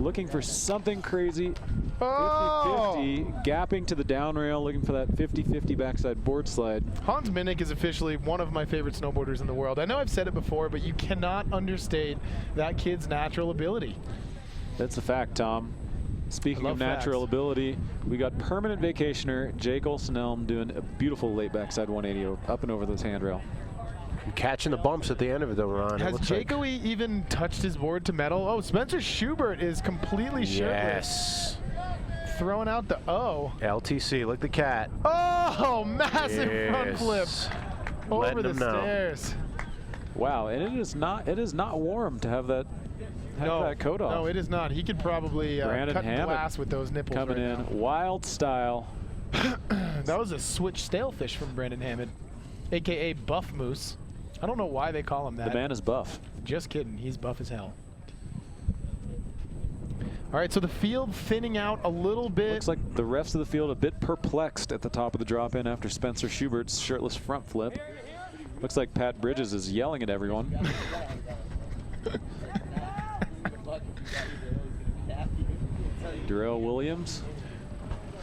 looking for something crazy. 50-50, gapping to the down rail, looking for that 50-50 backside board slide. Hans Mitnick is officially one of my favorite snowboarders in the world. I know I've said it before, but you cannot understate that kid's natural ability. That's a fact, Tom. Speaking of natural ability, we got permanent vacationer Jake Olsen-Elm doing a beautiful late backside 180 up and over this handrail. Catching the bumps at the end of it, though, Ron. Has Jaco even touched his board to metal? Oh, Spencer Schubert is completely shirtless. Yes. Throwing out the O. LTC, look the cat. Oh, massive front flip over the stairs. Wow, and it is not warm to have that that coat off. No, it is not. He could probably cut glass with those nipples coming right in wild style. That was a switch stalefish from Brandon Hammond, a.k.a. Buff Moose. I don't know why they call him that. The man is buff. Just kidding. He's buff as hell. All right, so the field thinning out a little bit. Looks like the rest of the field a bit perplexed at the top of the drop-in after Spencer Schubert's shirtless front flip. Looks like Pat Bridges is yelling at everyone. Darrell Williams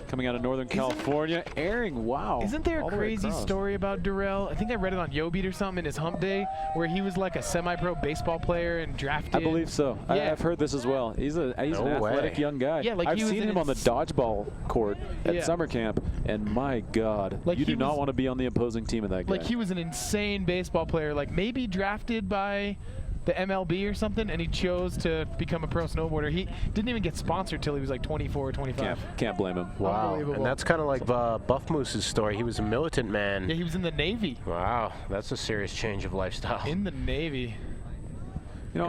coming out of Northern California, airing, wow. Isn't there a crazy story about Darrell? I think I read it on YoBeat or something in his hump day, where he was like a semi-pro baseball player and drafted. I believe so. Yeah. I've heard this as well. He's an athletic young guy. Yeah, like I've he was seen him on the dodgeball court at summer camp, and my God, Like you he do not was- want to be on the opposing team of that guy. Like he was an insane baseball player, like maybe drafted by the MLB or something, and he chose to become a pro snowboarder. He didn't even get sponsored till he was like 24 or 25. Can't blame him. Wow. Unbelievable. And that's kind of like Buff Moose's story. He was a militant man. Yeah, he was in the Navy. Wow, that's a serious change of lifestyle. In the Navy. You know,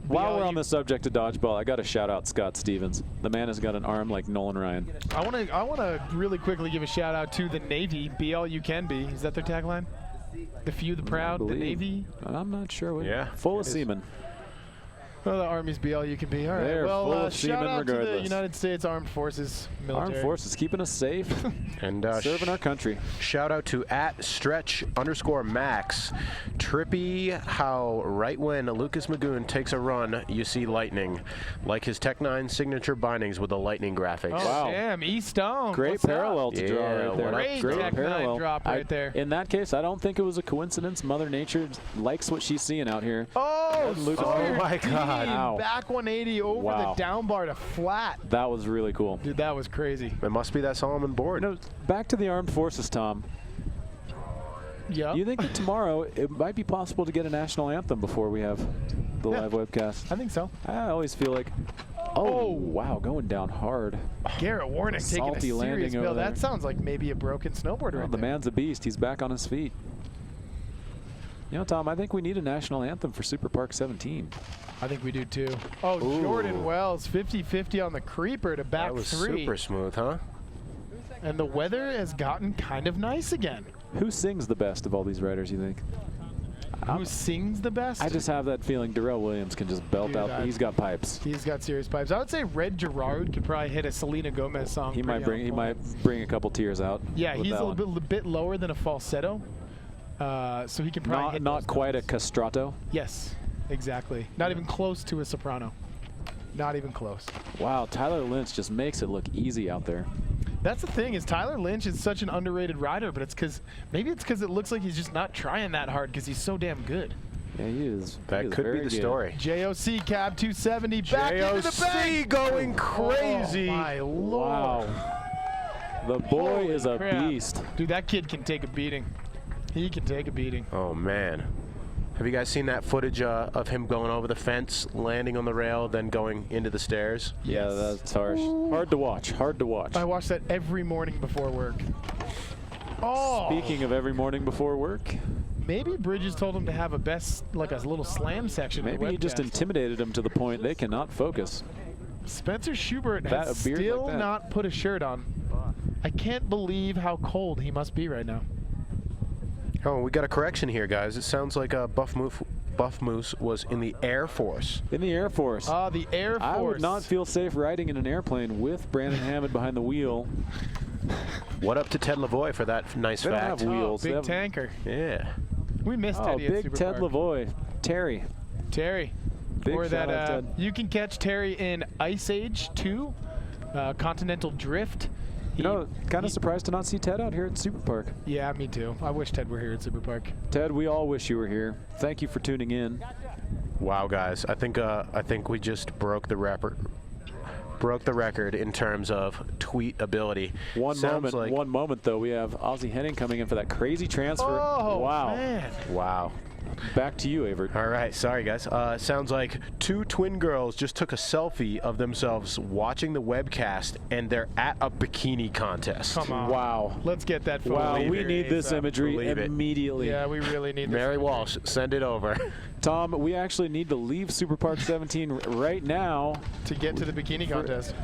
while we're on the subject of dodgeball, I got to shout out Scott Stevens. The man has got an arm like Nolan Ryan. I want to really quickly give a shout out to the Navy. Be all you can be. Is that their tagline? The few, the proud, the Navy. I'm not sure. Yeah. Full of seamen. Well, the Army's be all you can be. All right. They're well, full of shout seamen out to the regardless. United States Armed Forces military. Armed Forces keeping us safe and serving our country. Shout out to @stretch_Max. Trippy how right when Lucas Magoon takes a run, you see lightning. Like his Tech 9 signature bindings with the lightning graphics. Oh, damn. Eastone. Great What's parallel up? to draw right there. Great Tech 9 drop right there. In that case, I don't think it was a coincidence. Mother Nature likes what she's seeing out here. Oh, oh my God. Wow. Back 180 over Wow. the down bar to flat. That was really cool. Dude, that was crazy. It must be that Solomon board. You know, back to the Armed Forces, Tom. Yeah. You think that tomorrow it might be possible to get a national anthem before we have the live webcast? I think so. I always feel like, oh, wow, going down hard. Garrett Warnick taking a Salty serious landing bill. over there. That sounds like maybe a broken snowboarder. Well, right the there. man's a beast. He's back on his feet. You know, Tom, I think we need a national anthem for Superpark 17. I think we do too. Oh, Ooh. Jordan Wells, 50-50 on the creeper to back That was three. super smooth, huh? And the weather has gotten kind of nice again. Who sings the best of all these riders, you think? Who sings the best? I just have that feeling Darrell Williams can just belt Dude, out. He's got pipes. He's got serious pipes. I would say Red Gerard could probably hit a Selena Gomez song. He pretty might bring on point. a couple tears out. Yeah, with he's that a one. little bit lower than a falsetto. So he can probably hit not those quite notes. a castrato. Yes, exactly. Not even close to a soprano. Not even close. Wow, Tyler Lynch just makes it look easy out there. That's the thing is Tyler Lynch is such an underrated rider, but maybe it's because it looks like he's just not trying that hard because he's so damn good. Yeah, he is. That could be the story. JOC cab 270 back into the bank. Going crazy. Oh my lord. Wow. The boy Holy is a crap. beast. Dude, that kid can take a beating. He can take a beating. Oh man. Have you guys seen that footage of him going over the fence, landing on the rail, then going into the stairs? Yeah, that's harsh. Hard to watch. Hard to watch. I watch that every morning before work. Oh. Speaking of every morning before work, maybe Bridges told him to have a little slam section. maybe he just intimidated him to the point they cannot focus. Spencer Schubert has a beard still like that. not put a shirt on. I can't believe how cold he must be right now. Oh, we got a correction here, guys. It sounds like Buff Moose was in the Air Force. In the Air Force. The Air Force. I would not feel safe riding in an airplane with Brandon Hammond behind the wheel. What up to Ted Lavoie for that nice They don't fact? have wheels. Big They have- tanker. Yeah. We missed Teddy at big Ted Superpark. Lavoie. Terry. Big Or shout out, that Ted. you can catch Terry in Ice Age 2, Continental Drift. Kind of surprised to not see Ted out here at Superpark. Yeah, me too. I wish Ted were here at Superpark. Ted, we all wish you were here. Thank you for tuning in. Wow, guys. I think we just broke the record in terms of tweet ability. One moment though. We have Ozzie Henning coming in for that crazy transfer. Oh, wow. man. Wow. Back to you, Avert. All right, sorry guys. Sounds like two twin girls just took a selfie of themselves watching the webcast, and they're at a bikini contest. Come on. Wow. Let's get that photo. Wow, we here need this ASAP. imagery Believe it. immediately. Yeah, we really need this. Mary imagery. Walsh, send it over. Tom, we actually need to leave Superpark 17 right now. To get to the bikini contest.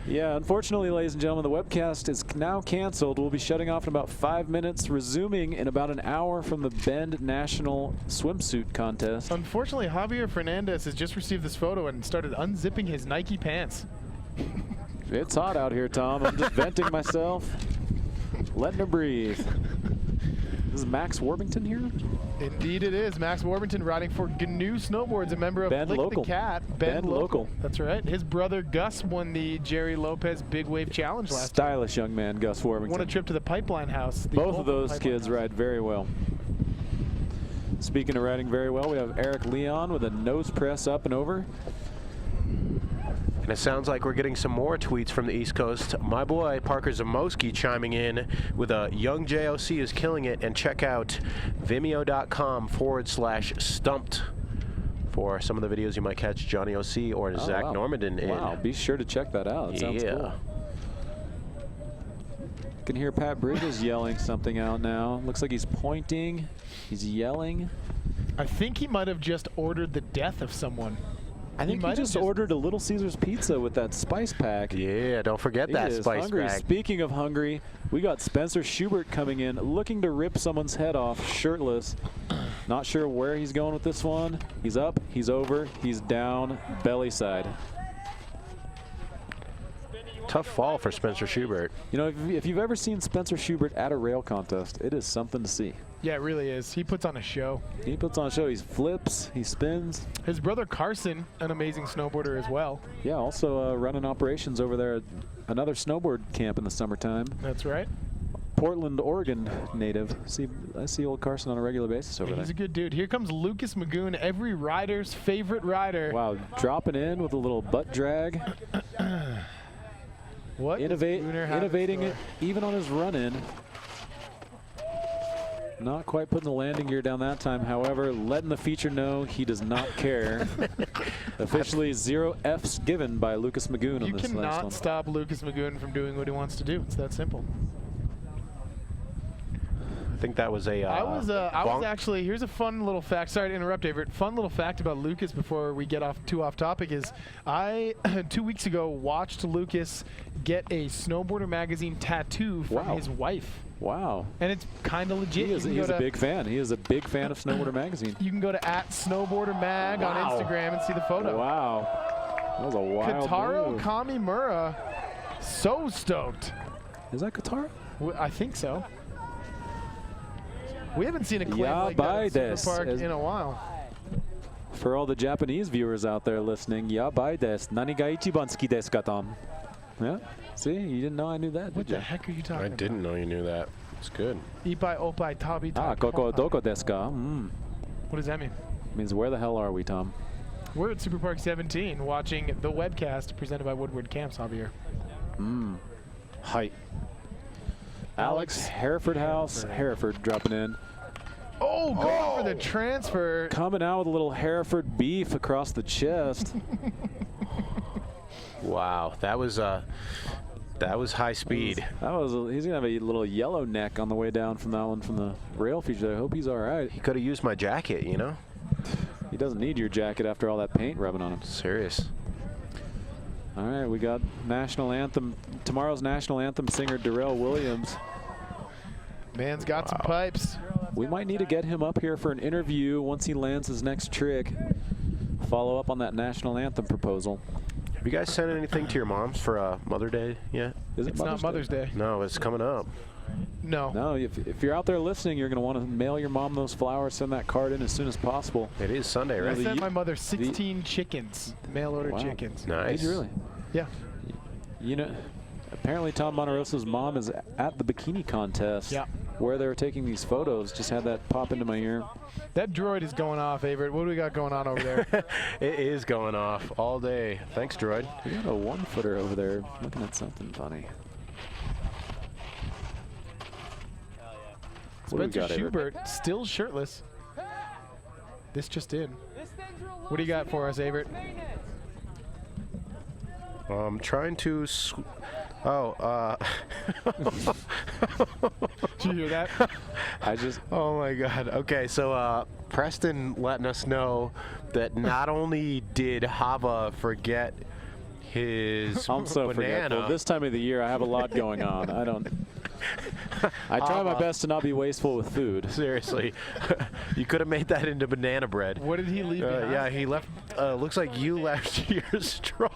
Yeah, unfortunately, ladies and gentlemen, the webcast is now canceled. We'll be shutting off in about 5 minutes, resuming in about an hour from the Bend National Swimsuit Contest. Unfortunately, Javier Fernandez has just received this photo and started unzipping his Nike pants. It's hot out here, Tom. I'm just venting myself, letting her breathe. Is Max Warbington here? Indeed it is. Max Warbington riding for GNU Snowboards, a member of Bend Lick Local. the Cat. Bend Local. That's right. His brother Gus won the Jerry Lopez Big Wave Challenge last year. Stylish young man, Gus Warbington. Won a trip to the Pipeline House. Both of those kids ride very well. Speaking of riding very well, we have Eric Leon with a nose press up and over. And it sounds like we're getting some more tweets from the East Coast. My boy Parker Zamoski chiming in with a young JOC is killing it, and check out vimeo.com/stumped for some of the videos you might catch Johnny OC or Zach Normandin in. Wow, be sure to check that out. That sounds cool. You can hear Pat Bridges yelling something out now. Looks like he's pointing. He's yelling. I think he might have just ordered the death of someone. I think he just ordered a Little Caesars pizza with that spice pack. Yeah, don't forget that spice hungry. pack. Speaking of hungry, we got Spencer Schubert coming in, looking to rip someone's head off, shirtless. Not sure where he's going with this one. He's up, he's over, he's down, belly side. Tough fall for Spencer Schubert. You know, if you've ever seen Spencer Schubert at a rail contest, it is something to see. Yeah, it really is. He puts on a show. He puts on a show. He flips, he spins. His brother Carson, an amazing snowboarder as well. Yeah, also running operations over there at another snowboard camp in the summertime. That's right. Portland, Oregon native. I see old Carson on a regular basis over there. He's a good dude. Here comes Lucas Magoon, every rider's favorite rider. Wow, dropping in with a little butt drag. What? Innovating it even on his run-in. Not quite putting the landing gear down that time. However, letting the feature know he does not care. Officially 0 Fs given by Lucas Magoon on this last one. You cannot stop Lucas Magoon from doing what he wants to do. It's that simple. I think that was a. I was actually. Here's a fun little fact. Sorry to interrupt, Avert. Fun little fact about Lucas before we get too off topic is I 2 weeks ago watched Lucas get a Snowboarder Magazine tattoo from his wife. Wow. And it's kind of legit. He is a big fan. He is a big fan of Snowboarder Magazine. You can go to @SnowboarderMag on Instagram and see the photo. Wow. That was a wild Kotaro move. Kamimura, so stoked. Is that Kotaro? I think so. We haven't seen a claim like that at Superpark in a while. For all the Japanese viewers out there listening, yabai desu. Nani ga ichiban suki desu ka, Tom? Yeah? See, you didn't know I knew that, What did the you? heck are you talking about? I didn't know you knew that. It's good. Ipai, opai, tabi, Ah, tabi. koko doko desu ka? What does that mean? Means where the hell are we, Tom? We're at Superpark 17 watching the webcast presented by Woodward Camps, Javier. Hi. Alex Hereford House, Hereford dropping in. Oh, going for the transfer. Coming out with a little Hereford beef across the chest. Wow, that was high speed. He's gonna have a little yellow neck on the way down from that one from the rail feature. I hope he's all right. He could have used my jacket, you know. He doesn't need your jacket after all that paint rubbing on him. Serious. All right, we got national anthem. Tomorrow's national anthem singer Darrell Williams. Man's got some pipes. We might need to get him up here for an interview once he lands his next trick. Follow up on that national anthem proposal. Have you guys sent anything to your moms for Mother's Day yet? Is it It's not Mother's Day. No, it's coming up. No. No, if you're out there listening, you're going to want to mail your mom those flowers, send that card in as soon as possible. It is Sunday, I right? sent my mother 16 chickens, mail order chickens. Nice. Did you really? Yeah. You know, apparently Tom Monterosa's mom is at the bikini contest. Yeah. Where they were taking these photos. Just had that pop into my ear. That droid is going off, Avery. What do we got going on over there? It is going off all day. Thanks, droid. We got a one-footer over there looking at something funny. What do we Spencer got, Avery? Schubert still shirtless. This just in. What do you got for us, Avery? Trying to. Did you hear that? I just. Oh my God. Okay, so Preston letting us know that not only did Hava forget his I'm so banana. forgetful. This time of the year, I have a lot going on. I try my best to not be wasteful with food. Seriously, you could have made that into banana bread. What did he leave behind? Yeah, he left. Looks like you left your straw.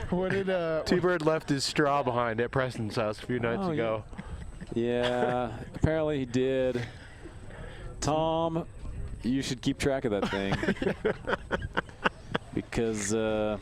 What did T-Bird left his straw behind at Preston's house a few nights ago. Yeah, apparently he did. Tom, you should keep track of that thing. Because, oh,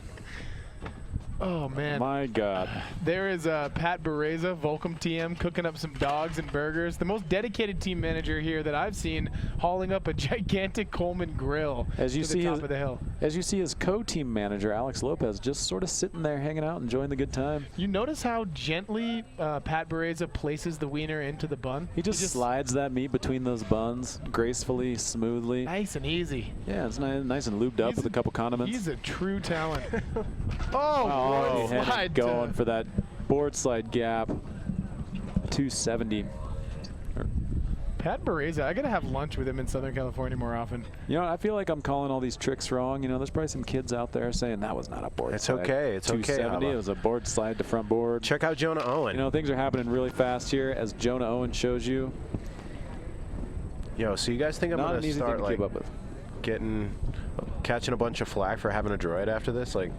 man. My God. There is Pat Bereza, Volcom TM, cooking up some dogs and burgers. The most dedicated team manager here that I've seen, hauling up a gigantic Coleman grill to the top of the hill. As you see his co-team manager, Alex Lopez, just sort of sitting there hanging out, enjoying the good time. You notice how gently Pat Bereza places the wiener into the bun? He just slides that meat between those buns gracefully, smoothly. Nice and easy. Yeah, it's nice and lubed up with a couple condiments. He's a true talent. Oh, board slide going for that board slide gap. 270. Pat Bereza, I gotta have lunch with him in Southern California more often. You know, I feel like I'm calling all these tricks wrong. You know, there's probably some kids out there saying that was not a board slide. It's okay. It's okay. 270. It was a board slide to front board. Check out Jonah Owen. You know, things are happening really fast here, as Jonah Owen shows you. Yo, so you guys think I'm Not gonna an easy start thing to like keep up with. catching a bunch of flack for having a droid after this? Like,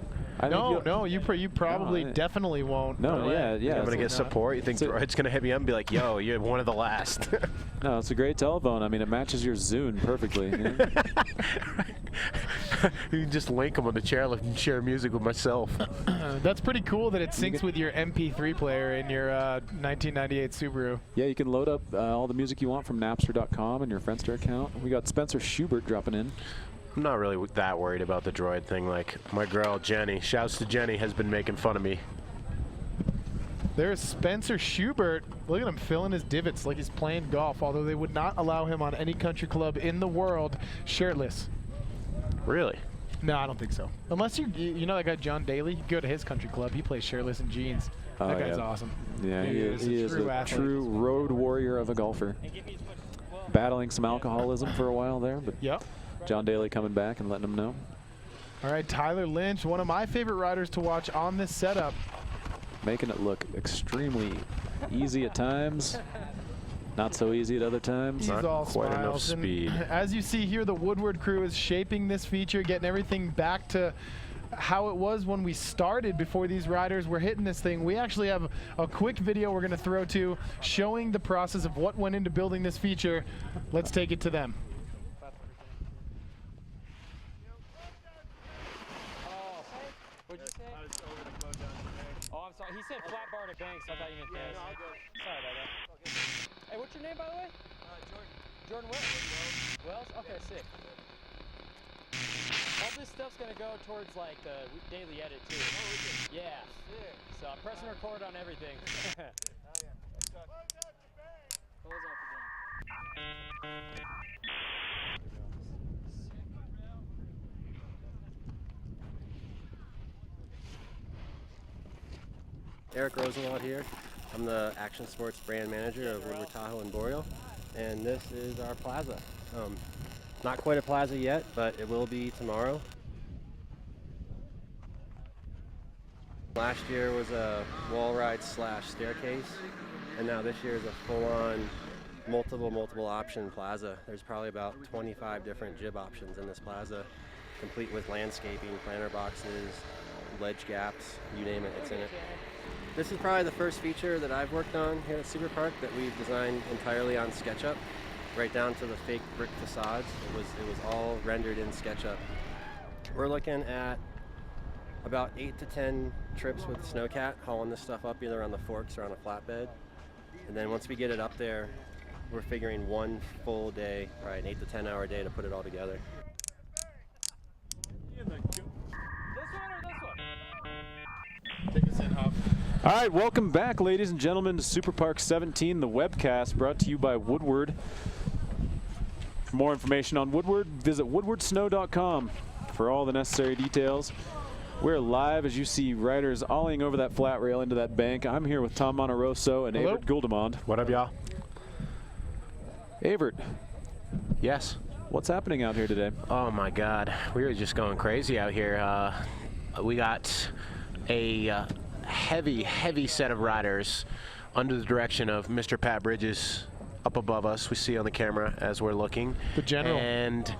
No, you probably definitely won't. No, yeah. I'm gonna get support. You think droid's gonna hit me up and be like, "Yo, you're one of the last." No, it's a great telephone. I mean, it matches your Zune perfectly. You know? You can just link them on the chairlift and share music with myself. That's pretty cool that it syncs with your MP3 player in your 1998 Subaru. Yeah, you can load up all the music you want from Napster.com and your Friendster account. We got Spencer Schubert dropping in. I'm not really that worried about the droid thing. Like, my girl Jenny, shouts to Jenny, has been making fun of me. There's Spencer Schubert. Look at him filling his divots like he's playing golf, although they would not allow him on any country club in the world shirtless. Really? No, I don't think so. Unless you know that guy John Daly, you go to his country club, he plays shirtless in jeans. That guy's awesome. Yeah, he is true a athlete. true road warrior of a golfer. Battling some alcoholism for a while there, but John Daly coming back and letting him know. All right, Tyler Lynch, one of my favorite riders to watch on this setup. Making it look extremely easy at times. Not so easy at other times. He's all smiles. And as you see here, the Woodward crew is shaping this feature, getting everything back to how it was when we started before these riders were hitting this thing. We actually have a quick video we're going to throw to showing the process of what went into building this feature. Let's take it to them. What'd you say? Oh, I'm sorry. He said flat bar to bank, so I thought you meant this. Sorry about that. Hey, what's your name, by the way? Jordan. Jordan what? Wells? Okay, sick. All this stuff's gonna go towards like the daily edit too. Oh, is it? Yeah. Sick. So I'm pressing record on everything. Oh yeah. Close off again. Eric Rosenwald here. I'm the Action Sports brand manager of Woodward, Tahoe, and Boreal, and this is our plaza. Not quite a plaza yet, but it will be tomorrow. Last year was a wall ride slash staircase, and now this year is a full-on multiple option plaza. There's probably about 25 different jib options in this plaza, complete with landscaping, planter boxes, ledge gaps, you name it, it's in it. This is probably the first feature that I've worked on here at Superpark that we've designed entirely on SketchUp, right down to the fake brick facades. It was all rendered in SketchUp. We're looking at about 8 to 10 trips with Snowcat, hauling this stuff up either on the forks or on a flatbed. And then once we get it up there, we're figuring one full day, right, an 8 to 10 hour day to put it all together. Take us in, Hop. All right, welcome back, ladies and gentlemen, to Superpark 17, the webcast brought to you by Woodward. For more information on Woodward, visit woodwardsnow.com for all the necessary details. We're live as you see riders ollieing over that flat rail into that bank. I'm here with Tom Monterosso and Avert Guldemond. What up, y'all? Avert. Yes. What's happening out here today? Oh my God, we were just going crazy out here. We got a heavy set of riders under the direction of Mr. Pat Bridges up above us. We see on the camera as we're looking. The general. And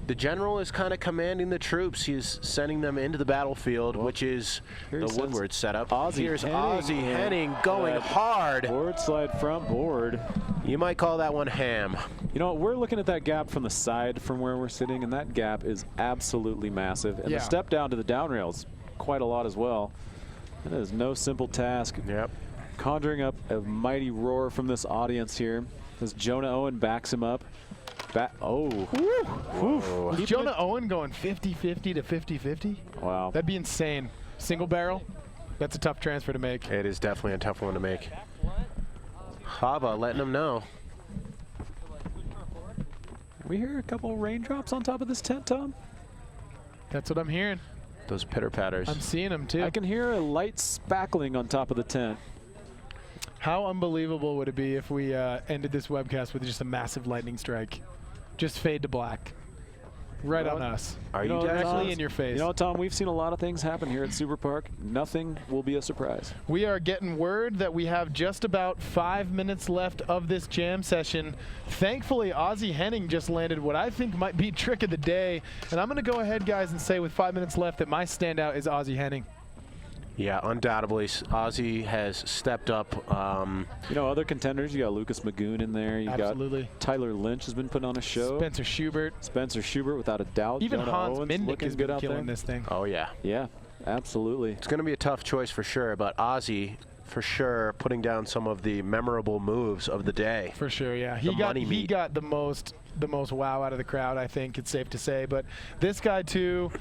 the general is kind of commanding the troops. He's sending them into the battlefield, which is the Woodward setup. Here's Ozzie Henning going hard. Board slide front board. You might call that one ham. You know, we're looking at that gap from the side from where we're sitting, and that gap is absolutely massive. And the step down to the down rails quite a lot as well. That is no simple task. Yep. Conjuring up a mighty roar from this audience here as Jonah Owen backs him up. Is Jonah Owen going 50-50 to 50-50? Wow. That'd be insane. Single barrel? That's a tough transfer to make. It is definitely a tough one to make. Hava letting them know. We hear a couple of raindrops on top of this tent, Tom? That's what I'm hearing. Those pitter-patters. I'm seeing them too. I can hear a light spackling on top of the tent. How unbelievable would it be if we ended this webcast with just a massive lightning strike? Just fade to black. Right on us. Are you directly in your face? You know, Tom, we've seen a lot of things happen here at Superpark. Nothing will be a surprise. We are getting word that we have just about 5 minutes left of this jam session. Thankfully, Ozzie Henning just landed what I think might be trick of the day. And I'm going to go ahead, guys, and say with 5 minutes left that my standout is Ozzie Henning. Yeah, undoubtedly, Ozzie has stepped up. You know, other contenders, you got Lucas Magoon in there. You got Tyler Lynch has been put on a show. Spencer Schubert. Spencer Schubert, without a doubt. Even Jonah Hans Owens Minnick looking has good been out killing there. this thing. Oh, yeah. Yeah, absolutely. It's going to be a tough choice for sure, but Ozzie, for sure, putting down some of the memorable moves of the day. For sure, yeah. He got the most wow out of the crowd, I think it's safe to say. But this guy, too,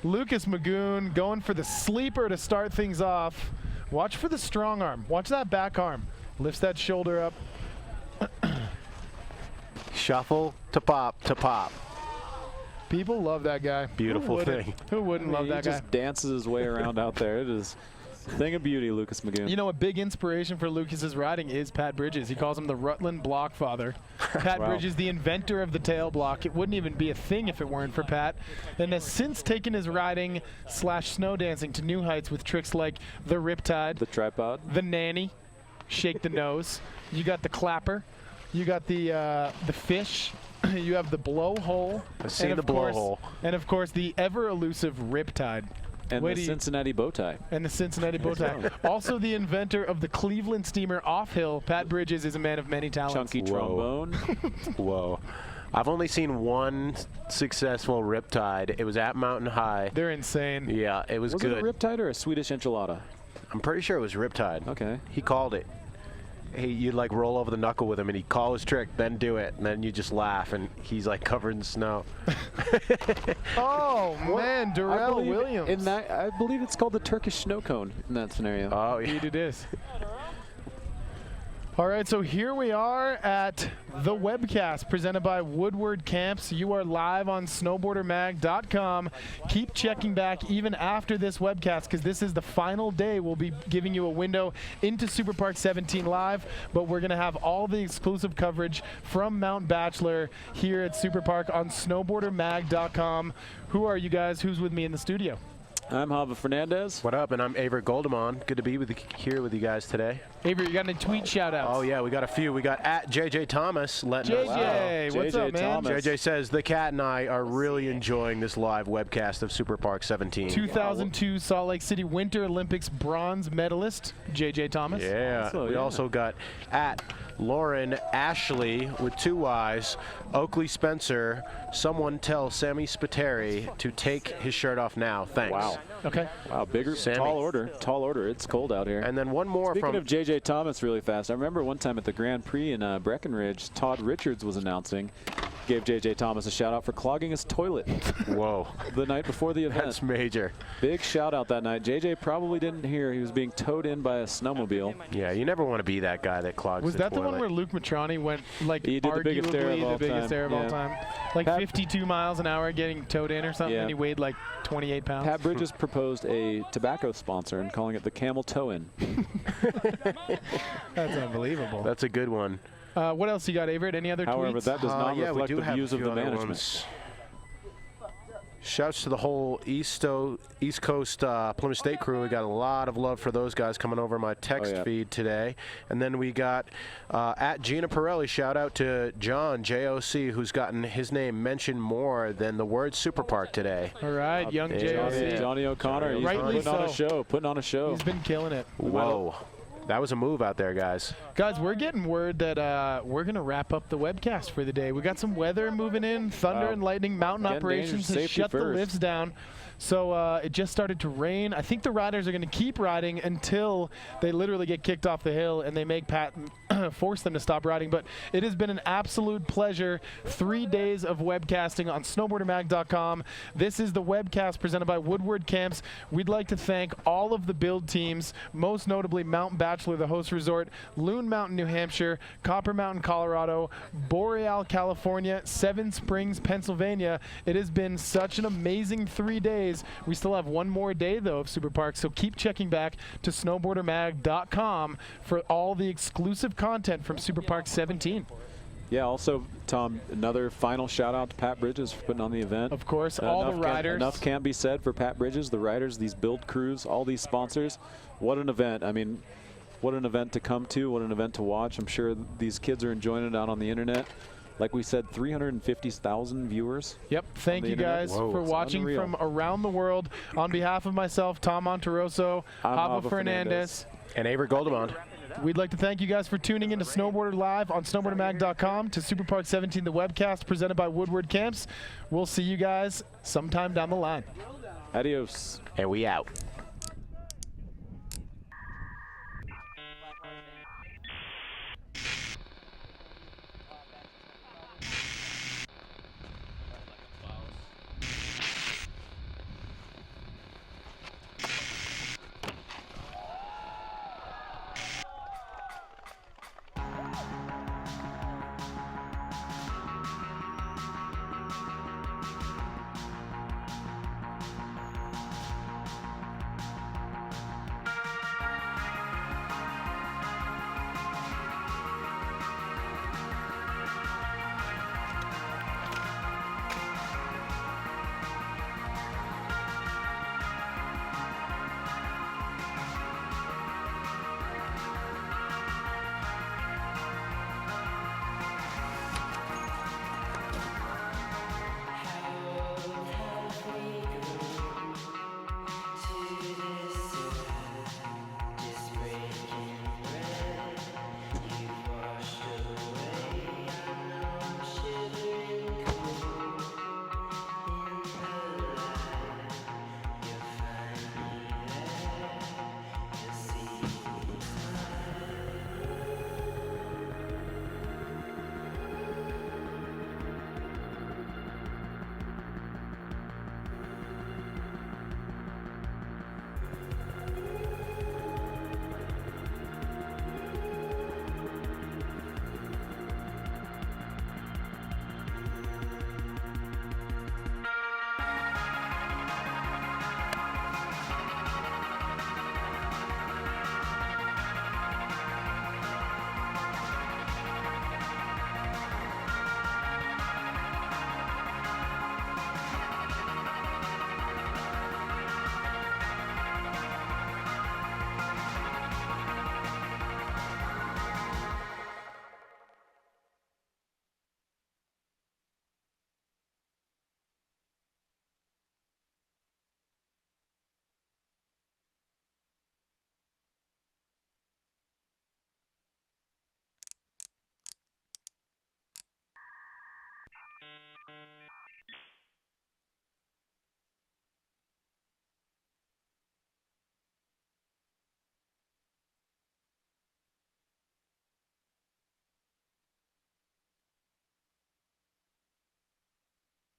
Lucas Magoon going for the sleeper to start things off. Watch for the strong arm. Watch that back arm. Lifts that shoulder up. Shuffle to pop to pop. People love that guy. Beautiful thing. Who wouldn't love that guy? He just dances his way around out there. It is a thing of beauty, Lucas Magoon. You know, a big inspiration for Lucas's riding is Pat Bridges. He calls him the Rutland block father. Pat Bridges, the inventor of the tail block. It wouldn't even be a thing if it weren't for Pat. And has since taken his riding / snow dancing to new heights with tricks like the Riptide, the tripod, the nanny, shake the nose. You got the clapper. You got the fish. You have the blowhole. I've seen the blowhole. And of course, the ever elusive Riptide. And the Cincinnati bow tie. And the Cincinnati bow tie. Also the inventor of the Cleveland Steamer off-hill, Pat Bridges, is a man of many talents. Chunky trombone. Whoa. I've only seen one successful riptide. It was at Mountain High. They're insane. Yeah, it was good. Was it a riptide or a Swedish enchilada? I'm pretty sure it was riptide. Okay. He called it. You'd like roll over the knuckle with him, and he'd call his trick, then do it, and then you just laugh, and he's like covered in snow. Oh man, Darrell Williams. In that, I believe it's called the Turkish snow cone in that scenario. Oh, yeah. Indeed it is. All right, so here we are at the Webcast presented by Woodward Camps. You are live on snowboardermag.com. Keep checking back even after this webcast because this is the final day. We'll be giving you a window into Superpark 17 live, but we're going to have all the exclusive coverage from Mount Bachelor here at Superpark on snowboardermag.com. Who are you guys? Who's with me in the studio? I'm Hava Fernandez. What up? And I'm Aver Goldemon. Good to be here with you guys today. Aver, you got any tweet shout-outs? Oh, yeah, we got a few. We got at JJ Thomas letting us know. JJ, what's up, man? JJ says, the cat and I are really enjoying this live webcast of Superpark 17. 2002 Salt Lake City Winter Olympics bronze medalist, JJ Thomas. Yeah. We also got at Lauren Ashley with 2 Y's, Oakley Spencer, someone tell Sammy Spiteri to take his shirt off now. Thanks. Wow. Okay. Wow, bigger, Sammy. tall order. Tall order. It's cold out here. And then one more Speaking from of JJ Thomas really fast, I remember one time at the Grand Prix in Breckenridge, Todd Richards was announcing, gave JJ Thomas a shout out for clogging his toilet. Whoa. The night before the event. That's major. Big shout out that night. JJ probably didn't hear he was being towed in by a snowmobile. Yeah, you never want to be that guy that clogs Was the that toilet. the one where Luke Matroni went like He did the biggest air of all time? Like 52 miles an hour getting towed in or something, and he weighed like 28 pounds. Pat Bridges proposed a tobacco sponsor and calling it the Camel Toe-In. That's unbelievable. That's a good one. What else you got, Averett? Any other However, tweets? that does not yeah, reflect we do the have views a of few the other management. ones. Shouts to the whole East Coast Plymouth State crew. We got a lot of love for those guys coming over my text feed today. And then we got at Gina Pirelli, shout out to John, JOC, who's gotten his name mentioned more than the word Superpark today. All right, young JOC. Johnny O'Connor, he's putting on a show. He's been killing it. Whoa. That was a move out there, guys. Guys, we're getting word that we're going to wrap up the webcast for the day. We got some weather moving in, thunder and lightning, mountain operations to shut the lifts down. So it just started to rain. I think the riders are going to keep riding until they literally get kicked off the hill and they make Pat force them to stop riding. But it has been an absolute pleasure. 3 days of webcasting on snowboardermag.com. This is the webcast presented by Woodward Camps. We'd like to thank all of the build teams, most notably Mountain Bachelor, the host resort, Loon Mountain, New Hampshire, Copper Mountain, Colorado, Boreal, California, Seven Springs, Pennsylvania. It has been such an amazing 3 days. We still have one more day, though, of Superpark, so keep checking back to snowboardermag.com for all the exclusive content from Superpark 17. Yeah, also, Tom, another final shout-out to Pat Bridges for putting on the event. Of course, all the riders. Enough can't be said for Pat Bridges, the riders, these build crews, all these sponsors. What an event. I mean, what an event to come to, what an event to watch. I'm sure these kids are enjoying it out on the internet. Like we said, 350,000 viewers. Yep. Thank you guys for watching from around the world. On behalf of myself, Tom Monteroso, Hava Fernandez, and Aver Goldemond. We'd like to thank you guys for tuning in to Snowboarder Live on snowboardermag.com to Superpark 17, the webcast presented by Woodward Camps. We'll see you guys sometime down the line. Adios. And we out.